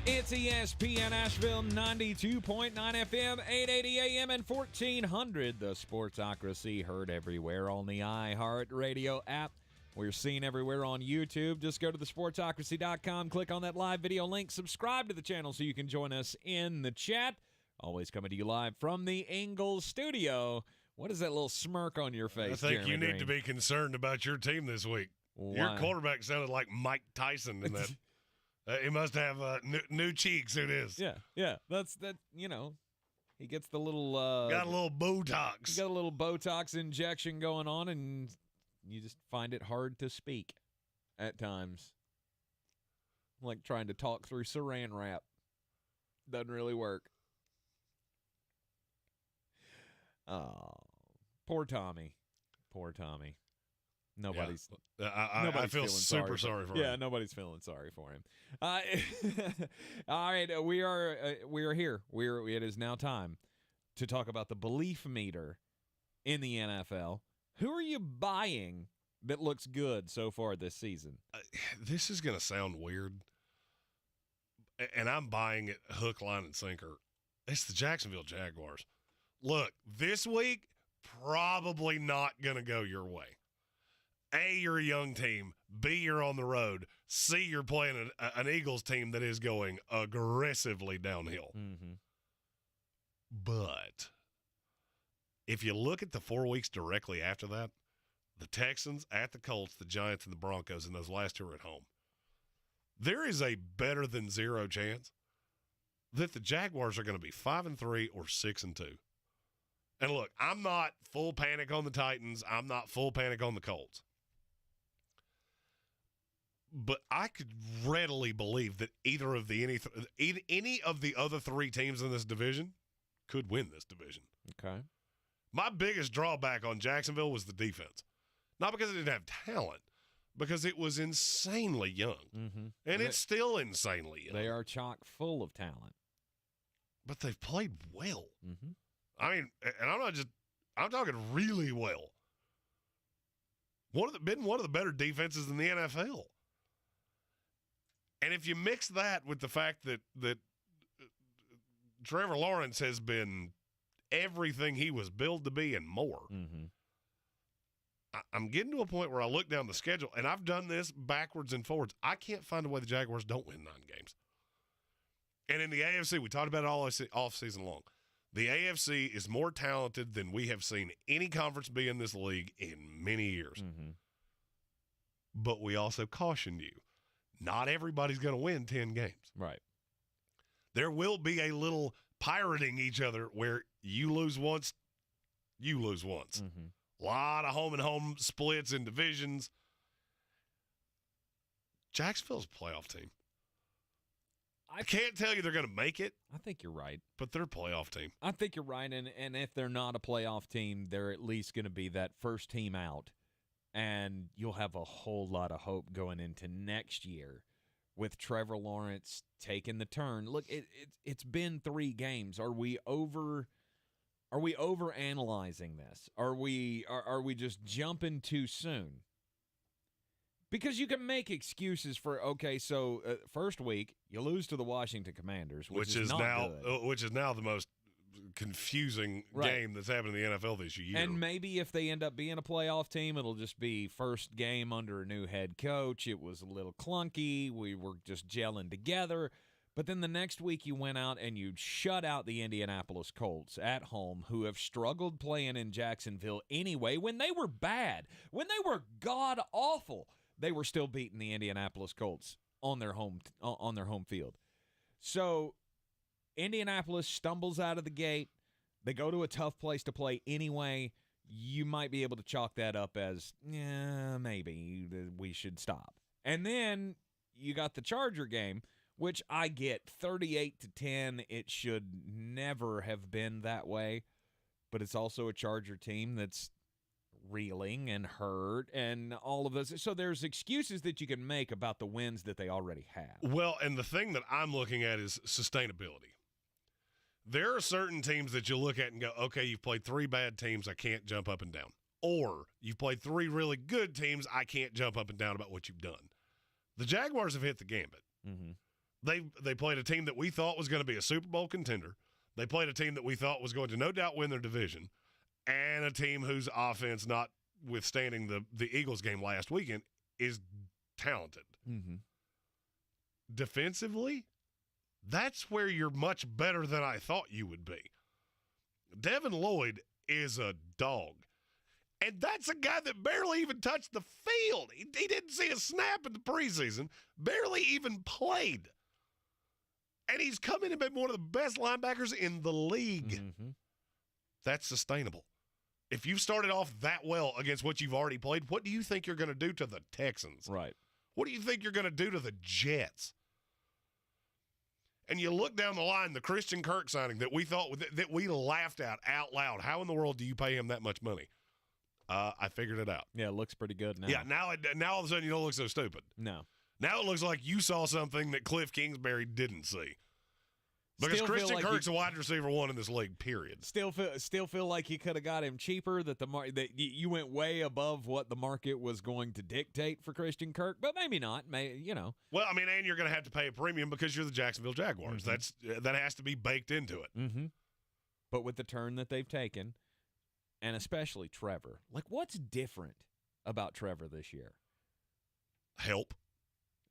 It's ESPN Asheville, 92.9 FM, 880 AM, and 1400. The Sportsocracy, heard everywhere on the iHeart Radio app. We're seen everywhere on YouTube. Just go to thesportsocracy.com, click on that live video link, subscribe to the channel so you can join us in the chat. Always coming to you live from the Ingles Studio. What is that little smirk on your face, I think Jeremy you need Green? to be concerned about your team this week. Why? Your quarterback sounded like Mike Tyson in that. He must have new cheeks. It is. Yeah. That's that. He gets the little got a little Botox. Got a little Botox injection going on, and you just find it hard to speak at times. Like trying to talk through saran wrap. Doesn't really work. Oh, poor Tommy. Poor Tommy. Nobody's. I feel super sorry for him. Yeah, nobody's feeling sorry for him. All right, we are here. It is now time to talk about the belief meter in the NFL. Who are you buying that looks good so far this season? This is going to sound weird, and I'm buying it hook, line, and sinker. It's the Jacksonville Jaguars. Look, this week probably not going to go your way. A, you're a young team. B, you're on the road. C, you're playing an Eagles team that is going aggressively downhill. Mm-hmm. But if you look at the 4 weeks directly after that, the Texans at the Colts, the Giants, and the Broncos, and those last two are at home, there is a better than zero chance that the Jaguars are going to be 5-3 or 6-2. And look, I'm not full panic on the Titans. I'm not full panic on the Colts. But I could readily believe that any of the other three teams in this division could win this division. Okay. My biggest drawback on Jacksonville was the defense. Not because it didn't have talent, because it was insanely young. Mm-hmm. And it's still insanely young. They are chock full of talent. But they've played well. Mm-hmm. I mean, and I'm talking really well. Been one of the better defenses in the NFL. And if you mix that with the fact that Trevor Lawrence has been everything he was billed to be and more, mm-hmm. I'm getting to a point where I look down the schedule, and I've done this backwards and forwards. I can't find a way the Jaguars don't win 9 games. And in the AFC, we talked about it all season long. The AFC is more talented than we have seen any conference be in this league in many years. Mm-hmm. But we also cautioned you, not everybody's going to win 10 games. Right. There will be a little pirating each other where you lose once, you lose once. Mm-hmm. A lot of home-and-home splits in divisions. Jacksonville's a playoff team. I can't tell you they're going to make it. I think you're right. But they're a playoff team. I think you're right, and if they're not a playoff team, they're at least going to be that first team out, and you'll have a whole lot of hope going into next year with Trevor Lawrence taking the turn. Look, it's been 3 games. Are we overanalyzing this? Are we just jumping too soon? Because you can make excuses for, okay, so first week you lose to the Washington Commanders, which is now the most confusing game that's happened in the NFL this year. And maybe if they end up being a playoff team, it'll just be first game under a new head coach. It was a little clunky. We were just gelling together. But then the next week you went out and you shut out the Indianapolis Colts at home, who have struggled playing in Jacksonville anyway. When they were bad, when they were god-awful, they were still beating the Indianapolis Colts on their home field. So Indianapolis stumbles out of the gate. They go to a tough place to play anyway. You might be able to chalk that up as, yeah, maybe we should stop. And then you got the Charger game, which I get 38-10. It should never have been that way. But it's also a Charger team that's reeling and hurt and all of those. So there's excuses that you can make about the wins that they already have. Well, and the thing that I'm looking at is sustainability. There are certain teams that you look at and go, okay, you've played 3 bad teams, I can't jump up and down. Or you've played 3 really good teams, I can't jump up and down about what you've done. The Jaguars have hit the gambit. Mm-hmm. They played a team that we thought was going to be a Super Bowl contender. They played a team that we thought was going to no doubt win their division. And a team whose offense, notwithstanding the Eagles game last weekend, is talented. Mm-hmm. Defensively, that's where you're much better than I thought you would be. Devin Lloyd is a dog. And that's a guy that barely even touched the field. He didn't see a snap in the preseason, barely even played. And he's come in and been one of the best linebackers in the league. Mm-hmm. That's sustainable. If you've started off that well against what you've already played, what do you think you're going to do to the Texans? Right. What do you think you're going to do to the Jets? And you look down the line, the Christian Kirk signing that we thought that we laughed at out loud. How in the world do you pay him that much money? I figured it out. Yeah, it looks pretty good now. Yeah, now all of a sudden you don't look so stupid. No. Now it looks like you saw something that Cliff Kingsbury didn't see. Because Still Christian feel like Kirk's a wide receiver one in this league, period. Still feel like you could have got him cheaper, that you went way above what the market was going to dictate for Christian Kirk, but maybe not. Well, I mean, and you're going to have to pay a premium because you're the Jacksonville Jaguars. Mm-hmm. That has to be baked into it. Mm-hmm. But with the turn that they've taken, and especially Trevor, like, what's different about Trevor this year? Help.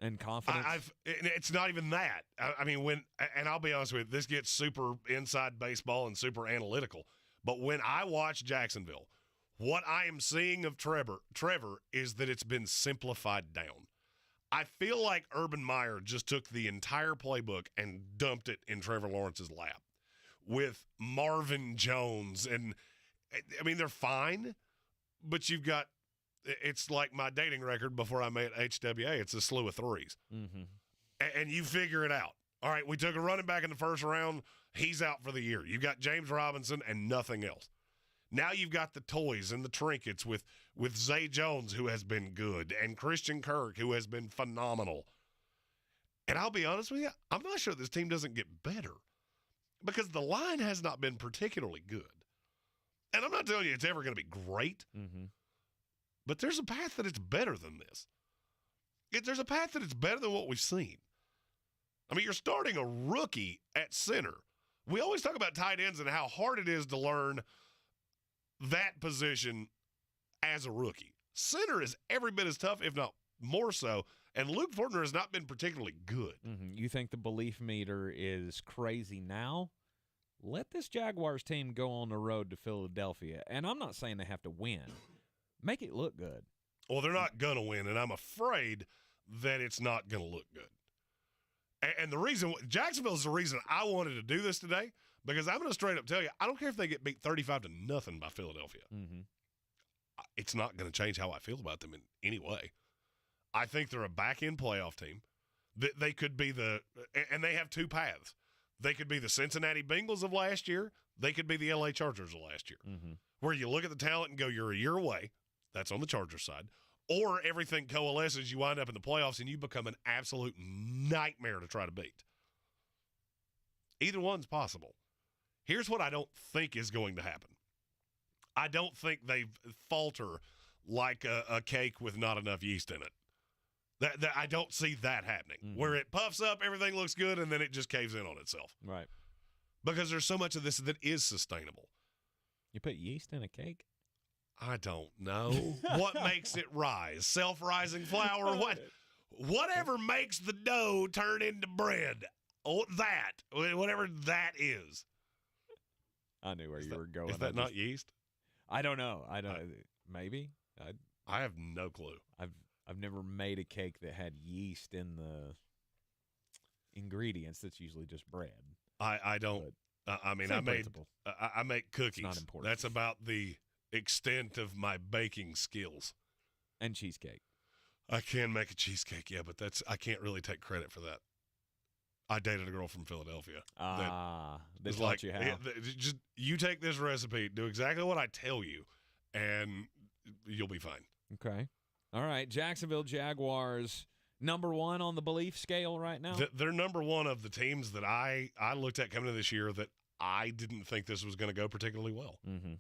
And confidence. It's not even that. I mean, and I'll be honest with you, this gets super inside baseball and super analytical. But when I watch Jacksonville, what I am seeing of Trevor is that it's been simplified down. I feel like Urban Meyer just took the entire playbook and dumped it in Trevor Lawrence's lap with Marvin Jones. And, I mean, they're fine, but you've got, it's like my dating record before I met HWA. It's a slew of threes. Mm-hmm. And you figure it out. All right, we took a running back in the first round. He's out for the year. You've got James Robinson and nothing else. Now you've got the toys and the trinkets with Zay Jones, who has been good, and Christian Kirk, who has been phenomenal. And I'll be honest with you, I'm not sure this team doesn't get better because the line has not been particularly good. And I'm not telling you it's ever going to be great. Mm-hmm. But there's a path that it's better than this. There's a path that it's better than what we've seen. I mean, you're starting a rookie at center. We always talk about tight ends and how hard it is to learn that position as a rookie. Center is every bit as tough, if not more so, and Luke Fortner has not been particularly good. Mm-hmm. You think the belief meter is crazy now? Let this Jaguars team go on the road to Philadelphia, and I'm not saying they have to win. Make it look good. Well, they're not going to win, and I'm afraid that it's not going to look good. And the reason – Jacksonville is the reason I wanted to do this today because I'm going to straight up tell you, I don't care if they get beat 35-0 by Philadelphia. Mm-hmm. It's not going to change how I feel about them in any way. I think they're a back-end playoff team. They could be and they have two paths. They could be the Cincinnati Bengals of last year. They could be the LA Chargers of last year, mm-hmm. where you look at the talent and go, you're a year away. That's on the Chargers side. Or everything coalesces, you wind up in the playoffs, and you become an absolute nightmare to try to beat. Either one's possible. Here's what I don't think is going to happen. I don't think they falter like a cake with not enough yeast in it. I don't see that happening, mm-hmm. where it puffs up, everything looks good, and then it just caves in on itself. Right. Because there's so much of this that is sustainable. You put yeast in a cake? I don't know. What makes it rise? Self-rising flour? Whatever makes the dough turn into bread. Oh, whatever that is. I knew where you were going. Is that not yeast? I don't know. Maybe. I have no clue. I've never made a cake that had yeast in the ingredients. That's usually just bread. I don't. I mean, I make cookies. It's not important. That's about the extent of my baking skills. And cheesecake. I can make a cheesecake, yeah, but I can't really take credit for that. I dated a girl from Philadelphia. They taught you how. Just you take this recipe, do exactly what I tell you, and you'll be fine. Okay. All right. Jacksonville Jaguars, number one on the belief scale right now? They're number one of the teams that I looked at coming into this year that I didn't think this was going to go particularly well. Mm-hmm.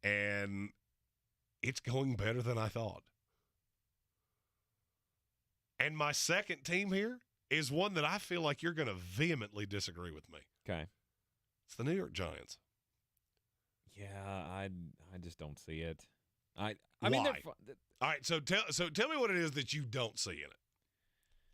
And it's going better than I thought. And my second team here is one that I feel like you're going to vehemently disagree with me. Okay. It's the New York Giants. Yeah, I just don't see it. I Why? mean, all right, so tell me what it is that you don't see in it.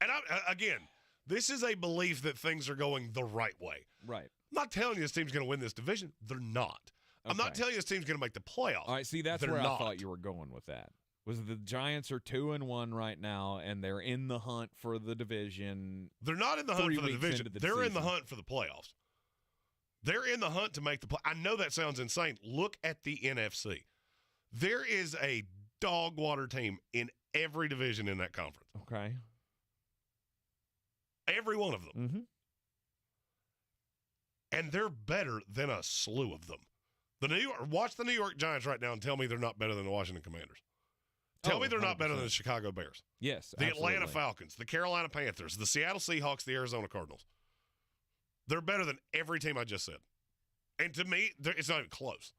And again, this is a belief that things are going the right way. Right. I'm not telling you this team's going to win this division. They're not. Okay. I'm not telling you this team's going to make the playoffs. All right, see, that's where I thought you were going with that. was the Giants are 2-1 right now, and they're in the hunt for the division. They're not in the hunt for the division. They're in the hunt for the playoffs. They're in the hunt to make the play. I know that sounds insane. Look at the NFC. There is a dog water team in every division in that conference. Okay. Every one of them. Mm-hmm. And they're better than a slew of them. Watch the New York Giants right now and tell me they're not better than the Washington Commanders. Tell me they're 100%. not better than the Chicago Bears. Yes, the absolutely. Atlanta Falcons, the Carolina Panthers, the Seattle Seahawks, the Arizona Cardinals. They're better than every team I just said. And to me, it's not even close.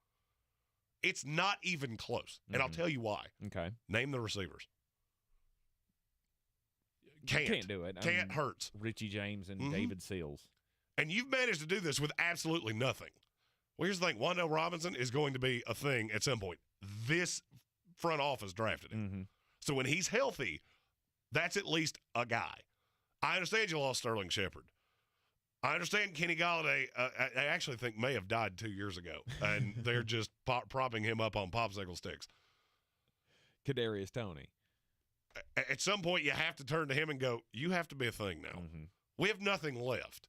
It's not even close. And I'll tell you why. Okay. Name the receivers. Can't do it. Can't hurts. Richie James and David Seals. And you've managed to do this with absolutely nothing. Well, here's the thing. Wan'Dale Robinson is going to be a thing at some point. This front office drafted him. Mm-hmm. So when he's healthy, that's at least a guy. I understand you lost Sterling Shepard. I understand Kenny Golladay, I actually think may have died 2 years ago, and they're just propping him up on popsicle sticks. Kadarius Toney. At some point, you have to turn to him and go, you have to be a thing now. Mm-hmm. We have nothing left.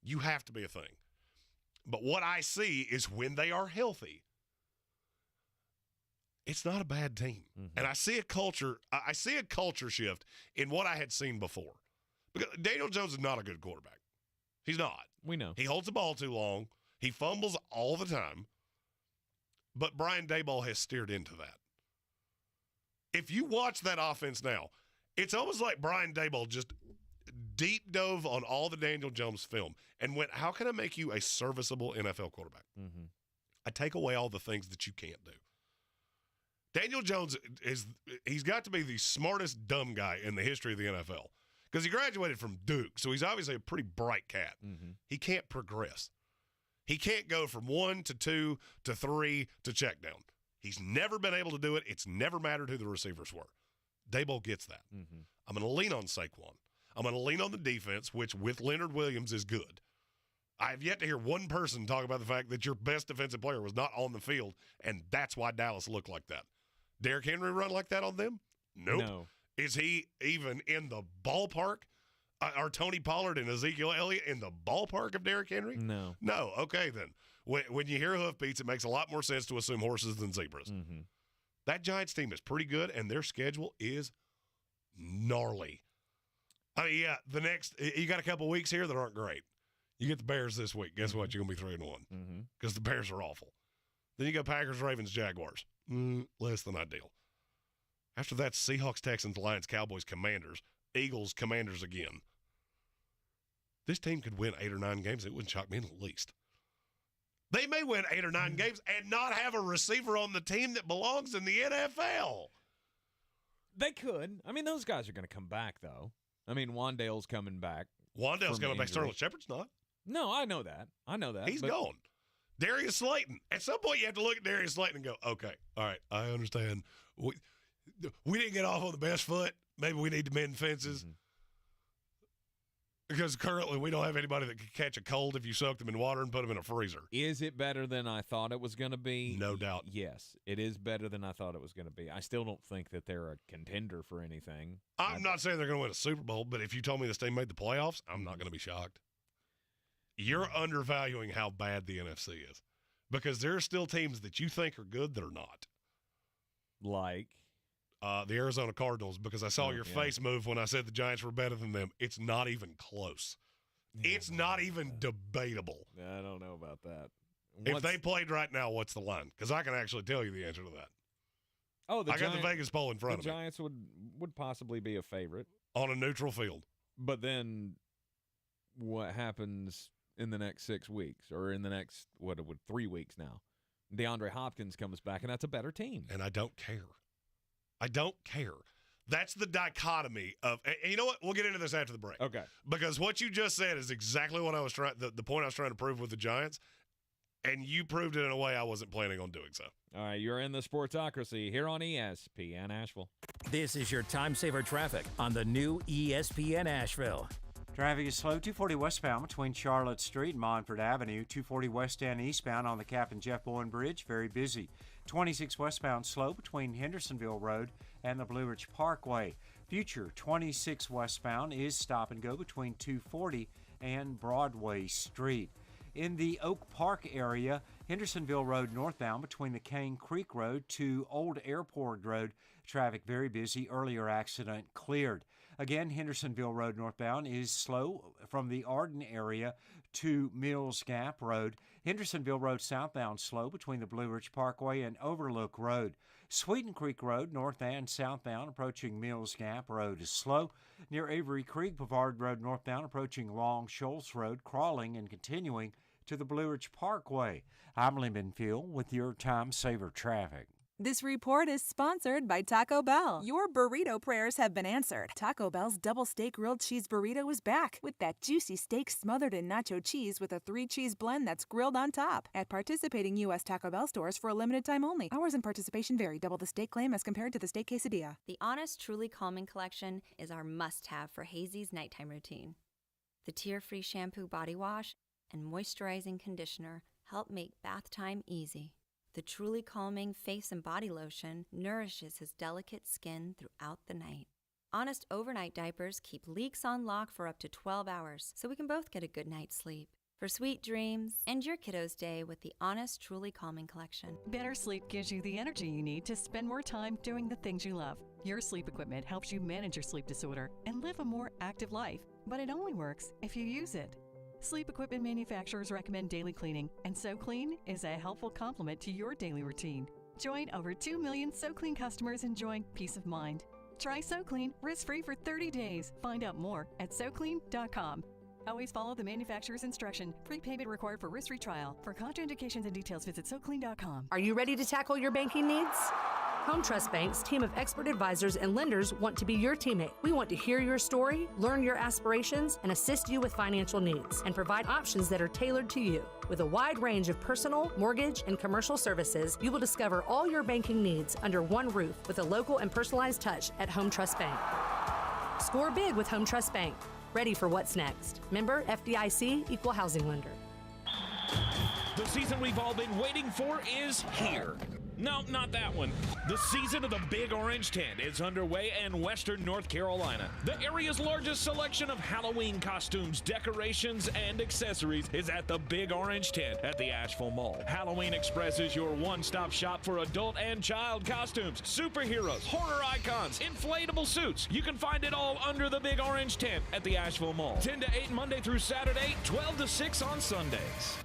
You have to be a thing. But what I see is when they are healthy, it's not a bad team. Mm-hmm. And I see a culture shift in what I had seen before. Because Daniel Jones is not a good quarterback. He's not. We know. He holds the ball too long. He fumbles all the time. But Brian Daboll has steered into that. If you watch that offense now, it's almost like Brian Daboll just deep dove on all the Daniel Jones film and went, how can I make you a serviceable NFL quarterback? Mm-hmm. I take away all the things that you can't do. Daniel Jones he's got to be the smartest dumb guy in the history of the NFL because he graduated from Duke, so he's obviously a pretty bright cat. Mm-hmm. He can't progress. He can't go from 1 to 2 to 3 to check down. He's never been able to do it. It's never mattered who the receivers were. Daboll gets that. Mm-hmm. I'm going to lean on Saquon. I'm going to lean on the defense, which with Leonard Williams is good. I have yet to hear one person talk about the fact that your best defensive player was not on the field, and that's why Dallas looked like that. Derrick Henry run like that on them? Nope. No. Is he even in the ballpark? Are Tony Pollard and Ezekiel Elliott in the ballpark of Derrick Henry? No. No. Okay, then. When you hear hoofbeats, it makes a lot more sense to assume horses than zebras. Mm-hmm. That Giants team is pretty good, and their schedule is gnarly. I mean, yeah, you got a couple weeks here that aren't great. You get the Bears this week. Guess what? You're going to be 3-1 because the Bears are awful. Then you go Packers, Ravens, Jaguars. Less than ideal. After that, Seahawks, Texans, Lions, Cowboys, Commanders, Eagles, Commanders again. This team could win 8 or 9 games. It wouldn't shock me in the least. They may win 8 or 9 games and not have a receiver on the team that belongs in the NFL. They could. I mean, those guys are going to come back, though. I mean, Wan'Dale's coming back. Wan'Dale's coming back. Sterling Shepard's not. No, I know that. He's gone. Darius Slayton. At some point, you have to look at Darius Slayton and go, okay, all right, I understand. We didn't get off on the best foot. Maybe we need to mend fences. Mm-hmm. Because currently we don't have anybody that could catch a cold if you soak them in water and put them in a freezer. Is it better than I thought it was going to be? No doubt. Yes, it is better than I thought it was going to be. I still don't think that they're a contender for anything. I'm not saying they're going to win a Super Bowl, but if you told me this team made the playoffs, I'm not going to be shocked. You're undervaluing how bad the NFC is because there are still teams that you think are good that are not. Like? The Arizona Cardinals, because I saw your face move when I said the Giants were better than them. It's not even close. It's not even debatable. I don't know about that. If they played right now, what's the line? Because I can actually tell you the answer to that. Oh, I got the Vegas poll in front of me. The Giants would possibly be a favorite. On a neutral field. But then what happens in the next 6 weeks or in the next, 3 weeks now? DeAndre Hopkins comes back, and that's a better team. And I don't care. I don't care. That's the dichotomy of, and you know what? We'll get into this after the break. Okay. Because what you just said is exactly what I was trying, the point I was trying to prove with the Giants, and you proved it in a way I wasn't planning on doing so. All right, you're in the Sportsocracy here on ESPN Asheville. This is your time saver traffic on the new ESPN Asheville. Traffic is slow, 240 westbound between Charlotte Street and Montford Avenue, 240 west and eastbound on the Captain Jeff Bowen Bridge, very busy. 26 westbound slow between Hendersonville Road and the Blue Ridge Parkway. Future 26 westbound is stop and go between 240 and Broadway Street. In the Oak Park area, Hendersonville Road northbound between the Cane Creek Road to Old Airport Road, traffic very busy. Earlier accident cleared. Again, Hendersonville Road northbound is slow from the Arden area to Mills Gap Road. Hendersonville Road southbound slow between the Blue Ridge Parkway and Overlook Road. Sweeten Creek Road north and southbound approaching Mills Gap Road is slow. Near Avery Creek, Bavard Road northbound approaching Long Shoals Road, crawling and continuing to the Blue Ridge Parkway. I'm Lyman Field with your Time Saver traffic. This report is sponsored by Taco Bell. Your burrito prayers have been answered. Taco Bell's double steak grilled cheese burrito is back with that juicy steak smothered in nacho cheese with a 3-cheese blend that's grilled on top. At participating U.S. Taco Bell stores for a limited time only. Hours and participation vary. Double the steak claim as compared to the steak quesadilla. The Honest Truly Calming Collection is our must-have for Hazy's nighttime routine. The tear-free shampoo body wash and moisturizing conditioner help make bath time easy. The Truly Calming face and body lotion nourishes his delicate skin throughout the night. Honest overnight diapers keep leaks on lock for up to 12 hours, so we can both get a good night's sleep. For sweet dreams, end your kiddo's day with the Honest Truly Calming Collection. Better sleep gives you the energy you need to spend more time doing the things you love. Your sleep equipment helps you manage your sleep disorder and live a more active life, but it only works if you use it. Sleep equipment manufacturers recommend daily cleaning, and SoClean is a helpful complement to your daily routine. Join over 2 million SoClean customers enjoying peace of mind. Try SoClean risk-free for 30 days. Find out more at SoClean.com. Always follow the manufacturer's instruction. Prepayment required for risk-free trial. For contraindications and details, visit SoClean.com. Are you ready to tackle your banking needs? Home Trust Bank's team of expert advisors and lenders want to be your teammate. We want to hear your story, learn your aspirations, and assist you with financial needs, and provide options that are tailored to you. With a wide range of personal, mortgage, and commercial services, you will discover all your banking needs under one roof with a local and personalized touch at Home Trust Bank. Score big with Home Trust Bank. Ready for what's next. Member FDIC, Equal Housing Lender. The season we've all been waiting for is here. No, not that one. The season of the Big Orange Tent is underway in Western North Carolina. The area's largest selection of Halloween costumes, decorations, and accessories is at the Big Orange Tent at the Asheville Mall. Halloween Express is your one-stop shop for adult and child costumes, superheroes, horror icons, inflatable suits. You can find it all under the Big Orange Tent at the Asheville Mall. 10 to 8 Monday through Saturday, 12 to 6 on Sundays.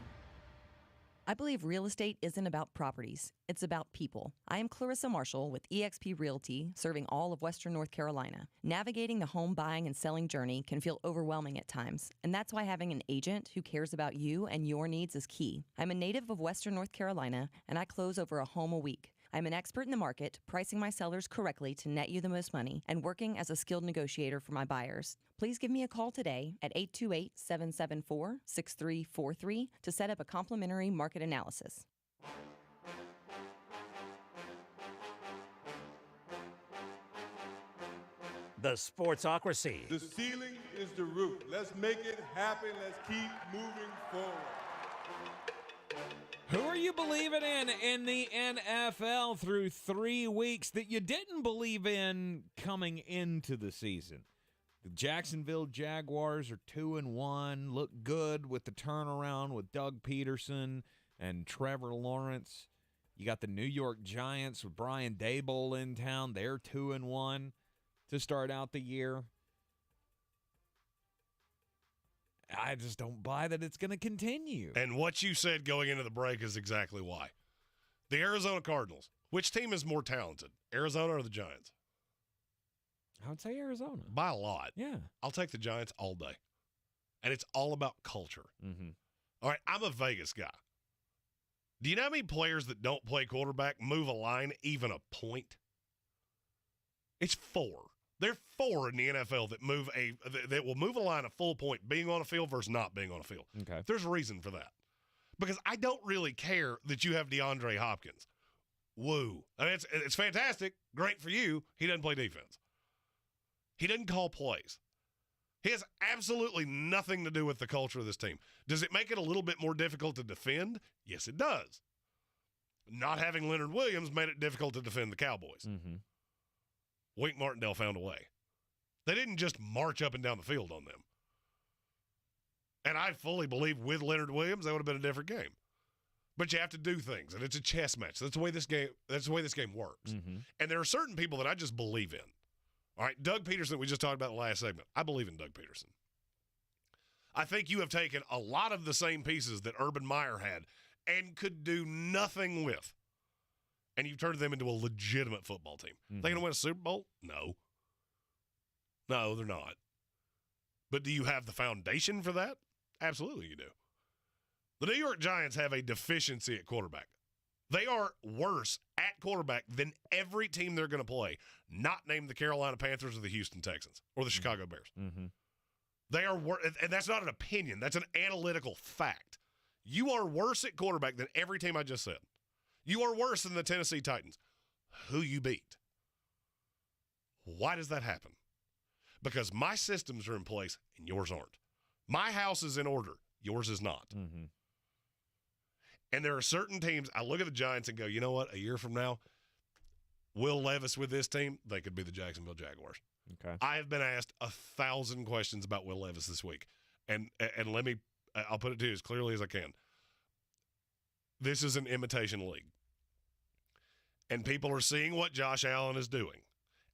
I believe real estate isn't about properties. It's about people. I am Clarissa Marshall with eXp Realty, serving all of Western North Carolina. Navigating the home buying and selling journey can feel overwhelming at times, and that's why having an agent who cares about you and your needs is key. I'm a native of Western North Carolina, and I close over a home a week. I'm an expert in the market, pricing my sellers correctly to net you the most money, and working as a skilled negotiator for my buyers. Please give me a call today at 828-774-6343 to set up a complimentary market analysis. The Sportsocracy. The ceiling is the roof. Let's make it happen. Let's keep moving forward. Who are you believing in the NFL through 3 weeks that you didn't believe in coming into the season? The Jacksonville Jaguars are 2-1, look good with the turnaround with Doug Peterson and Trevor Lawrence. You got the New York Giants with Brian Daboll in town. They're 2-1 to start out the year. I just don't buy that it's going to continue. And what you said going into the break is exactly why. The Arizona Cardinals. Which team is more talented, Arizona or the Giants? I would say Arizona. By a lot. Yeah. I'll take the Giants all day. And it's all about culture. Mm-hmm. All right, I'm a Vegas guy. Do you know how many players that don't play quarterback move a line even a point? It's 4. There are 4 in the NFL that will move a line a full point, being on a field versus not being on a field. Okay. There's a reason for that. Because I don't really care that you have DeAndre Hopkins. Woo. I mean, it's fantastic. Great for you. He doesn't play defense. He doesn't call plays. He has absolutely nothing to do with the culture of this team. Does it make it a little bit more difficult to defend? Yes, it does. Not having Leonard Williams made it difficult to defend the Cowboys. Mm-hmm. Wink Martindale found a way. They didn't just march up and down the field on them. And I fully believe with Leonard Williams, that would have been a different game. But you have to do things, and it's a chess match. That's the way this game works. Mm-hmm. And there are certain people that I just believe in. All right, Doug Peterson, we just talked about in the last segment. I believe in Doug Peterson. I think you have taken a lot of the same pieces that Urban Meyer had and could do nothing with, and you've turned them into a legitimate football team. Mm-hmm. They going to win a Super Bowl? No. No, they're not. But do you have the foundation for that? Absolutely you do. The New York Giants have a deficiency at quarterback. They are worse at quarterback than every team they're going to play, not named the Carolina Panthers or the Houston Texans or the Chicago Bears. Mm-hmm. They are worse, and that's not an opinion. That's an analytical fact. You are worse at quarterback than every team I just said. You are worse than the Tennessee Titans, who you beat. Why does that happen? Because my systems are in place and yours aren't. My house is in order. Yours is not. Mm-hmm. And there are certain teams, I look at the Giants and go, you know what? A year from now, Will Levis with this team, they could be the Jacksonville Jaguars. Okay. I have been asked 1,000 questions about Will Levis this week. And let me, I'll put it to you as clearly as I can. This is an imitation league. And people are seeing what Josh Allen is doing.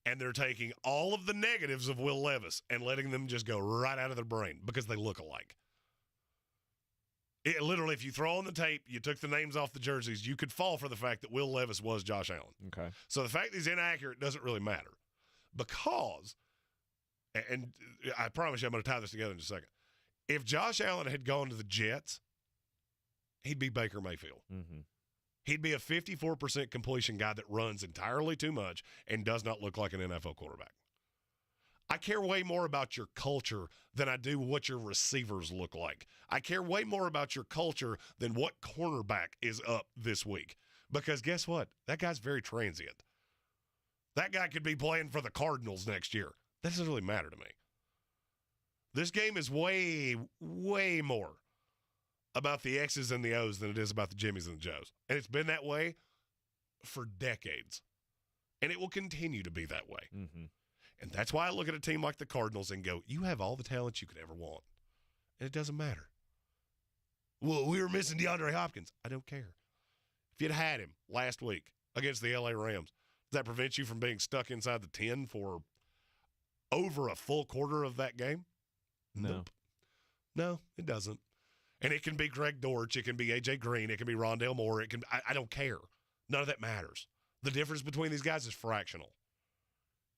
And they're taking all of the negatives of Will Levis and letting them just go right out of their brain because they look alike. It, literally, if you throw on the tape, you took the names off the jerseys, you could fall for the fact that Will Levis was Josh Allen. Okay. So the fact that he's inaccurate doesn't really matter. Because, and I promise you I'm going to tie this together in just a second. If Josh Allen had gone to the Jets, he'd be Baker Mayfield. Mm-hmm. He'd be a 54% completion guy that runs entirely too much and does not look like an NFL quarterback. I care way more about your culture than I do what your receivers look like. I care way more about your culture than what cornerback is up this week. Because guess what? That guy's very transient. That guy could be playing for the Cardinals next year. That doesn't really matter to me. This game is way, way more about the X's and the O's than it is about the Jimmies and the Joes. And it's been that way for decades. And it will continue to be that way. Mm-hmm. And that's why I look at a team like the Cardinals and go, you have all the talent you could ever want. And it doesn't matter. Well, we were missing DeAndre Hopkins. I don't care. If you'd had him last week against the LA Rams, does that prevent you from being stuck inside the 10 for over a full quarter of that game? No. Nope. No, it doesn't. And it can be Greg Dortch. It can be A.J. Green. It can be Rondale Moore. It can. I don't care. None of that matters. The difference between these guys is fractional.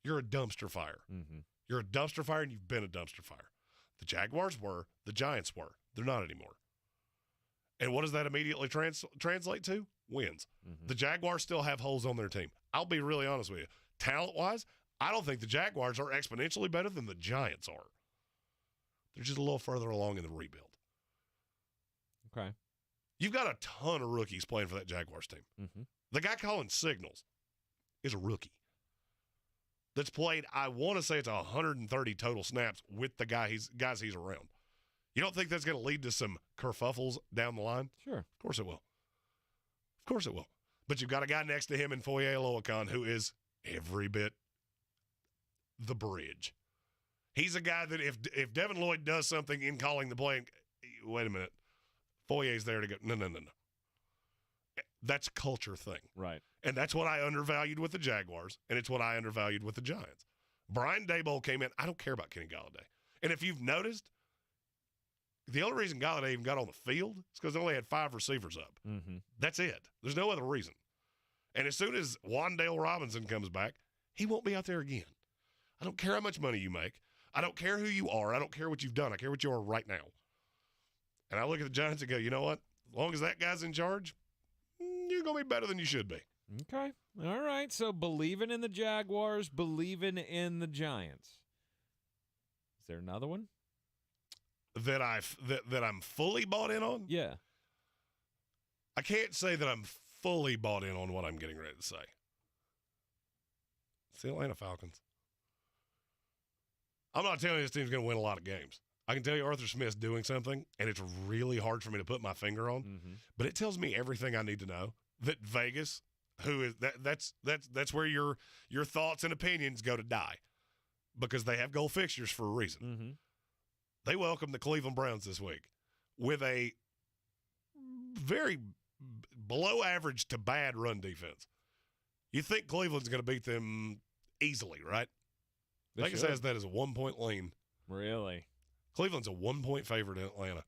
You're a dumpster fire. Mm-hmm. You're a dumpster fire, and you've been a dumpster fire. The Jaguars were. The Giants were. They're not anymore. And what does that immediately translate to? Wins. Mm-hmm. The Jaguars still have holes on their team. I'll be really honest with you. Talent-wise, I don't think the Jaguars are exponentially better than the Giants are. They're just a little further along in the rebuild. Okay. You've got a ton of rookies playing for that Jaguars team. Mm-hmm. The guy calling signals is a rookie that's played, I want to say it's 130 total snaps with the guys he's around. You don't think that's going to lead to some kerfuffles down the line? Sure. Of course it will. Of course it will. But you've got a guy next to him in Foye Oluokun who is every bit the bridge. He's a guy that if Devin Lloyd does something in calling the play, wait a minute, Foyer's there to go, no. That's a culture thing. Right. And that's what I undervalued with the Jaguars, and it's what I undervalued with the Giants. Brian Daboll came in. I don't care about Kenny Golladay. And if you've noticed, the only reason Golladay even got on the field is because they only had 5 receivers up. Mm-hmm. That's it. There's no other reason. And as soon as Wan'Dale Robinson comes back, he won't be out there again. I don't care how much money you make. I don't care who you are. I don't care what you've done. I care what you are right now. And I look at the Giants and go, you know what? As long as that guy's in charge, you're going to be better than you should be. Okay. All right. So believing in the Jaguars, believing in the Giants. Is there another one? That I'm fully bought in on? Yeah. I can't say that I'm fully bought in on what I'm getting ready to say. It's the Atlanta Falcons. I'm not telling you this team's going to win a lot of games. I can tell you Arthur Smith's doing something, and it's really hard for me to put my finger on. But it tells me everything I need to know that Vegas, who is that's where your thoughts and opinions go to die, because they have goal fixtures for a reason. They welcome the Cleveland Browns this week with a very below average to bad run defense. You think Cleveland's going to beat them easily, right? Vegas has that as a 1-point lean. Really? Cleveland's a 1-point favorite in Atlanta.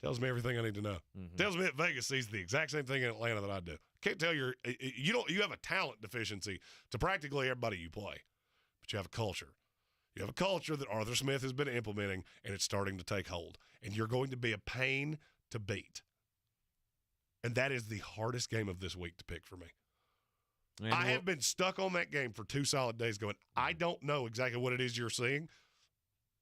Tells me everything I need to know. Tells me that Vegas sees the exact same thing in Atlanta that I do. Can't tell you have a talent deficiency to practically everybody you play, but you have a culture. You have a culture that Arthur Smith has been implementing, and it's starting to take hold. And you're going to be a pain to beat. And that is the hardest game of this week to pick for me. I have been stuck on that game for 2 solid days going, I don't know exactly what it is you're seeing,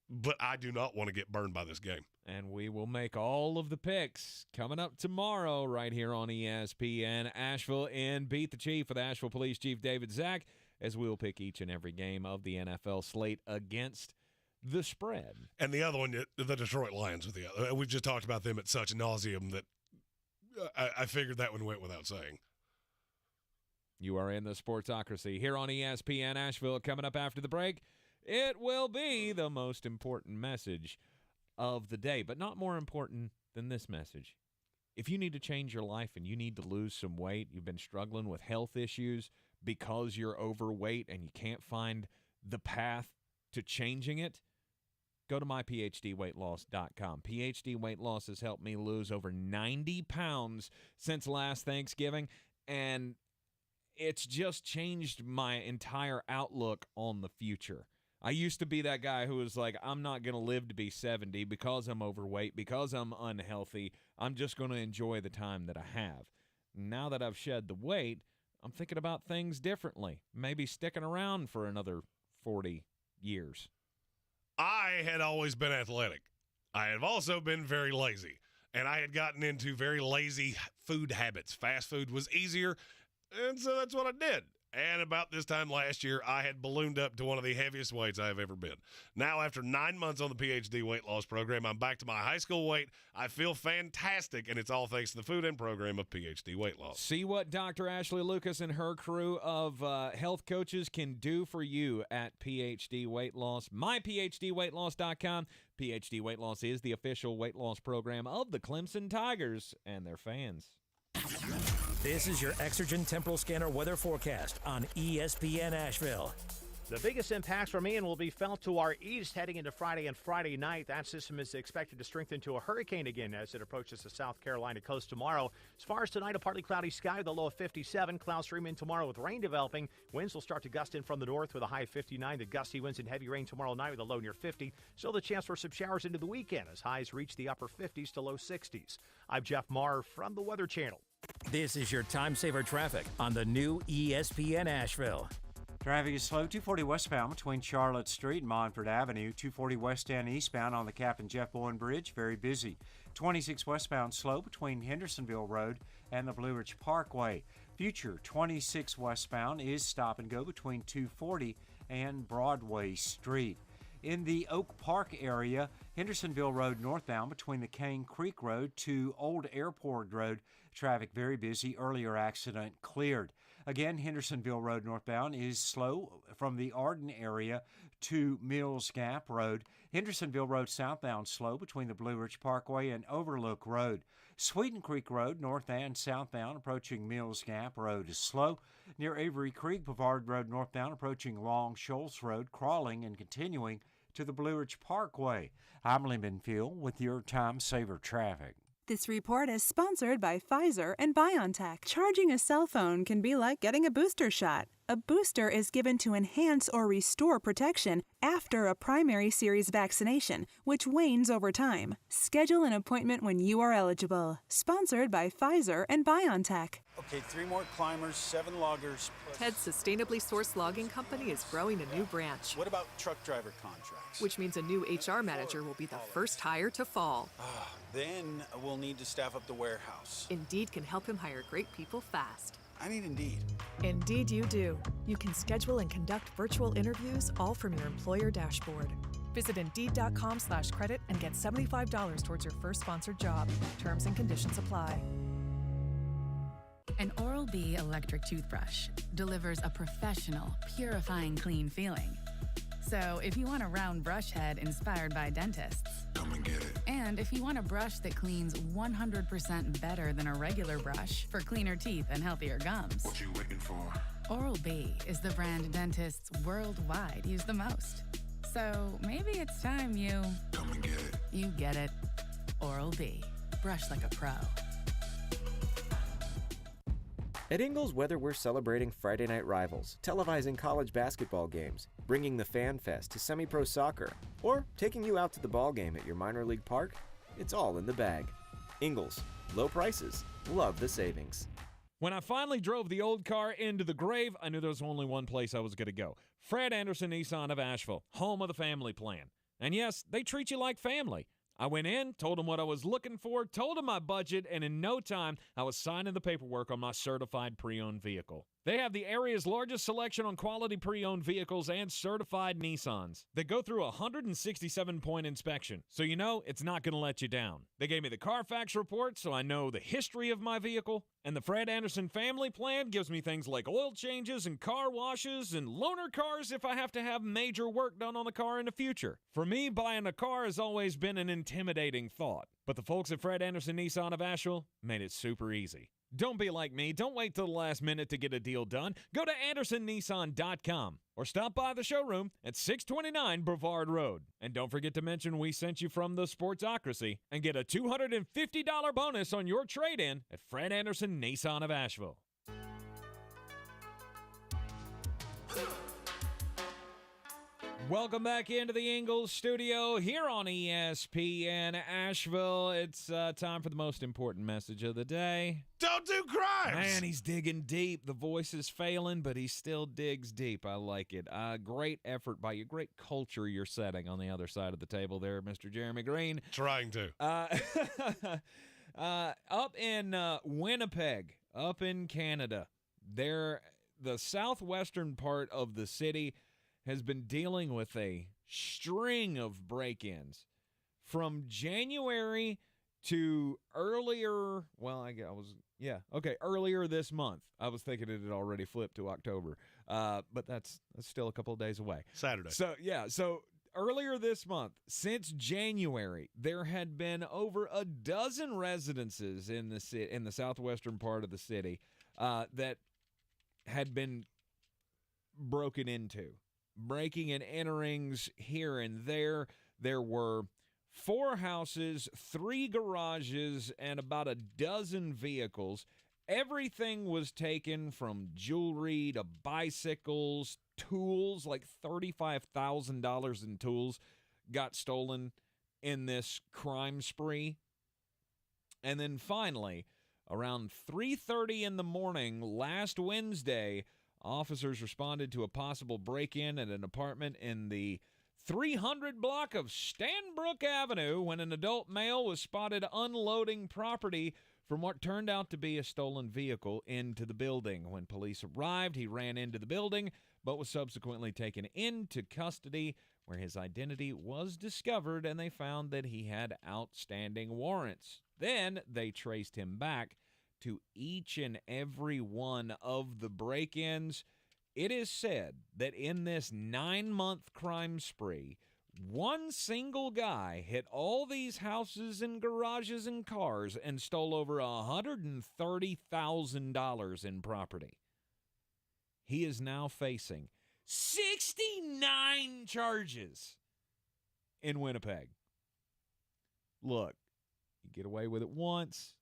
but I do not want to get burned by this game. And we will make all of the picks coming up tomorrow right here on ESPN. Asheville in Beat the Chief with Asheville Police Chief David Zack, as we'll pick each and every game of the NFL slate against the spread. And the other one, the Detroit Lions, with the other. We've just talked about them at such nauseum that I figured that one went without saying. You are in the Sportsocracy here on ESPN Asheville. Coming up after the break, it will be the most important message of the day, but not more important than this message. If you need to change your life and you need to lose some weight, you've been struggling with health issues because you're overweight and you can't find the path to changing it, go to myphdweightloss.com. PhD Weight Loss has helped me lose over 90 pounds since last Thanksgiving, and it's just changed my entire outlook on the future. I used to be that guy who was like, I'm not going to live to be 70 because I'm overweight, because I'm unhealthy. I'm just going to enjoy the time that I have. Now that I've shed the weight, I'm thinking about things differently, maybe sticking around for another 40 years. I had always been athletic. I have also been very lazy, and I had gotten into very lazy food habits. Fast food was easier, and so that's what I did. And about this time last year, I had ballooned up to one of the heaviest weights I've ever been. Now, after 9 months on the PhD weight loss program, I'm back to my high school weight. I feel fantastic, and it's all thanks to the food and program of PhD weight loss. See what Dr. Ashley Lucas and her crew of health coaches can do for you at PhD Weight Loss. MyPhDweightloss.com. PhD Weight Loss is the official weight loss program of the Clemson Tigers and their fans. This is your Exergen Temporal Scanner weather forecast on ESPN Asheville. The biggest impacts from Ian will be felt to our east heading into Friday and Friday night. That system is expected to strengthen to a hurricane again as it approaches the South Carolina coast tomorrow. As far as tonight, a partly cloudy sky with a low of 57. Clouds stream in tomorrow with rain developing. Winds will start to gust in from the north with a high of 59. The gusty winds and heavy rain tomorrow night with a low near 50. Still the chance for some showers into the weekend as highs reach the upper 50s to low 60s. I'm Jeff Marr from the Weather Channel. This is your time saver traffic on the new ESPN Asheville. Traffic is slow, 240 westbound between Charlotte Street and Montford Avenue, 240 west and eastbound on the Captain Jeff Bowen Bridge, very busy. 26 westbound slow between Hendersonville Road and the Blue Ridge Parkway. Future 26 westbound is stop and go between 240 and Broadway Street. In the Oak Park area, Hendersonville Road northbound between the Cane Creek Road to Old Airport Road, traffic very busy. Earlier accident cleared. Again, Hendersonville Road northbound is slow from the Arden area to Mills Gap Road. Hendersonville Road southbound slow between the Blue Ridge Parkway and Overlook Road. Sweeten Creek Road north and southbound approaching Mills Gap Road is slow. Near Avery Creek, Bavard Road northbound approaching Long Shoals Road, crawling and continuing to the Blue Ridge Parkway. I'm Lyndon Field with your Time Saver Traffic. This report is sponsored by Pfizer and BioNTech. Charging a cell phone can be like getting a booster shot. A booster is given to enhance or restore protection after a primary series vaccination, which wanes over time. Schedule an appointment when you are eligible. Sponsored by Pfizer and BioNTech. Okay, 3 more climbers, 7 loggers. Ted's sustainably sourced logging company is growing a new branch. What about truck driver contracts? Which means a new HR manager will be the first hire to fall. Then we'll need to staff up the warehouse. Indeed can help him hire great people fast. I need Indeed. Indeed you do. You can schedule and conduct virtual interviews all from your employer dashboard. Visit Indeed.com/credit and get $75 towards your first sponsored job. Terms and conditions apply. An Oral-B electric toothbrush delivers a professional, purifying clean feeling. So if you want a round brush head inspired by dentists, come and get it. And if you want a brush that cleans 100% better than a regular brush for cleaner teeth and healthier gums, what you waiting for? Oral-B is the brand dentists worldwide use the most. So maybe it's time you... come and get it. You get it. Oral-B. Brush like a pro. At Ingles, whether we're celebrating Friday night rivals, televising college basketball games, bringing the Fan Fest to semi-pro soccer, or taking you out to the ball game at your minor league park, it's all in the bag. Ingles, low prices, love the savings. When I finally drove the old car into the grave, I knew there was only one place I was going to go. Fred Anderson Nissan of Asheville, home of the family plan. And yes, they treat you like family. I went in, told them what I was looking for, told them my budget, and in no time, I was signing the paperwork on my certified pre-owned vehicle. They have the area's largest selection on quality pre-owned vehicles and certified Nissans. They go through a 167-point inspection, so you know it's not going to let you down. They gave me the Carfax report, so I know the history of my vehicle, and the Fred Anderson family plan gives me things like oil changes and car washes and loaner cars if I have to have major work done on the car in the future. For me, buying a car has always been an intimidating thought, but the folks at Fred Anderson Nissan of Asheville made it super easy. Don't be like me. Don't wait till the last minute to get a deal done. Go to AndersonNissan.com or stop by the showroom at 629 Brevard Road. And don't forget to mention we sent you from the Sportsocracy and get a $250 bonus on your trade-in at Fred Anderson Nissan of Asheville. Welcome back into the Ingles Studio here on ESPN Asheville. It's time for the most important message of the day. Don't do crimes! Man, he's digging deep. The voice is failing, but he still digs deep. I like it. Great effort by you. Great culture you're setting on the other side of the table there, Mr. Jeremy Green. Trying to. Up in Winnipeg, up in Canada, the southwestern part of the city has been dealing with a string of break-ins from January to earlier this month. I was thinking it had already flipped to October, but that's still a couple of days away. Saturday. So earlier this month, since January, there had been over a dozen residences in the southwestern part of the city that had been broken into. Breaking and enterings here and there. There were 4 houses, 3 garages, and about a dozen vehicles. Everything was taken from jewelry to bicycles, tools, like $35,000 in tools got stolen in this crime spree. And then finally, around 3:30 in the morning last Wednesday, officers responded to a possible break-in at an apartment in the 300 block of Stanbrook Avenue when an adult male was spotted unloading property from what turned out to be a stolen vehicle into the building. When police arrived, he ran into the building, but was subsequently taken into custody, where his identity was discovered, and they found that he had outstanding warrants. Then they traced him back to each and every one of the break-ins. It is said that in this 9-month crime spree, one single guy hit all these houses and garages and cars and stole over $130,000 in property. He is now facing 69 charges in Winnipeg. Look, you get away with it once,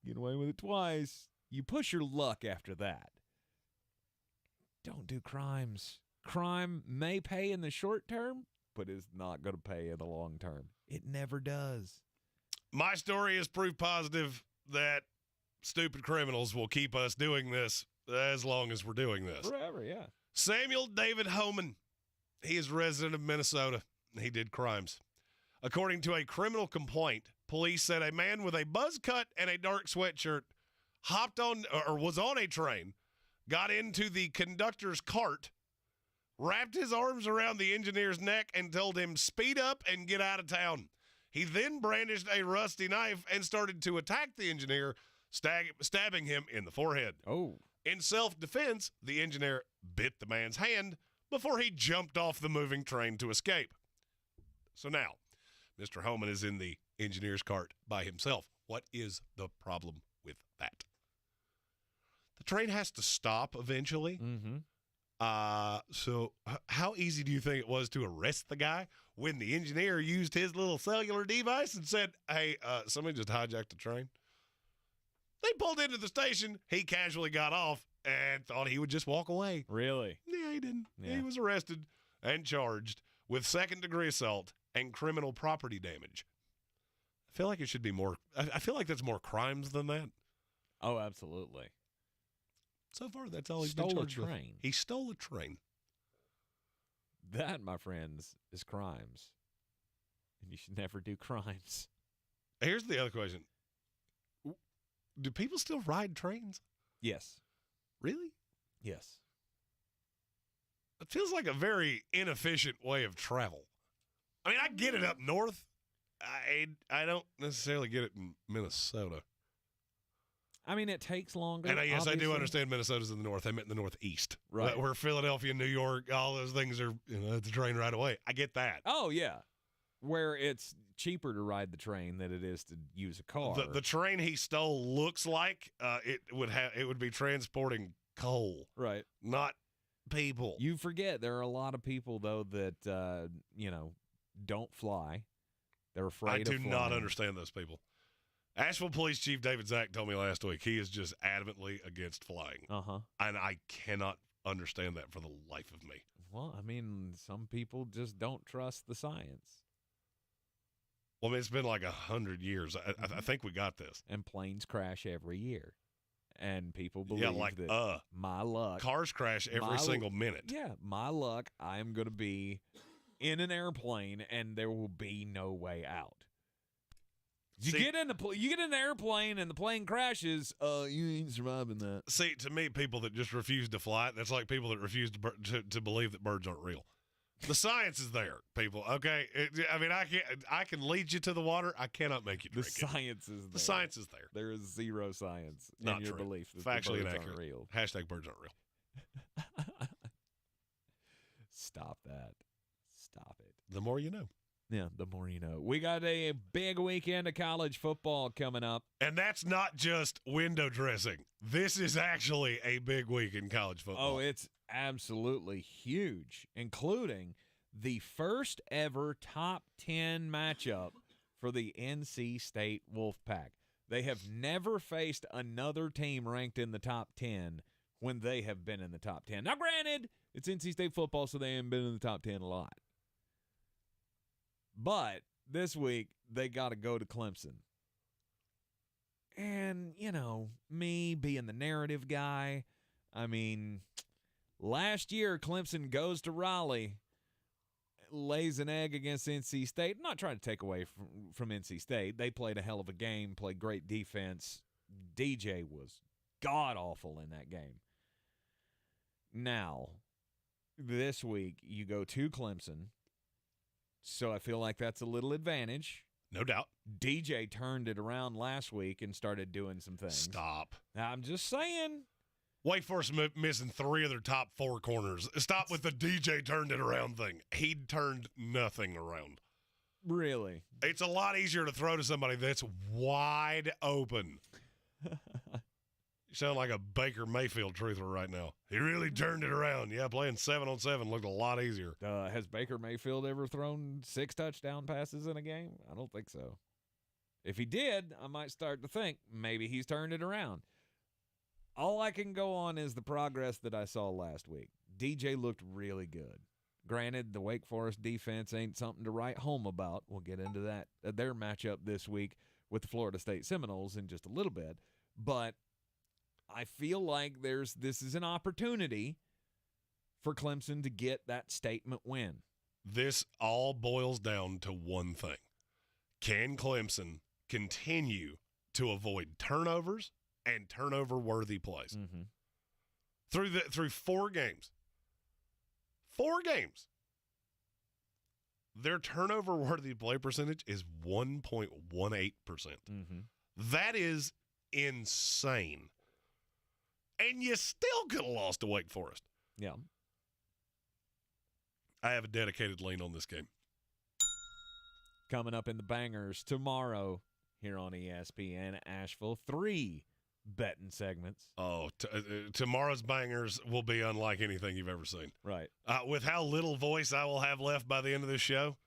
get away with it twice. You push your luck after that. Don't do crimes. Crime may pay in the short term, but it's not going to pay in the long term. It never does. My story is proof positive that stupid criminals will keep us doing this as long as we're doing this. Forever, yeah. Samuel David Homan. He is a resident of Minnesota. He did crimes. According to a criminal complaint, police said a man with a buzz cut and a dark sweatshirt hopped on or was on a train got into the conductor's cart, wrapped his arms around the engineer's neck, and told him, speed up and get out of town. He then brandished a rusty knife and started to attack the engineer, stabbing him in the forehead. Oh. In self-defense, the engineer bit the man's hand before he jumped off the moving train to escape. So now, Mr. Homan is in the engineer's cart by himself. What is the problem with that? The train has to stop eventually. Mm-hmm. So how easy do you think it was to arrest the guy when the engineer used his little cellular device and said, hey, somebody just hijacked the train? They pulled into the station. He casually got off and thought he would just walk away. Really? Yeah, he didn't. Yeah. He was arrested and charged with second-degree assault and criminal property damage. I feel like it should be more. I feel like that's more crimes than that. Oh, absolutely. So far, that's all he's Stole been a charged with. train. He stole a train. That, my friends, is crimes. And you should never do crimes. Here's the other question. Do people still ride trains? Yes. Really? Yes. It feels like a very inefficient way of travel. I mean, I get it up north. I don't necessarily get it in Minnesota. I mean, it takes longer. And yes, I do obviously. understand Minnesota's in the north. I meant in the northeast. Right. Where Philadelphia, New York, all those things are, at the train right away. I get that. Oh, yeah. Where it's cheaper to ride the train than it is to use a car. The train he stole looks like it would be transporting coal. Right. Not people. You forget there are a lot of people, though, that, don't fly. They're afraid of I do flying. not understand those people. Asheville Police Chief David Zack told me last week he is just adamantly against flying. Uh-huh. And I cannot understand that for the life of me. Well, I mean, some people just don't trust the science. Well, I mean, it's been like 100 years. I think we got this. And planes crash every year. And people believe that my luck. Cars crash every single minute. Yeah, my luck, I am going to be in an airplane and there will be no way out. You get in an airplane and the plane crashes, you ain't surviving that. See, to me, people that just refuse to fly, that's like people that refuse to believe that birds aren't real. The science is there, people. Okay, I can lead you to the water. I cannot make you drink it. The science is there. The science is there. There is zero science Not in your true. belief that Factually the birds inaccurate. aren't real. Hashtag birds aren't real. Stop that. Stop it. The more you know. Yeah, the more you know. We got a big weekend of college football coming up. And that's not just window dressing. This is actually a big week in college football. Oh, it's absolutely huge, including the first ever top 10 matchup for the NC State Wolfpack. They have never faced another team ranked in the top 10 when they have been in the top 10. Now, granted, it's NC State football, so they haven't been in the top 10 a lot. But this week, they got to go to Clemson. And, me being the narrative guy, I mean, last year, Clemson goes to Raleigh, lays an egg against NC State. I'm not trying to take away from NC State. They played a hell of a game, played great defense. DJ was god-awful in that game. Now, this week, you go to Clemson. So I feel like that's a little advantage. No doubt. DJ turned it around last week and started doing some things. Stop. I'm just saying. Wake Forest missing 3 of their top 4 corners. Stop with the DJ turned it around thing. He turned nothing around. Really? It's a lot easier to throw to somebody that's wide open. You sound like a Baker Mayfield truther right now. He really turned it around. Yeah, playing 7-on-7 looked a lot easier. Has Baker Mayfield ever thrown 6 touchdown passes in a game? I don't think so. If he did, I might start to think maybe he's turned it around. All I can go on is the progress that I saw last week. DJ looked really good. Granted, the Wake Forest defense ain't something to write home about. We'll get into that, their matchup this week with the Florida State Seminoles in just a little bit. But I feel like this is an opportunity for Clemson to get that statement win. This all boils down to one thing. Can Clemson continue to avoid turnovers and turnover-worthy plays? Mm-hmm. through 4 games. 4 games. Their turnover-worthy play percentage is 1.18%. Mm-hmm. That is insane. And you still could have lost to Wake Forest. Yeah. I have a dedicated lean on this game. Coming up in the bangers tomorrow here on ESPN Asheville, 3 betting segments. Oh, tomorrow's bangers will be unlike anything you've ever seen. Right. With how little voice I will have left by the end of this show,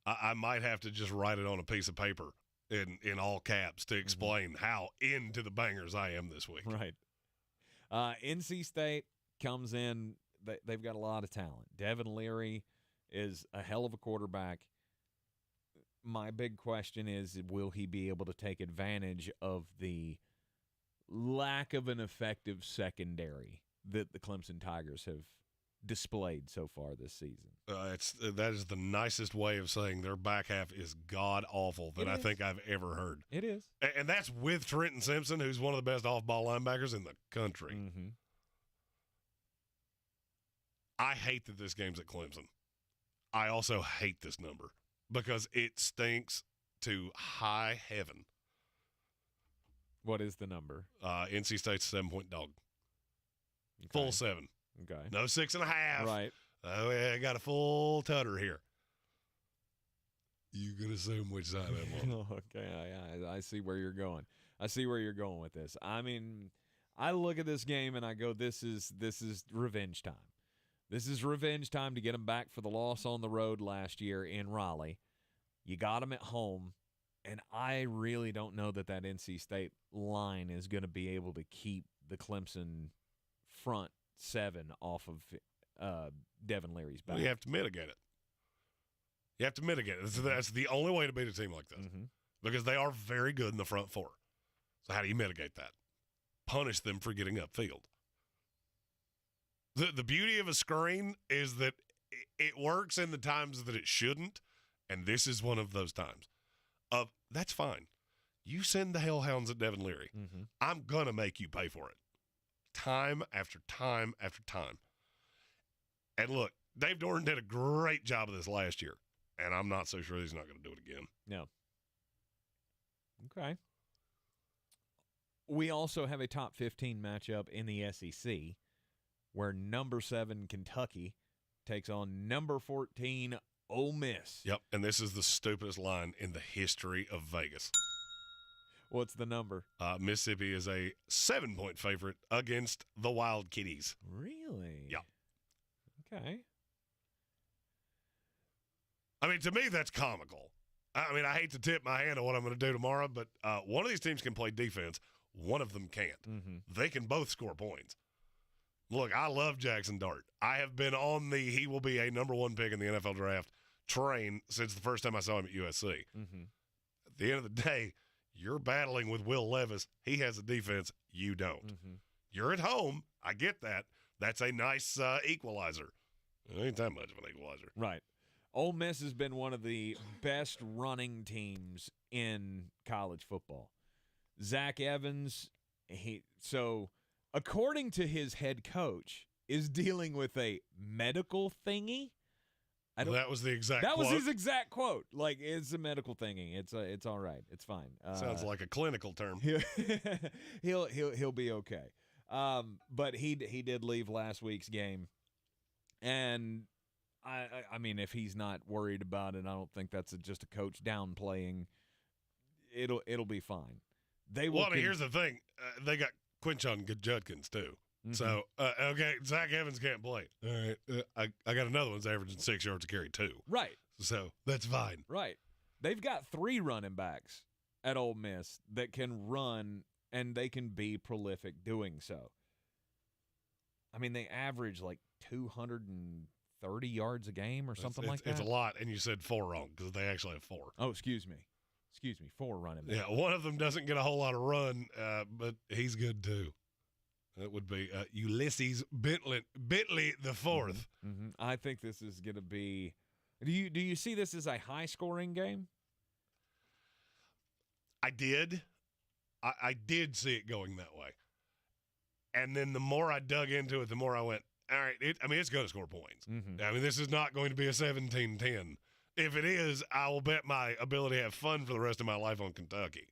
I might have to just write it on a piece of paper in all caps to explain how into the bangers I am this week. Right. NC State comes in. They've got a lot of talent. Devin Leary is a hell of a quarterback. My big question is, will he be able to take advantage of the lack of an effective secondary that the Clemson Tigers have displayed so far this season? That is the nicest way of saying their back half is god-awful that I think I've ever heard. It is. And that's with Trenton Simpson, who's one of the best off-ball linebackers in the country. Mm-hmm. I hate that this game's at Clemson. I also hate this number because it stinks to high heaven. What is the number? NC State's 7-point dog. Okay. Full 7. Okay. No 6.5. Right. Oh, yeah, I got a full tutter here. You can assume which side I'm on. Okay, I see where you're going. I see where you're going with this. I mean, I look at this game and I go, this is revenge time. This is revenge time to get them back for the loss on the road last year in Raleigh. You got them at home, and I really don't know that NC State line is going to be able to keep the Clemson front 7 off of Devin Leary's back. Well, you have to mitigate it. You have to mitigate it. That's the only way to beat a team like this because they are very good in the front 4. So how do you mitigate that? Punish them for getting upfield. The beauty of a screen is that it works in the times that it shouldn't, and this is one of those times. That's fine. You send the hellhounds at Devin Leary. Mm-hmm. I'm going to make you pay for it. Time after time after time. And look, Dave Doran did a great job of this last year, and I'm not so sure he's not going to do it again. No. Okay. We also have a top 15 matchup in the SEC where number 7 Kentucky takes on number 14 Ole Miss. Yep, and this is the stupidest line in the history of Vegas. What's the number? Mississippi is a 7-point favorite against the Wild Kitties. Really? Yeah. Okay. I mean, to me, that's comical. I mean, I hate to tip my hand on what I'm going to do tomorrow, but one of these teams can play defense. One of them can't. Mm-hmm. They can both score points. Look, I love Jackson Dart. I have been on the he will be a number 1 pick in the NFL draft train since the first time I saw him at USC. Mm-hmm. At the end of the day, you're battling with Will Levis. He has a defense. You don't. Mm-hmm. You're at home. I get that. That's a nice equalizer. It ain't that much of an equalizer. Right. Ole Miss has been one of the best running teams in college football. Zach Evans, according to his head coach, is dealing with a medical thingy. That was the exact That quote. was his exact quote. Like, it's a medical thingy. It's all right. It's fine. Sounds like a clinical term. He'll be okay. But he did leave last week's game, and I mean, if he's not worried about it, I don't think that's just a coach downplaying. It'll be fine. Here's the thing. They got Quinchon Judkins, too. Mm-hmm. So, okay, Zach Evans can't play. All right. I got another one's averaging 6 yards a carry, too. Right. So, that's fine. Right. They've got 3 running backs at Ole Miss that can run, and they can be prolific doing so. I mean, they average like 230 yards a game or something like that. It's a lot, and you said 4 wrong because they actually have 4. Oh, excuse me. 4 running backs. Yeah, one of them doesn't get a whole lot of run, but he's good too. That would be Ulysses Bentley the 4th. Mm-hmm. I think this is going to be. Do you see this as a high scoring game? I did. I did see it going that way. And then the more I dug into it, the more I went, all right, it's going to score points. Mm-hmm. I mean, this is not going to be a 17-10. If it is, I will bet my ability to have fun for the rest of my life on Kentucky.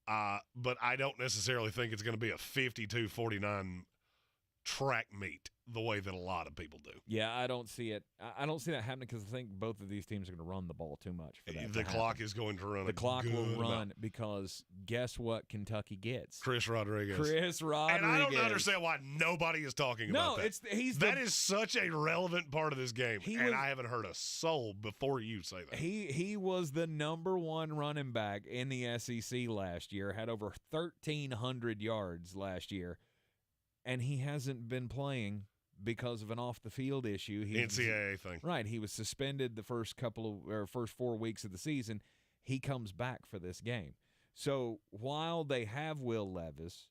But I don't necessarily think it's going to be a 52-49 track meet the way that a lot of people do. Yeah, I don't see it. I don't see that happening because I think both of these teams are going to run the ball too much for that. The clock is going to run. The clock will run because guess what Kentucky gets? Chris Rodriguez. And I don't understand why nobody is talking about that. That is such a relevant part of this game, I haven't heard a soul before you say that. He was the number one running back in the SEC last year, had over 1,300 yards last year, and he hasn't been playing because of an off-the-field issue. NCAA thing. Right. He was suspended the first 4 weeks of the season. He comes back for this game. So while they have Will Levis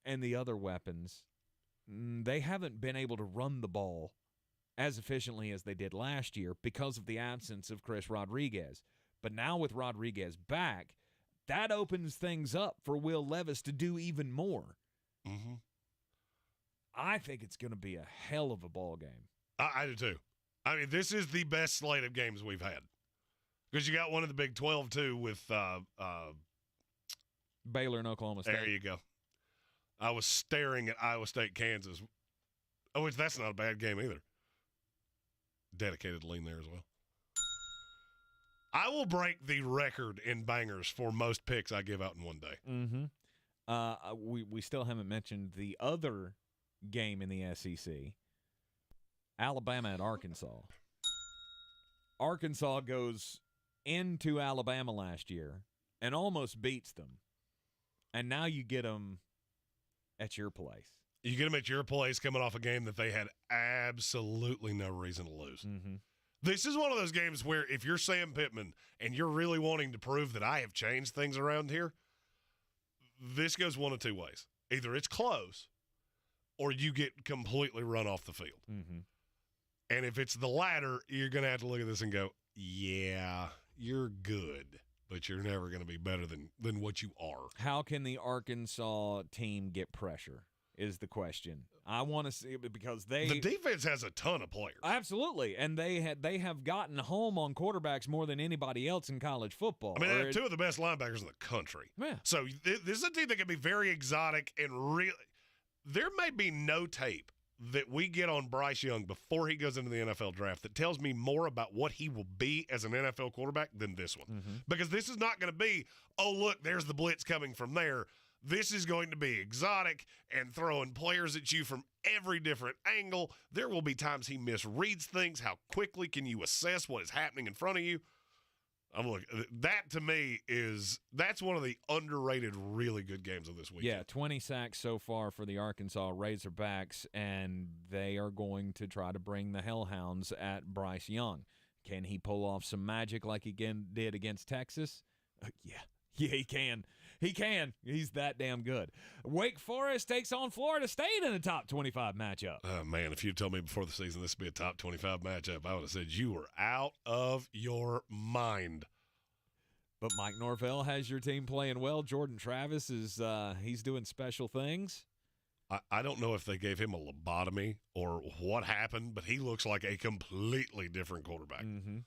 and the other weapons, they haven't been able to run the ball as efficiently as they did last year because of the absence of Chris Rodriguez. But now with Rodriguez back, that opens things up for Will Levis to do even more. Mm-hmm. I think it's going to be a hell of a ball game. I do too. I mean, this is the best slate of games we've had because you got one of the Big 12 too with Baylor and Oklahoma State. There you go. I was staring at Iowa State, Kansas. Oh, that's not a bad game either. Dedicated lean there as well. I will break the record in bangers for most picks I give out in one day. Mm-hmm. We still haven't mentioned the other game in the SEC, Alabama at Arkansas. Arkansas goes into Alabama last year and almost beats them, and now you get them at your place. You get them at your place coming off a game that they had absolutely no reason to lose. Mm-hmm. This is one of those games where if you're Sam Pittman and you're really wanting to prove that I have changed things around here, this goes one of two ways. Either it's close or you get completely run off the field. Mm-hmm. And if it's the latter, you're going to have to look at this and go, yeah, you're good, but you're never going to be better than what you are. How can the Arkansas team get pressure is the question. I want to see it because the defense has a ton of players. Absolutely, and they have gotten home on quarterbacks more than anybody else in college football. I mean, they have two of the best linebackers in the country. Yeah. So this is a team that can be very exotic and really – there may be no tape that we get on Bryce Young before he goes into the NFL draft that tells me more about what he will be as an NFL quarterback than this one. Mm-hmm. Because this is not going to be, oh, look, there's the blitz coming from there. This is going to be exotic and throwing players at you from every different angle. There will be times he misreads things. How quickly can you assess what is happening in front of you? That to me that's one of the underrated, really good games of this weekend. Yeah, 20 sacks so far for the Arkansas Razorbacks, and they are going to try to bring the Hellhounds at Bryce Young. Can he pull off some magic like he did against Texas? Yeah, he can. He can. He's that damn good. Wake Forest takes on Florida State in a top 25 matchup. Oh, man, if you told me before the season this would be a top 25 matchup, I would have said you were out of your mind. But Mike Norvell has your team playing well. Jordan Travis is he's doing special things. I don't know if they gave him a lobotomy or what happened, but he looks like a completely different quarterback. Mm-hmm.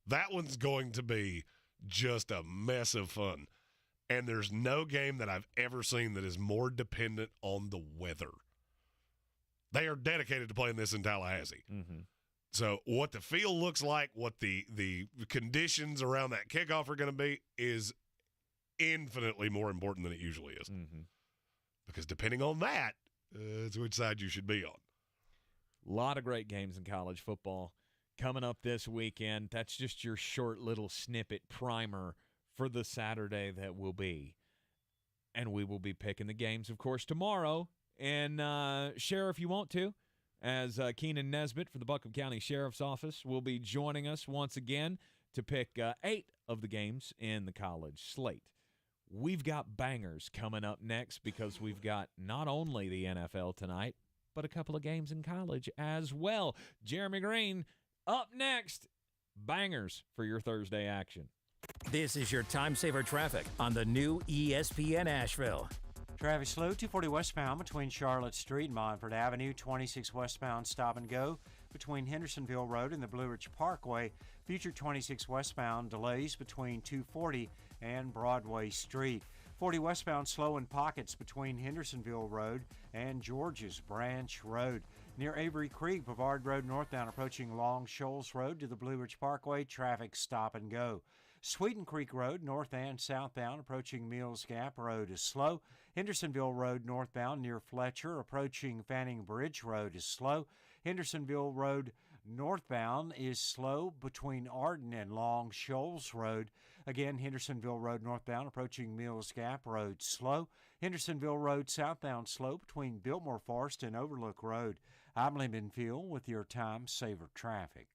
That one's going to be just a mess of fun. And there's no game that I've ever seen that is more dependent on the weather. They are dedicated to playing this in Tallahassee. Mm-hmm. So what the field looks like, what the conditions around that kickoff are going to be is infinitely more important than it usually is. Mm-hmm. Because depending on that, it's which side you should be on. A lot of great games in college football coming up this weekend. That's just your short little snippet primer for the Saturday that will be. And we will be picking the games, of course, tomorrow. And share if you want to, as Keenan Nesbitt for the Buncombe County Sheriff's Office will be joining us once again to pick 8 of the games in the college slate. We've got bangers coming up next because we've got not only the NFL tonight, but a couple of games in college as well. Jeremy Green up next. Bangers for your Thursday action. This is your time saver traffic on the new ESPN Asheville. Traffic slow, 240 westbound between Charlotte Street and Montford Avenue, 26 westbound stop and go between Hendersonville Road and the Blue Ridge Parkway. Future 26 westbound delays between 240 and Broadway Street. 40 westbound slow in pockets between Hendersonville Road and George's Branch Road. Near Avery Creek, Brevard Road northbound approaching Long Shoals Road to the Blue Ridge Parkway, traffic stop and go. Sweeten Creek Road north and southbound approaching Mills Gap Road is slow. Hendersonville Road northbound near Fletcher approaching Fanning Bridge Road is slow. Hendersonville Road northbound is slow between Arden and Long Shoals Road. Again, Hendersonville Road northbound approaching Mills Gap Road slow. Hendersonville Road southbound slow between Biltmore Forest and Overlook Road. I'm Lyndon Field with your Time Saver traffic.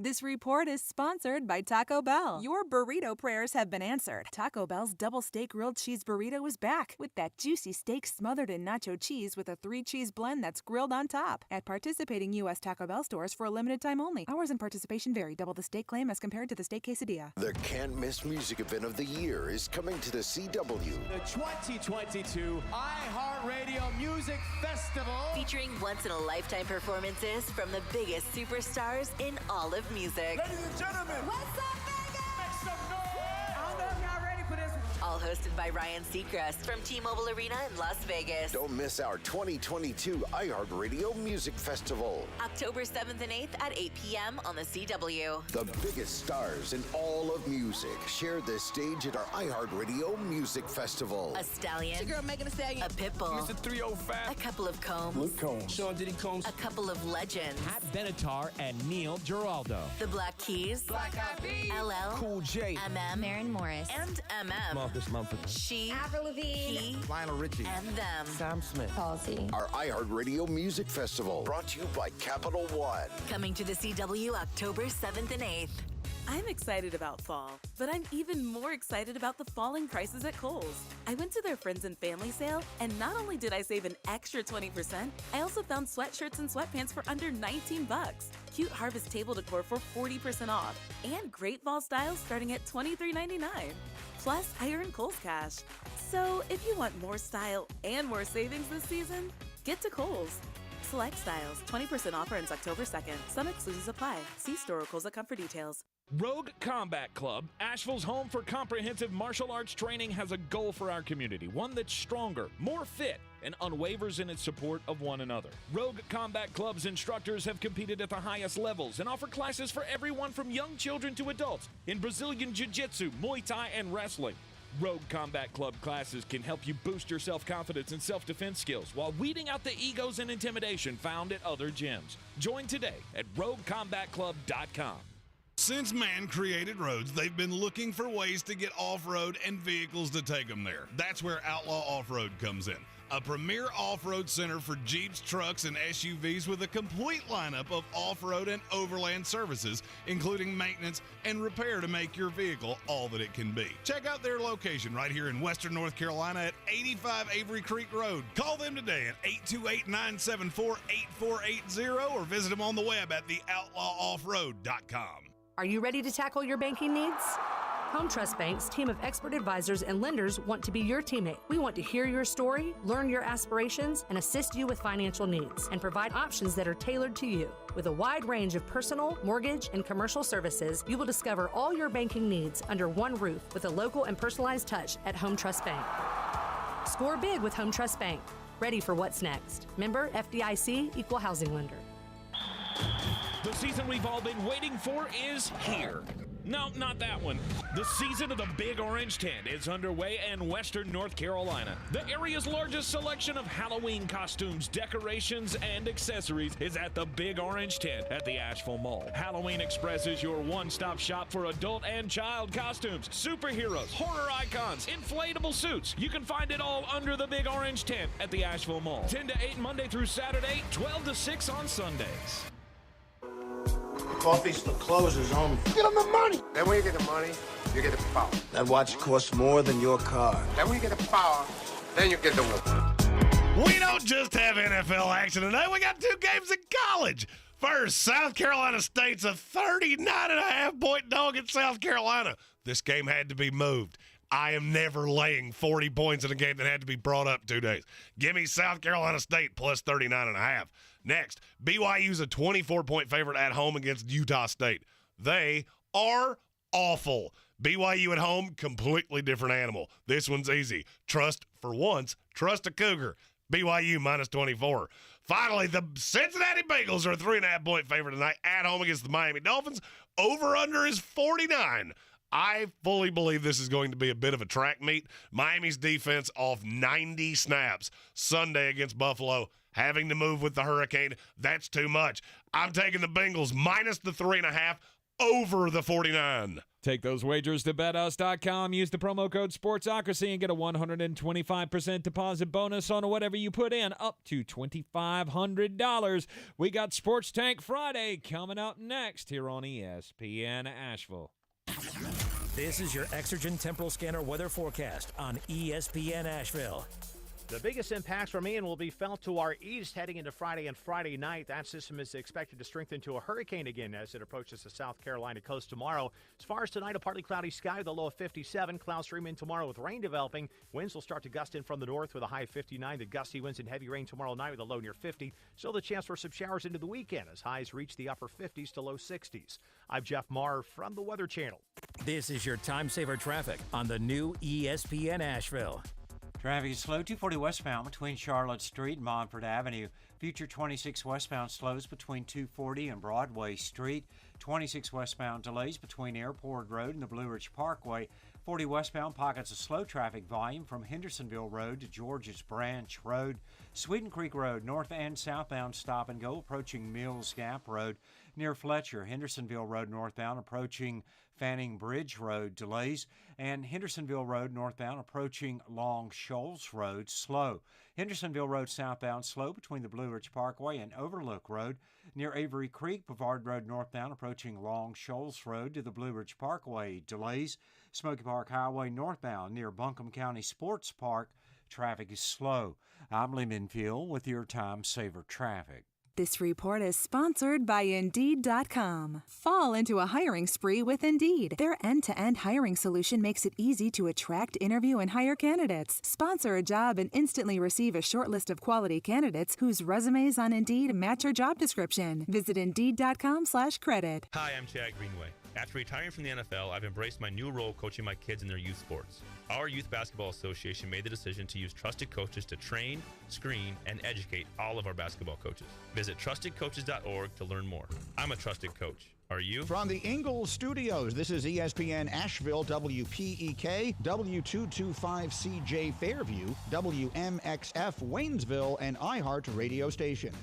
This report is sponsored by Taco Bell. Your burrito prayers have been answered. Taco Bell's double steak grilled cheese burrito is back with that juicy steak smothered in nacho cheese with a 3-cheese blend that's grilled on top. At participating U.S. Taco Bell stores for a limited time only. Hours and participation vary. Double the steak claim as compared to the steak quesadilla. The can't-miss music event of the year is coming to the CW. The 2022 iHeartRadio Music Festival. Featuring once-in-a-lifetime performances from the biggest superstars in all of music. Ladies and gentlemen, what's up, Vegas? Make some noise! I don't know if y'all ready for this one. All hosted by Ryan Seacrest from T-Mobile Arena in Las Vegas. Don't miss our 2022 iHeartRadio Music Festival. October 7th and 8th at 8 p.m. on the CW. The biggest stars in all of music share this stage at our iHeartRadio Music Festival. A Stallion. It's your girl Megan Thee Stallion. A Pitbull. Mr. 305. A couple of Combs. Luke Combs. Sean Diddy Combs. A couple of legends. Pat Benatar and Neil Giraldo. The Black Keys. Black Eyed Peas. LL. Cool J. MM. Maren Morris. And MM. Off this month. She. Avril Lavigne. He. Lionel Richie. And them. Sam Smith. Halsey. Our iHeartRadio Music Festival, brought to you by Capital One. Coming to the CW October 7th and 8th. I'm excited about fall, but I'm even more excited about the falling prices at Kohl's. I went to their friends and family sale, and not only did I save an extra 20%, I also found sweatshirts and sweatpants for under $19, cute harvest table decor for 40% off, and great fall styles starting at $23.99. Plus, I earned Kohl's Cash. So if you want more style and more savings this season, get to Kohl's. Select styles, 20% offer ends October 2nd. Some exclusions apply. See store or Kohl's.com for details. Rogue Combat Club, Asheville's home for comprehensive martial arts training, has a goal for our community, one that's stronger, more fit, and unwavers in its support of one another. Rogue Combat Club's instructors have competed at the highest levels and offer classes for everyone from young children to adults in Brazilian Jiu-Jitsu, Muay Thai, and wrestling. Rogue Combat Club classes can help you boost your self-confidence and self-defense skills while weeding out the egos and intimidation found at other gyms. Join today at RogueCombatClub.com. Since man created roads, they've been looking for ways to get off-road and vehicles to take them there. That's where Outlaw Off-Road comes in. A premier off-road center for Jeeps, trucks, and SUVs with a complete lineup of off-road and overland services, including maintenance and repair to make your vehicle all that it can be. Check out their location right here in Western North Carolina at 85 Avery Creek Road. Call them today at 828-974-8480 or visit them on the web at theoutlawoffroad.com. Are you ready to tackle your banking needs? Home Trust Bank's team of expert advisors and lenders want to be your teammate. We want to hear your story, learn your aspirations, and assist you with financial needs, and provide options that are tailored to you. With a wide range of personal, mortgage, and commercial services, you will discover all your banking needs under one roof with a local and personalized touch at Home Trust Bank. Score big with Home Trust Bank. Ready for what's next. Member FDIC, Equal Housing Lender. The season we've all been waiting for is here. No, not that one. The season of the Big Orange Tent is underway in Western North Carolina. The area's largest selection of Halloween costumes, decorations, and accessories is at the Big Orange Tent at the Asheville Mall. Halloween Express is your one-stop shop for adult and child costumes, superheroes, horror icons, inflatable suits. You can find it all under the Big Orange Tent at the Asheville Mall. 10 to 8 Monday through Saturday, 12 to 6 on Sundays. Coffee closes on. Get them the money. Then when you get the money, you get the power. That watch costs more than your car. Then when you get the power, then you get the woman. We don't just have NFL action today. We got 2 games in college. First, South Carolina State's a 39.5-point dog at South Carolina. This game had to be moved. I am never laying 40 points in a game that had to be brought up 2 days. Give me South Carolina State plus 39.5. Next, BYU's a 24-point favorite at home against Utah State. They are awful. BYU at home, completely different animal. This one's easy. Trust a Cougar. BYU minus 24. Finally, the Cincinnati Bengals are a 3.5-point favorite tonight at home against the Miami Dolphins. Over-under is 49. I fully believe this is going to be a bit of a track meet. Miami's defense off 90 snaps Sunday against Buffalo, having to move with the Hurricane. That's too much. I'm taking the Bengals minus the 3.5 over the 49. Take those wagers to BetUs.com. Use the promo code SPORTSOCRACY and get a 125% deposit bonus on whatever you put in, up to $2,500. We got Sports Tank Friday coming up next here on ESPN Asheville. This is your Exergen Temporal Scanner weather forecast on ESPN Asheville. The biggest impacts from Ian will be felt to our east heading into Friday and Friday night. That system is expected to strengthen to a hurricane again as it approaches the South Carolina coast tomorrow. As far as tonight, a partly cloudy sky, the low of 57. Clouds stream in tomorrow with rain developing. Winds will start to gust in from the north with a high of 59. The gusty winds and heavy rain tomorrow night with a low near 50. Still the chance for some showers into the weekend as highs reach the upper 50s to low 60s. I'm Jeff Marr from the Weather Channel. This is your time saver traffic on the new ESPN Asheville. Traffic is slow, 240 westbound between Charlotte Street and Montford Avenue. Future 26 westbound slows between 240 and Broadway Street. 26 westbound delays between Airport Road and the Blue Ridge Parkway. 40 westbound pockets of slow traffic volume from Hendersonville Road to George's Branch Road. Sweeten Creek Road, north and southbound stop and go approaching Mills Gap Road. Near Fletcher, Hendersonville Road northbound approaching Fanning Bridge Road delays, and Hendersonville Road northbound approaching Long Shoals Road slow. Hendersonville Road southbound slow between the Blue Ridge Parkway and Overlook Road. Near Avery Creek, Brevard Road northbound approaching Long Shoals Road to the Blue Ridge Parkway delays. Smoky Park Highway northbound near Buncombe County Sports Park, traffic is slow. I'm Lee Minfield with your Time Saver Traffic. This report is sponsored by Indeed.com. Fall into a hiring spree with Indeed. Their end-to-end hiring solution makes it easy to attract, interview, and hire candidates. Sponsor a job and instantly receive a short list of quality candidates whose resumes on Indeed match your job description. Visit Indeed.com/credit. Hi, I'm Chad Greenway. After retiring from the NFL, I've embraced my new role coaching my kids in their youth sports. Our Youth Basketball Association made the decision to use trusted coaches to train, screen, and educate all of our basketball coaches. Visit trustedcoaches.org to learn more. I'm a trusted coach. Are you? From the Ingles Studios, this is ESPN Asheville, WPEK, W225CJ Fairview, WMXF Waynesville, and iHeart radio station.